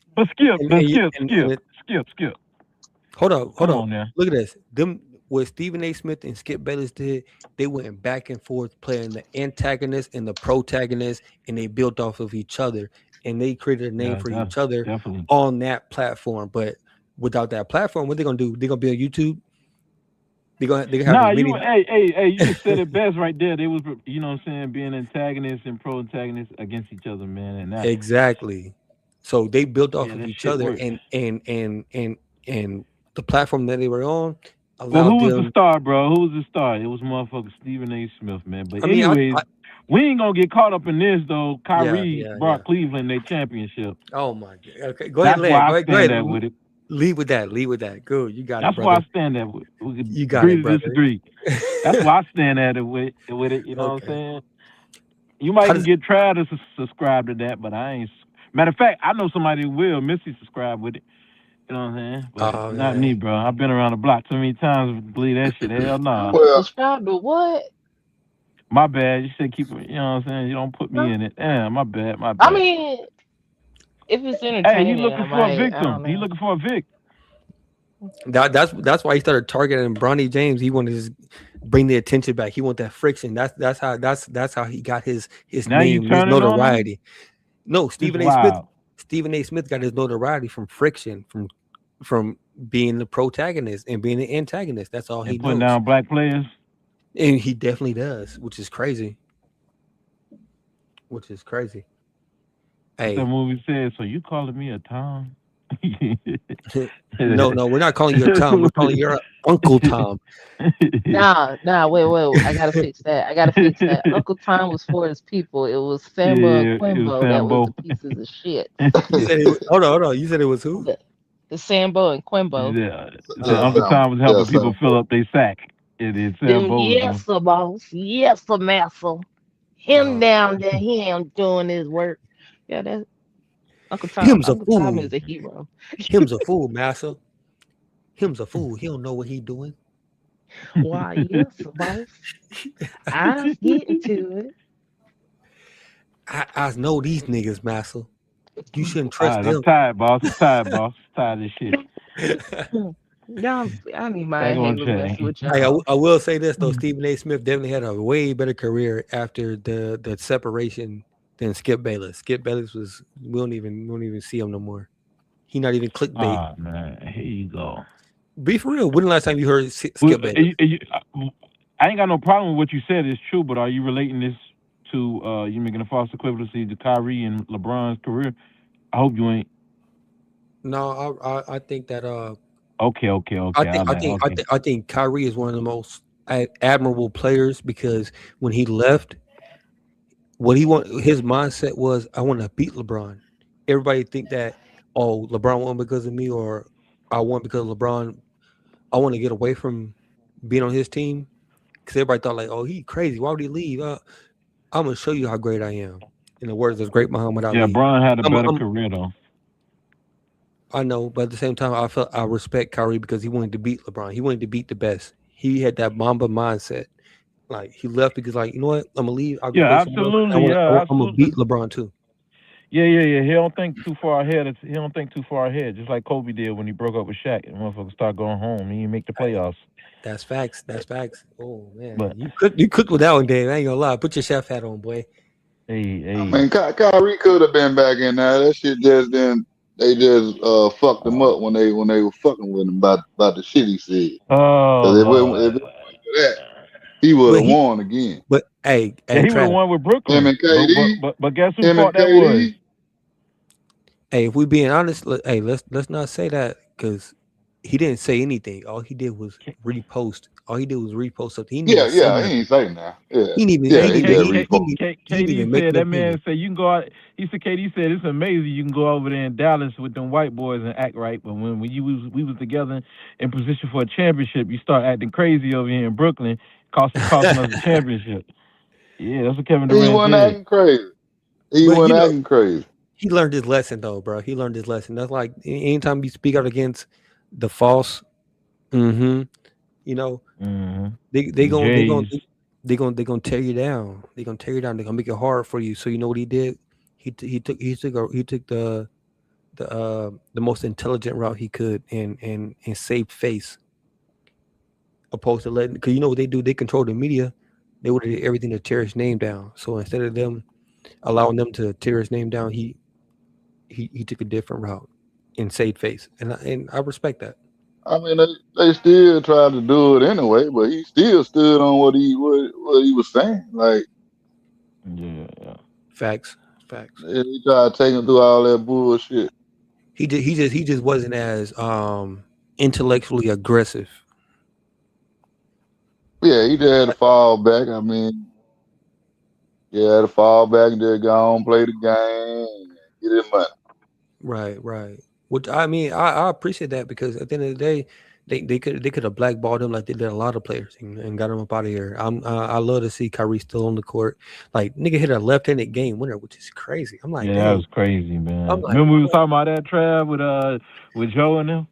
and and, y- and it, Skip. hold Come up. on now. Look at this. Them what Stephen A. Smith and Skip Bayless did, they went back and forth playing the antagonist and the protagonist, and they built off of each other, and they created a name Yeah, for that's each other definitely. on that platform. But without that platform, what they gonna do? They're gonna be on YouTube. They're gonna have Nah, as many you just said it best right there. They was, you know what I'm saying, being antagonists and pro-antagonists against each other, man. And that, exactly. So they built off yeah, of that each shit other, works. and the platform that they were on Well, allowed who was the them. star, bro? Who was the star? It was motherfucker Stephen A. Smith, man. But I mean, anyways, we ain't gonna get caught up in this though. Kyrie yeah. brought Cleveland their championship. Oh my god. Okay, go ahead, That's Led. why I Go stand ahead. there with it. Lead with that. Lead with that. Good. You got it, That's why I brother. stand there with it. We can You got agree it, to brother. disagree. That's why I stand at it with it. You know what I'm Okay. saying? You might How can does get tried to subscribe to that, but I ain't. Matter of fact, I know somebody who will. Missy subscribe with it. You know what I'm saying? But oh not me, man. bro. I've been around the block too many times to believe that shit. Hell nah. Well, Subscribe to what? My bad. You said keep it. You know what I'm saying? You don't put me Huh? in it. Damn, my bad. My I bad. mean, if it's Hey, he entertaining, I looking for a might. I victim. don't He know. looking for a vic. That's why he started targeting Bronny James. He wanted to just bring the attention back. He want that friction. That's how he got his Now you name, his turning on him? notoriety. No, It's Stephen A. Smith. wild. Stephen A. Smith got his notoriety from friction, from being the protagonist and being the antagonist. That's all he And putting knows. down black players. And he definitely does, which is crazy. Which is crazy. What that Hey, movie said. So you calling me a Tom? no, we're not calling you a Tom. We're calling you Uncle Tom. Nah, wait. I gotta fix that. I gotta fix that. Uncle Tom was for his people. It was Samba and Yeah, it was Quimbo that was the Sambo. pieces of shit. You said it. Hold on. You said it was who? The Sambo and Quimbo. Yeah, the yeah, Uh, Uncle Tom was yeah, helping people Sam. fill up their sack. It is Them Sambo was yes doing. sir, boss. Yes sir, massa. Him uh, down there, he ain't doing his work. Yeah, that Uncle Tom. him's a Uncle Tom fool. is a hero. Him's a fool, massa. Him's a fool. He don't know what he doing. Why, yes sir, boss. I was getting to it. I know these niggas, massa. You shouldn't All trust right, I'm them. tired, boss. I'm tired, boss. Tired of this shit. Y'all, I need my Back on hate track. messing with Hey, y'all. I will say this though, Stephen A. Smith definitely had a way better career after the separation than Skip Bayless. Skip Bayless was we don't even see him no more. He not even clickbait. Ah, man, here you go. Be for real. When the last time you heard Well, Skip Bayless? I ain't got no problem with what you said. It's true, but are you relating this to you making a false equivalency to Kyrie and LeBron's career? I hope you ain't. No, I think that Okay, okay, okay. I like. Okay. I think Kyrie is one of the most admirable players because when he left, what he want his mindset was I want to beat LeBron. Everybody think that LeBron won because of me or I won because of LeBron. I want to get away from being on his team because everybody thought like he crazy. Why would he leave? I'm gonna show you how great I am. In the words of great Muhammad Yeah, Ali. Bron had a I'm, better I'm career though. I know, but at the same time, I respect Kyrie because he wanted to beat LeBron. He wanted to beat the best. He had that Mamba mindset. Like he left because, like, you know what? I'm gonna leave. I'll go Yeah, play somewhere else. absolutely. Yeah, I'm gonna absolutely. beat LeBron too. Yeah. He don't think too far ahead. He don't think too far ahead. Just like Kobe did when he broke up with Shaq, and motherfuckers start going home. He didn't make the Hey, playoffs. that's facts. That's facts. Oh man, But you cooked with that one, Dave. I ain't gonna lie. Put your chef hat on, boy. I hey, mean, Kyrie could have been back in there. That shit just didn't. They just fucked him up when they were fucking with him about the shit he said. oh Because if it Lord. wasn't for that, he would But have won again. Yeah, hey, he would have Trav. won with Him Brooklyn. and KD, But guess who him and fought that was? KD. Hey, if we being honest, let's not say that because he didn't say anything. All he did was repost. All he did was repost something. He didn't even say Yeah, he nothing. ain't say now. Yeah, He didn't even. yeah, He he didn't even. just He repost. didn't, he didn't KD even make said an that man opinion. said you can go out. He said KD said it's amazing you can go over there in Dallas with them white boys and act right, but when we was together in position for a championship, you start acting crazy over here in Brooklyn, costing us the championship. Yeah, that's what Kevin He Durant wasn't said. acting crazy. He But wasn't acting crazy. he learned his lesson though, bro. He learned his lesson. That's like anytime you speak out against the false, mm-hmm, you know, Mm-hmm. they The going they going Jays. they gonna tear you down. They gonna tear you down. They gonna make it hard for you. So you know what he did? He took the most intelligent route he could and saved face opposed to letting because you know what they do? They control the media. They would have did everything to tear his name down. So instead of them allowing them to tear his name down, he took a different route and saved face, and I respect that. I mean, they still tried to do it anyway, but he still stood on what he was saying. Like Yeah. Facts, facts. he tried to take him through all that bullshit. He just wasn't as intellectually aggressive. Yeah, he just had to fall back. I mean, yeah, had to fall back and just go on, play the game, and get his money. Right. Which I mean, I appreciate that because at the end of the day, they could have blackballed him like they did a lot of players and got him up out of here. I love to see Kyrie still on the court. Like nigga hit a left-handed game winner, which is crazy. I'm like, Yeah, that dang. was crazy, I'm man. like, Remember we was talking about that Trav with Joe and them?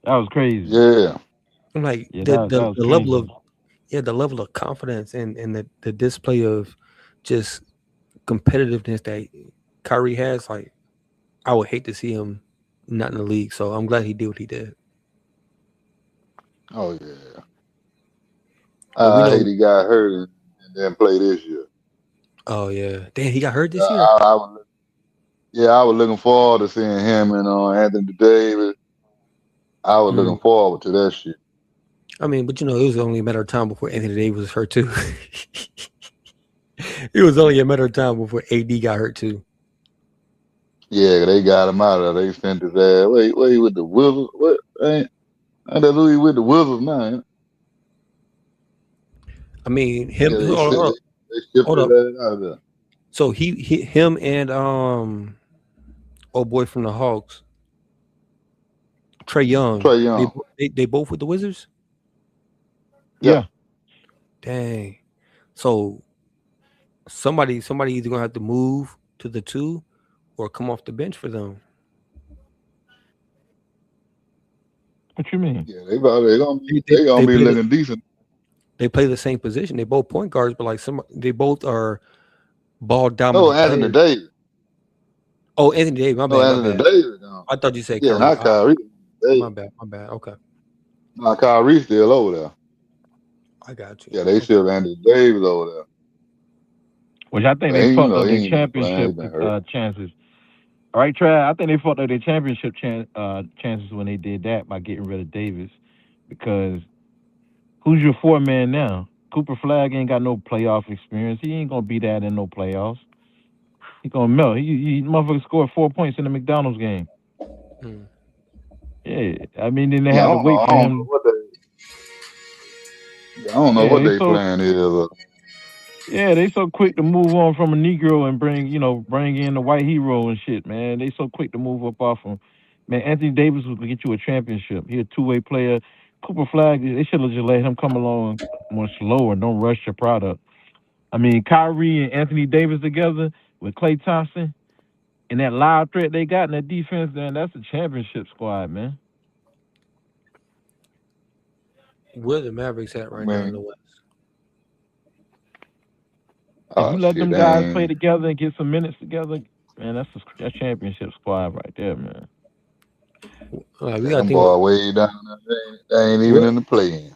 That was crazy. Yeah, I'm like Yeah, that was the level crazy. of the level of confidence and the display of just competitiveness that Kyrie has. Like I would hate to see him not in the league. So I'm glad he did what he did. oh yeah. But we I hate know. he got hurt and didn't play this year. Oh yeah, damn, he got hurt I, this year. I was, yeah, I was looking forward to seeing him and Anthony Davis. I was looking Mm. forward to that shit. I mean, but you know, it was only a matter of time before Anthony Davis was hurt too. It was only a matter of time before AD got hurt too. Yeah, they got him out of there. They sent his ass. Wait, he with the Wizards? What? Ain't that who he with the Wizards now? I mean, Yeah, they shipped hold his up. ass out of there. So him and old boy from the Hawks, Trey Young, Trey Young. they both with the Wizards. Yeah. Yeah. Dang. So somebody either gonna have to move to the two or come off the bench for them. What you mean? Yeah, they gonna be They, they gonna they be play the, looking decent. they play the same position. They both point guards, but like they both are ball Oh, dominant Anthony players. Davis. Oh, Anthony Davis. My No, bad. My Anthony bad. Davis gone. I thought you said Yeah, Curry. not Kyrie. My Davis. bad. My bad. Okay, No, Kyrie still over there. I got you. Yeah, they Okay. still Anthony Davis over there. Which I think But they he, fucked up he their ain't been playing. He championship been hurt. chances. All right, Trav. I think they fucked up their championship chances when they did that by getting rid of Davis, because who's your four man now? Cooper Flag ain't got no playoff experience. He ain't gonna be that in no playoffs. He gonna melt. He motherfucker scored 4 points in the McDonald's game. Mm. Yeah, I mean, then they Yeah, had to wait I for don't know him. what they. Yeah, I don't know Yeah, what they plan is. they so quick to move on from a Negro and bring in the white hero and shit, man. They so quick to move up off him. Man, Anthony Davis was gonna get you a championship. He a two-way player. Cooper Flag, they should have just let him come along more slower. Don't rush your product. I mean, Kyrie and Anthony Davis together with Klay Thompson and that live threat they got in that defense, man, that's a championship squad, man. Where the Mavericks at I right now in mean, the West? If you oh let shit, them they guys play ain't. together and get some minutes together, man, that's championship squad right there, man. We Yeah, gotta them think. boy way down there. They ain't even Where in the play-in.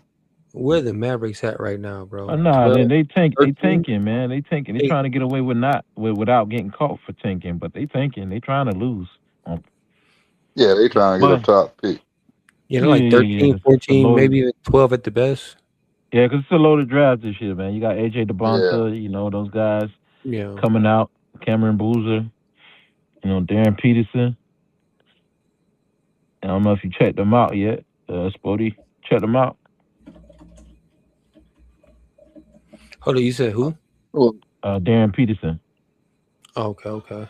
where the Mavericks at right now, Oh, bro? nah, 12, then they 13, tanking, man. They tanking. They 8. trying to get away with not without getting caught for tanking, but they tanking. They trying to lose. Um, Yeah, they trying to get a but top pick. Yeah, they're yeah, like yeah, yeah, 13, it's a 14, loaded. maybe even 12 at the best. Yeah, because it's a loaded draft this year, man. You got AJ Yeah, DeBonta, those guys Yeah. coming out. Cameron Boozer, Darren Peterson. I don't know if you checked them out yet. Spody, check them out. Hold on, you said who? well, Darren Peterson Oh, okay.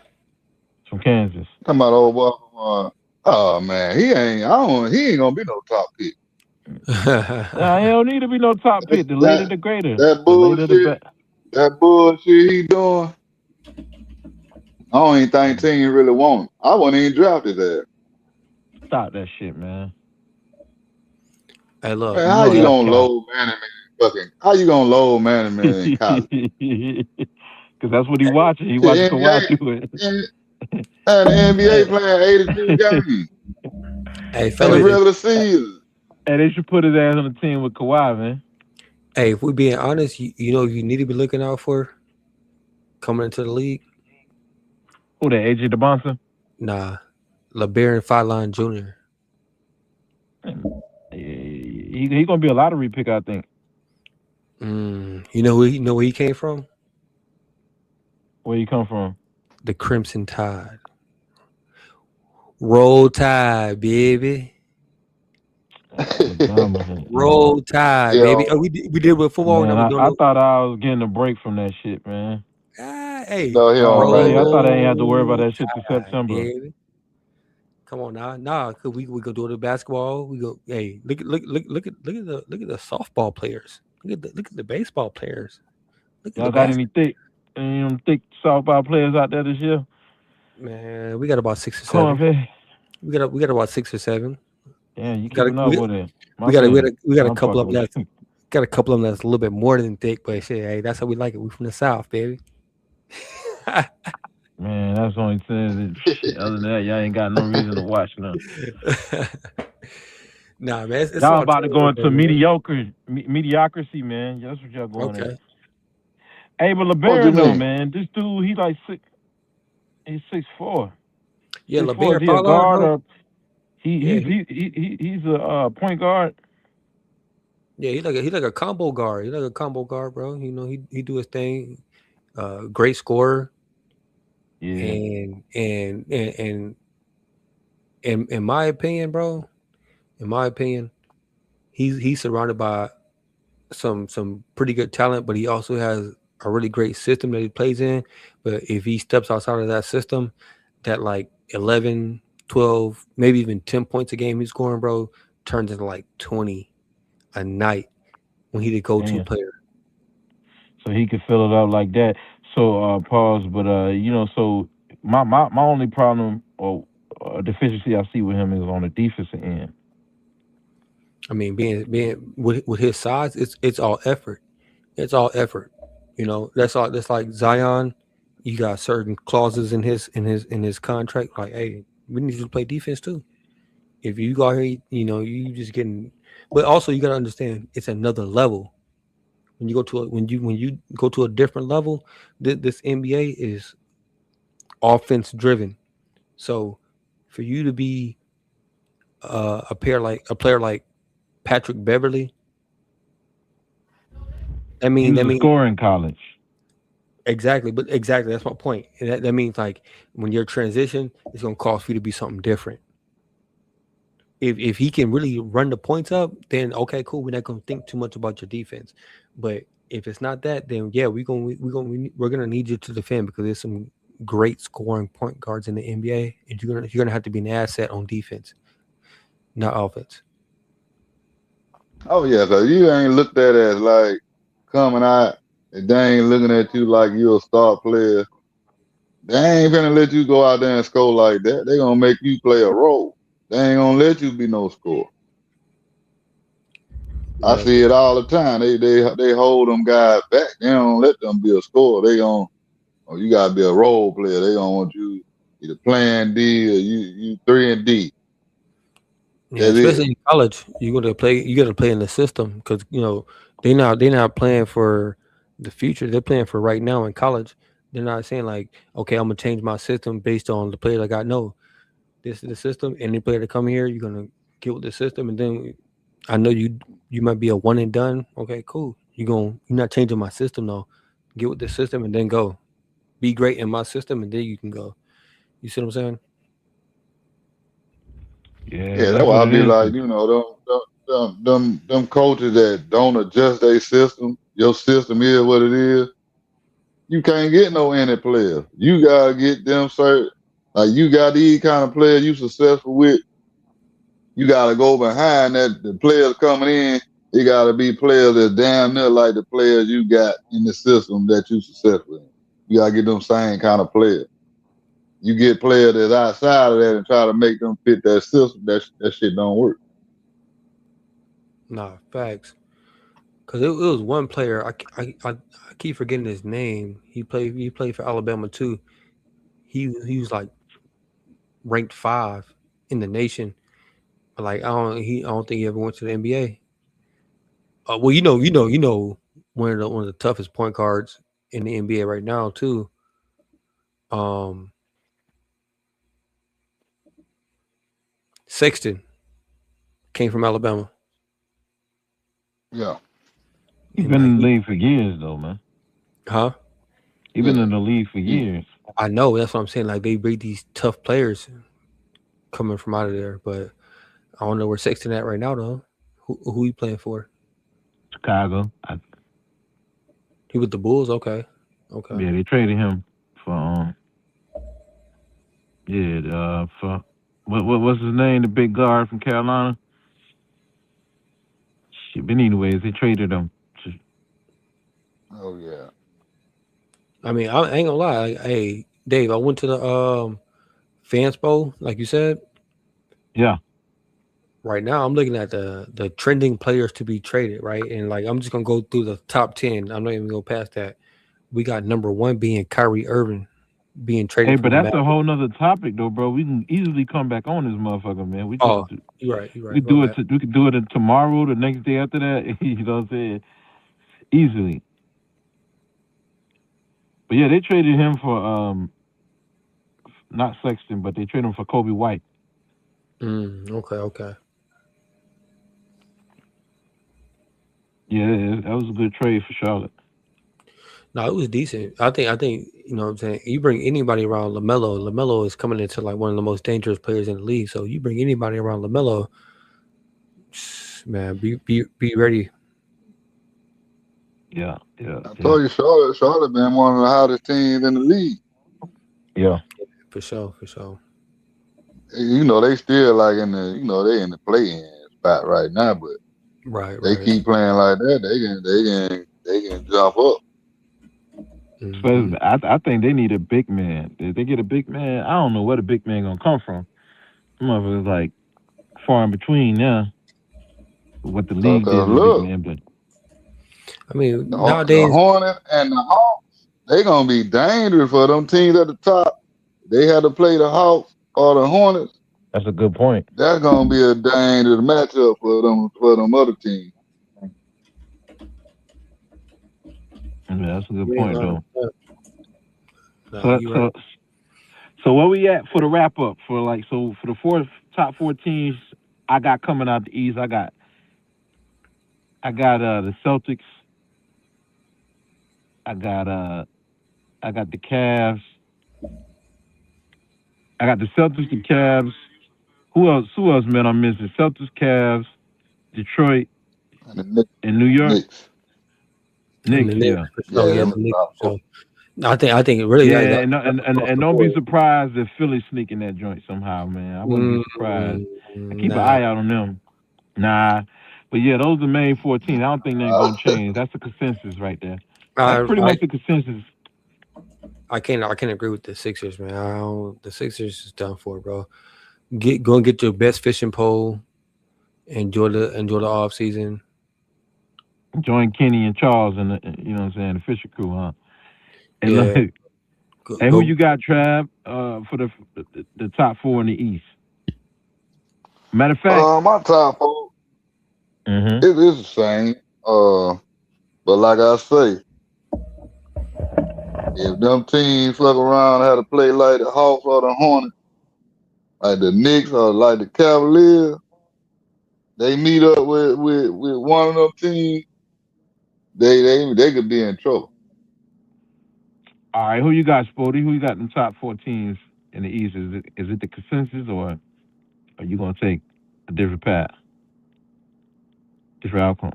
from Kansas. talking about old boy. Oh man, he ain't. I don't. He ain't gonna be no top pick. Nah, he don't need to be no top That pick. The later, that the greater. that The later, the bullshit. better. That bullshit he doing. I don't even think team really want him. I wouldn't even draft his ass. Stop that shit, man. Hey, look. Man, You how know you that's gonna cap. load management? How you gonna load management in college? Because that's what he watching. He Shit, watching Kawhi do it. The NBA Hey, playing 82 games Hey, in the hey, fellas. regular season. hey, they should put his ass on the team with Kawhi, man. Hey, if we're being honest, you know you need to be looking out for coming into the league. Who that? AJ DeBonson. Nah, LeBaron Fine Jr. He gonna be a lottery pick, I think. You know where he came from? Where he come from? The Crimson Tide. Roll Tide, baby. Nah, Roll Tide, Yeah, baby. Oh, we did with football. man, Now we're doing I it. thought I was getting a break from that shit, man. Hey, no, he Oh, don't like really? I that. thought I ain't had to worry about roll that shit till Tide, September. baby. Come on now, cause we go do the basketball. We go. Hey, look at the softball players. Look at the baseball players. Look at the Y'all got basket. any thick softball players out there this year? Man, we got about 6 or Come on, 7. man. We got about 6 or 7. Damn, you We got keeping up with it. My bad. we got a I'm couple fucking of them with that's you. got a couple of them that's a little bit more than thick, but shit, hey, that's how we like it. We from the South, baby. Man, that's the only thing. Shit. Other than that, y'all ain't got no reason to watch none. Nah, man, it's Y'all all about to go tournament, into man. mediocrity, man. That's what y'all going Okay. at. Hey, but What you LeBaron though, mean? man, this dude, he like six. He's 6'4". Yeah, 6'4". Is LeBaron he a Fallon, guard bro. or Yeah, he's a point guard? yeah, he like a combo guard. He like a combo guard, bro. You know, he do his thing. Great scorer, Yeah. and in my opinion, bro, in my opinion, he's surrounded by some pretty good talent, but he also has a really great system that he plays in. But if he steps outside of that system, that like 11, 12, maybe even 10 points a game he's scoring, bro, turns into like 20 a night when he the go-to Damn. player. So he could fill it up like that. So pause, but so my only problem or deficiency I see with him is on the defensive end. I mean, being with his size, it's all effort. It's all effort. You know, that's like Zion. You got certain clauses in his contract, like, hey, we need you to play defense too. If you go out here, you just getting, but also you got to understand it's another level. When you go to a different level, this NBA is offense driven. So for you to be a player like Patrick Beverly, I He mean was that a means scorer in college. exactly, but exactly that's my point. And that means like when you're transition, it's gonna cost for you to be something different. If he can really run the points up, then okay, cool. We're not gonna think too much about your defense. But if it's not that, then yeah, we're gonna need you to defend because there's some great scoring point guards in the NBA, and you're gonna have to be an asset on defense, not offense. Oh yeah, cause you ain't looked at as like coming out and they ain't looking at you like you a star player. They ain't gonna let you go out there and score like that. They gonna make you play a role. They ain't gonna let you be no scorer. I Yeah, see it all the time. They hold them guys back. They don't let them be a scorer. They gon' oh, you gotta be a role player. They don't want you either playing D or you 3 and D. yeah. That's it. Especially in college, You got to play in the system because they're not playing for the future. They're playing for right now in college. They're not saying like, okay, I'm gonna change my system based on the players I got. No, this is the system. Any player that come here, you're gonna get with the system, and then I know you might be a one and done. Okay, cool. You're not changing my system though. Get with the system and then go. Be great in my system, and then you can go. You see what I'm saying? Yeah, Yeah, that's that's why what I it be is. like, them coaches that don't adjust their system. Your system is what it is. You can't get no any players. You gotta get them certain. Like you got these kind of players you successful with. You gotta go behind that. The players coming in, it gotta be players that damn near like the players you got in the system that you successful in. You gotta get them same kind of players. You get players that's outside of that and try to make them fit that system. That shit don't work. Nah, facts. Because it was one player. I keep forgetting his name. He played for Alabama too. He was like ranked 5 in the nation. But like I don't think he ever went to the NBA. Well, one of the toughest point guards in the NBA right now too. Um, Sexton came from Alabama, Yeah, He's and been like in the league for years, though, man. huh? He's been yeah. in the league for He, years. I know that's what I'm saying. Like they breed these tough players coming from out of there, but I don't know where Sexton at right now though. Who he playing for? Chicago. He with the Bulls? Okay. Okay. Yeah, they traded him for yeah, for what's his name? The big guard from Carolina. Shit, but anyways, they traded him. oh yeah. I mean, I ain't gonna lie. Hey, Dave, I went to the Fanspo, like you said. Yeah, Right now, I'm looking at the trending players to be traded, right? And like, I'm just gonna go through the top 10. I'm not even gonna go past that. We got number one being Kyrie Irving being hey, traded from but the that's a Mavericks. whole nother topic, though, bro. We can easily come back on this motherfucker, man. We just Oh, you're right. You're we right. My do it. bad. We could do it tomorrow, the next day after that. You know what I'm saying? Easily. But yeah, they traded him for not Sexton, but they traded him for Kobe White. Okay. Okay. Yeah, that was a good trade for Charlotte. No, it was decent. I think you know what I'm saying. You bring anybody around Lamelo. Lamelo is coming into like one of the most dangerous players in the league. So you bring anybody around Lamelo, man, be ready. Yeah, yeah, I yeah, told you, Charlotte been one of the hottest teams in the league. yeah. For sure. For sure. They still like they in the play-in spot right now, but Right. they Right. keep playing like that, they can jump up. Hmm. Especially, I think they need a big man. If they get a big man, I don't know where the big man gonna come from. Some motherfuckers like far in between now. What the league did Cause with a big look, man, but I mean, the nowadays, Hornets and the Hawks, they gonna be dangerous for them teams at the top. They had to play the Hawks or the Hornets. That's a good point. That's gonna be a dangerous matchup for them other teams. Yeah, that's a good You ain't point, lying. though. No, So, you so, right. so where we at for the wrap up? For the top four teams I got coming out the East, I got the Celtics. I got the Cavs. I got the Celtics, the Cavs. Who else? Who else, man? I'm missing Celtics, Cavs, Detroit, And the Knicks, and New York. Knicks. And Knicks, the Knicks, yeah. oh Yeah, yeah, them the the Knicks. top four. So I think really Yeah, that and don't be surprised if Philly sneaking that joint somehow, man. I wouldn't be surprised. I keep an Nah, eye out on them. Nah, but yeah, those are the main 14. I don't think they're gonna change. That's the consensus right there. That's pretty I much the consensus. I can't agree with the Sixers, man. The Sixers is done for, bro. Go and get your best fishing pole. Enjoy the off season. Join Kenny and Charles and you know what I'm saying, the Fisher crew, huh? And Yeah, look, and who go. you got, Trav, for the top four in the East? Matter of fact, My top four, mm-hmm. it is the same. But like I say, if them teams fuck around and had to play like the Hawks or the Hornets, like the Knicks or like the Cavaliers, they meet up with one of them teams, they could be in trouble. All right, who you got, Spody? Who you got in the top four teams in the East? Is it the consensus, or are you gonna take a different path, different outcome?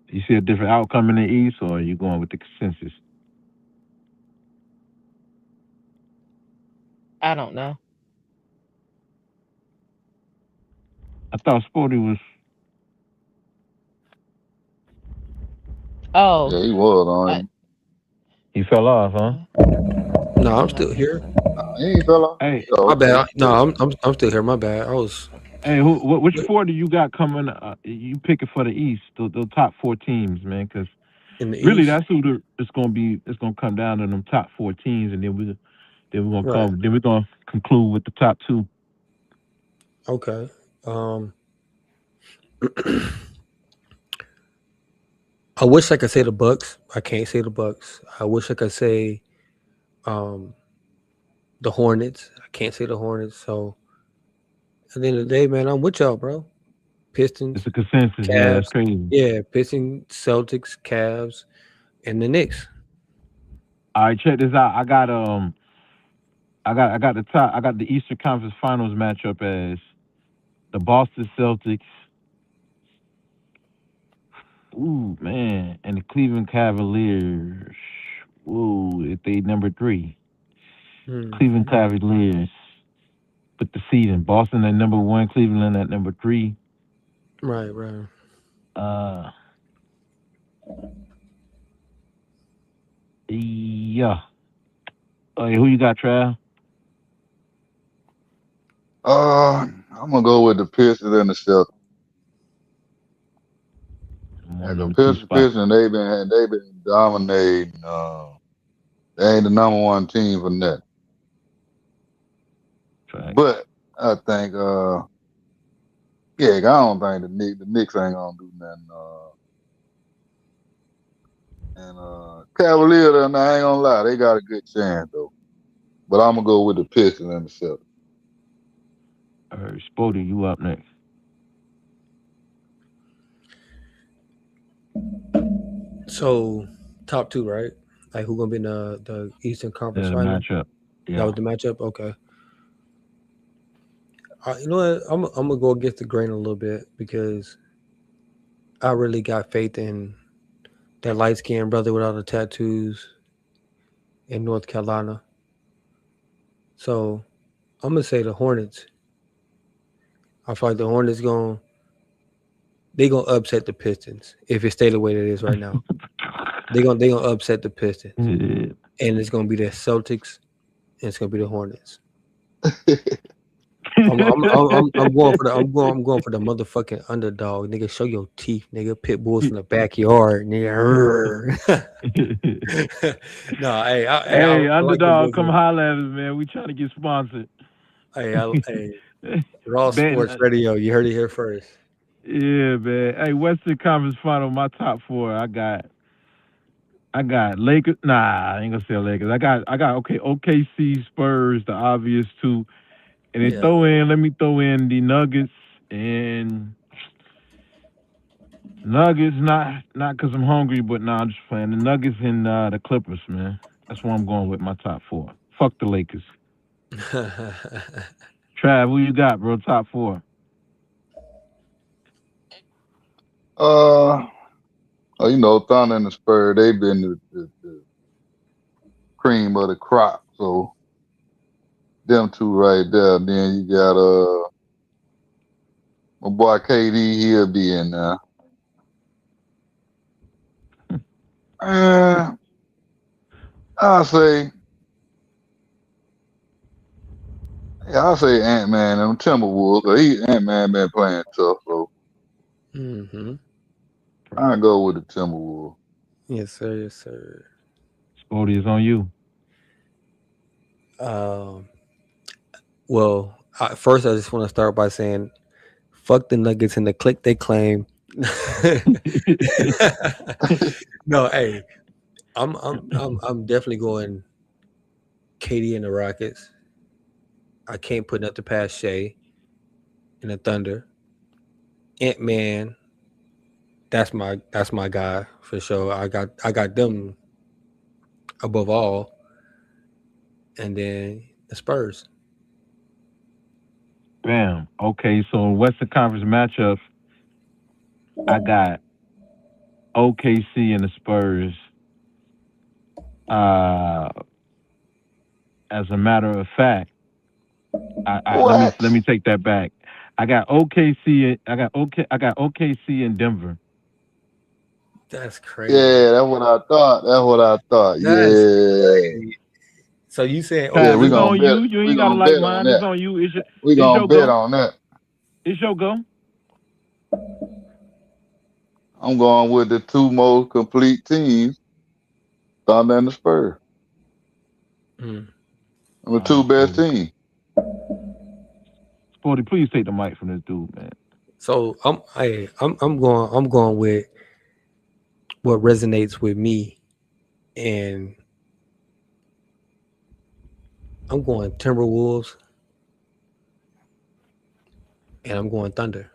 You see a different outcome in the East, or are you going with the consensus? I don't know. I thought Spody was. Oh, Yeah, he was I, on. He fell off, huh? No, I'm no, still here. He ain't fell off. Hey, Oh, My okay. bad. No, I'm still here. My bad. I was. hey, which four do you got coming? You picking for the East, the top four teams, man? Because In the really, East, that's who it's gonna be. It's gonna come down to them top four teams, and right? then we're gonna conclude with the top two. Okay. I wish I could say the Bucks. I can't say the Bucks. I wish I could say um, the Hornets. I can't say the Hornets. So at the end of the day, man, I'm with y'all, bro. It's Pistons, a consensus. Yeah, Cavs, that's crazy. yeah, Pistons, Celtics, Cavs, and the Knicks. All right, check this out. I got the top. I got the Eastern Conference Finals matchup as the Boston Celtics. Ooh, man, and the Cleveland Cavaliers. Ooh, if they number three, Hmm. Cleveland Cavaliers with the seeding. Boston at number one, Cleveland at number three. Right, right. Uh, yeah. Hey, who you got, Trav? I'm gonna go with the Pistons and the Celtics. One And the number two spot. Pistons, they've been dominating. They ain't the number one team for nothing. Track. But I think, yeah, I don't think the Knicks ain't gonna do nothing. And Cavaliers, I ain't gonna lie, they got a good chance though. But I'm gonna go with the Pistons and the Celtics. All right, Spody, you up next. So top two, right? Like who gonna be in the Eastern Conference Yeah, the Final? matchup. That Yeah. was the matchup. Okay. You know what? I'm gonna go against the grain a little bit because I really got faith in that light skinned brother with all the tattoos in North Carolina. So I'm gonna say the Hornets. I feel like the Hornets gonna upset the Pistons if it stay the way that it is right now. They gonna upset the Pistons, Yeah. and it's gonna be the Celtics, and it's gonna be the Hornets. I'm going for the motherfucking underdog, nigga. Show your teeth, nigga. Pit bulls from the backyard, nigga. No, Hey, I like them underdog, come boys. holler at us, man. We trying to get sponsored. Hey, Raw Betting, Sports Radio. You heard it here first. yeah, man. Hey, Western Conference Final, my top four. I got Lakers. Nah, I ain't gonna say Lakers. I got okay, OKC, Spurs, the obvious two, and then Yeah. let me throw in the Nuggets and Nuggets. Not because I'm hungry, but nah, I'm just playing the Nuggets and the Clippers, man. That's where I'm going with my top four. Fuck the Lakers. Trav, who you got, bro? Top four. Oh, Thunder and the Spurs, they've been the cream of the crop. So them two right there. Then you got my boy KD, he'll be in there. I'll say, I'll say Ant-Man and them Timberwolves. Ant-Man been playing tough, so Mm-hmm. I go with the Timberwolves. Yes, sir. Yes, sir. Sporty is on you. Well, first, I just want to start by saying, fuck the Nuggets and the click they claim. No, hey, I'm definitely going KD and the Rockets. I can't put nothing past Shea and the Thunder. Ant-Man, that's my guy for sure. I got them above all, and then the Spurs. Bam. Okay, so Western Conference matchups, I got OKC and the Spurs. Uh, as a matter of fact, let What? me take that back. I got OKC. I got OKC in Denver. That's crazy. Yeah, that's what I thought. That's what I thought. That's Yeah. crazy. So you saying Yeah, Trav, we it's OKC? gonna on bet. you. You We ain't gotta gonna like bet on mine. It's that. on you. We It's gonna your bet go. on that. It's your go. I'm going with the two most complete teams, Thunder and the Spurs. Mm. And the All right, two best Sporty. teams. Sporty, please take the mic from this dude, man. So I'm going with what resonates with me, and I'm going Timberwolves, and I'm going Thunder.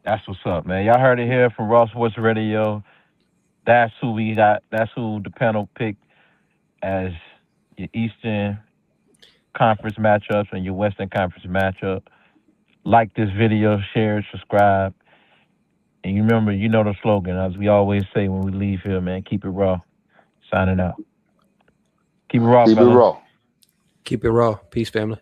That's what's up, man. Y'all heard it here from Raw Sports Radio. That's who we got. That's who the panel picked as your Eastern Conference matchups and your Western Conference matchup. Like this video, share, subscribe, and you remember, you know the slogan as we always say when we leave here, man. Keep it raw. Signing out. Keep it raw, Keep it fellas. raw. Keep it raw. Peace, family.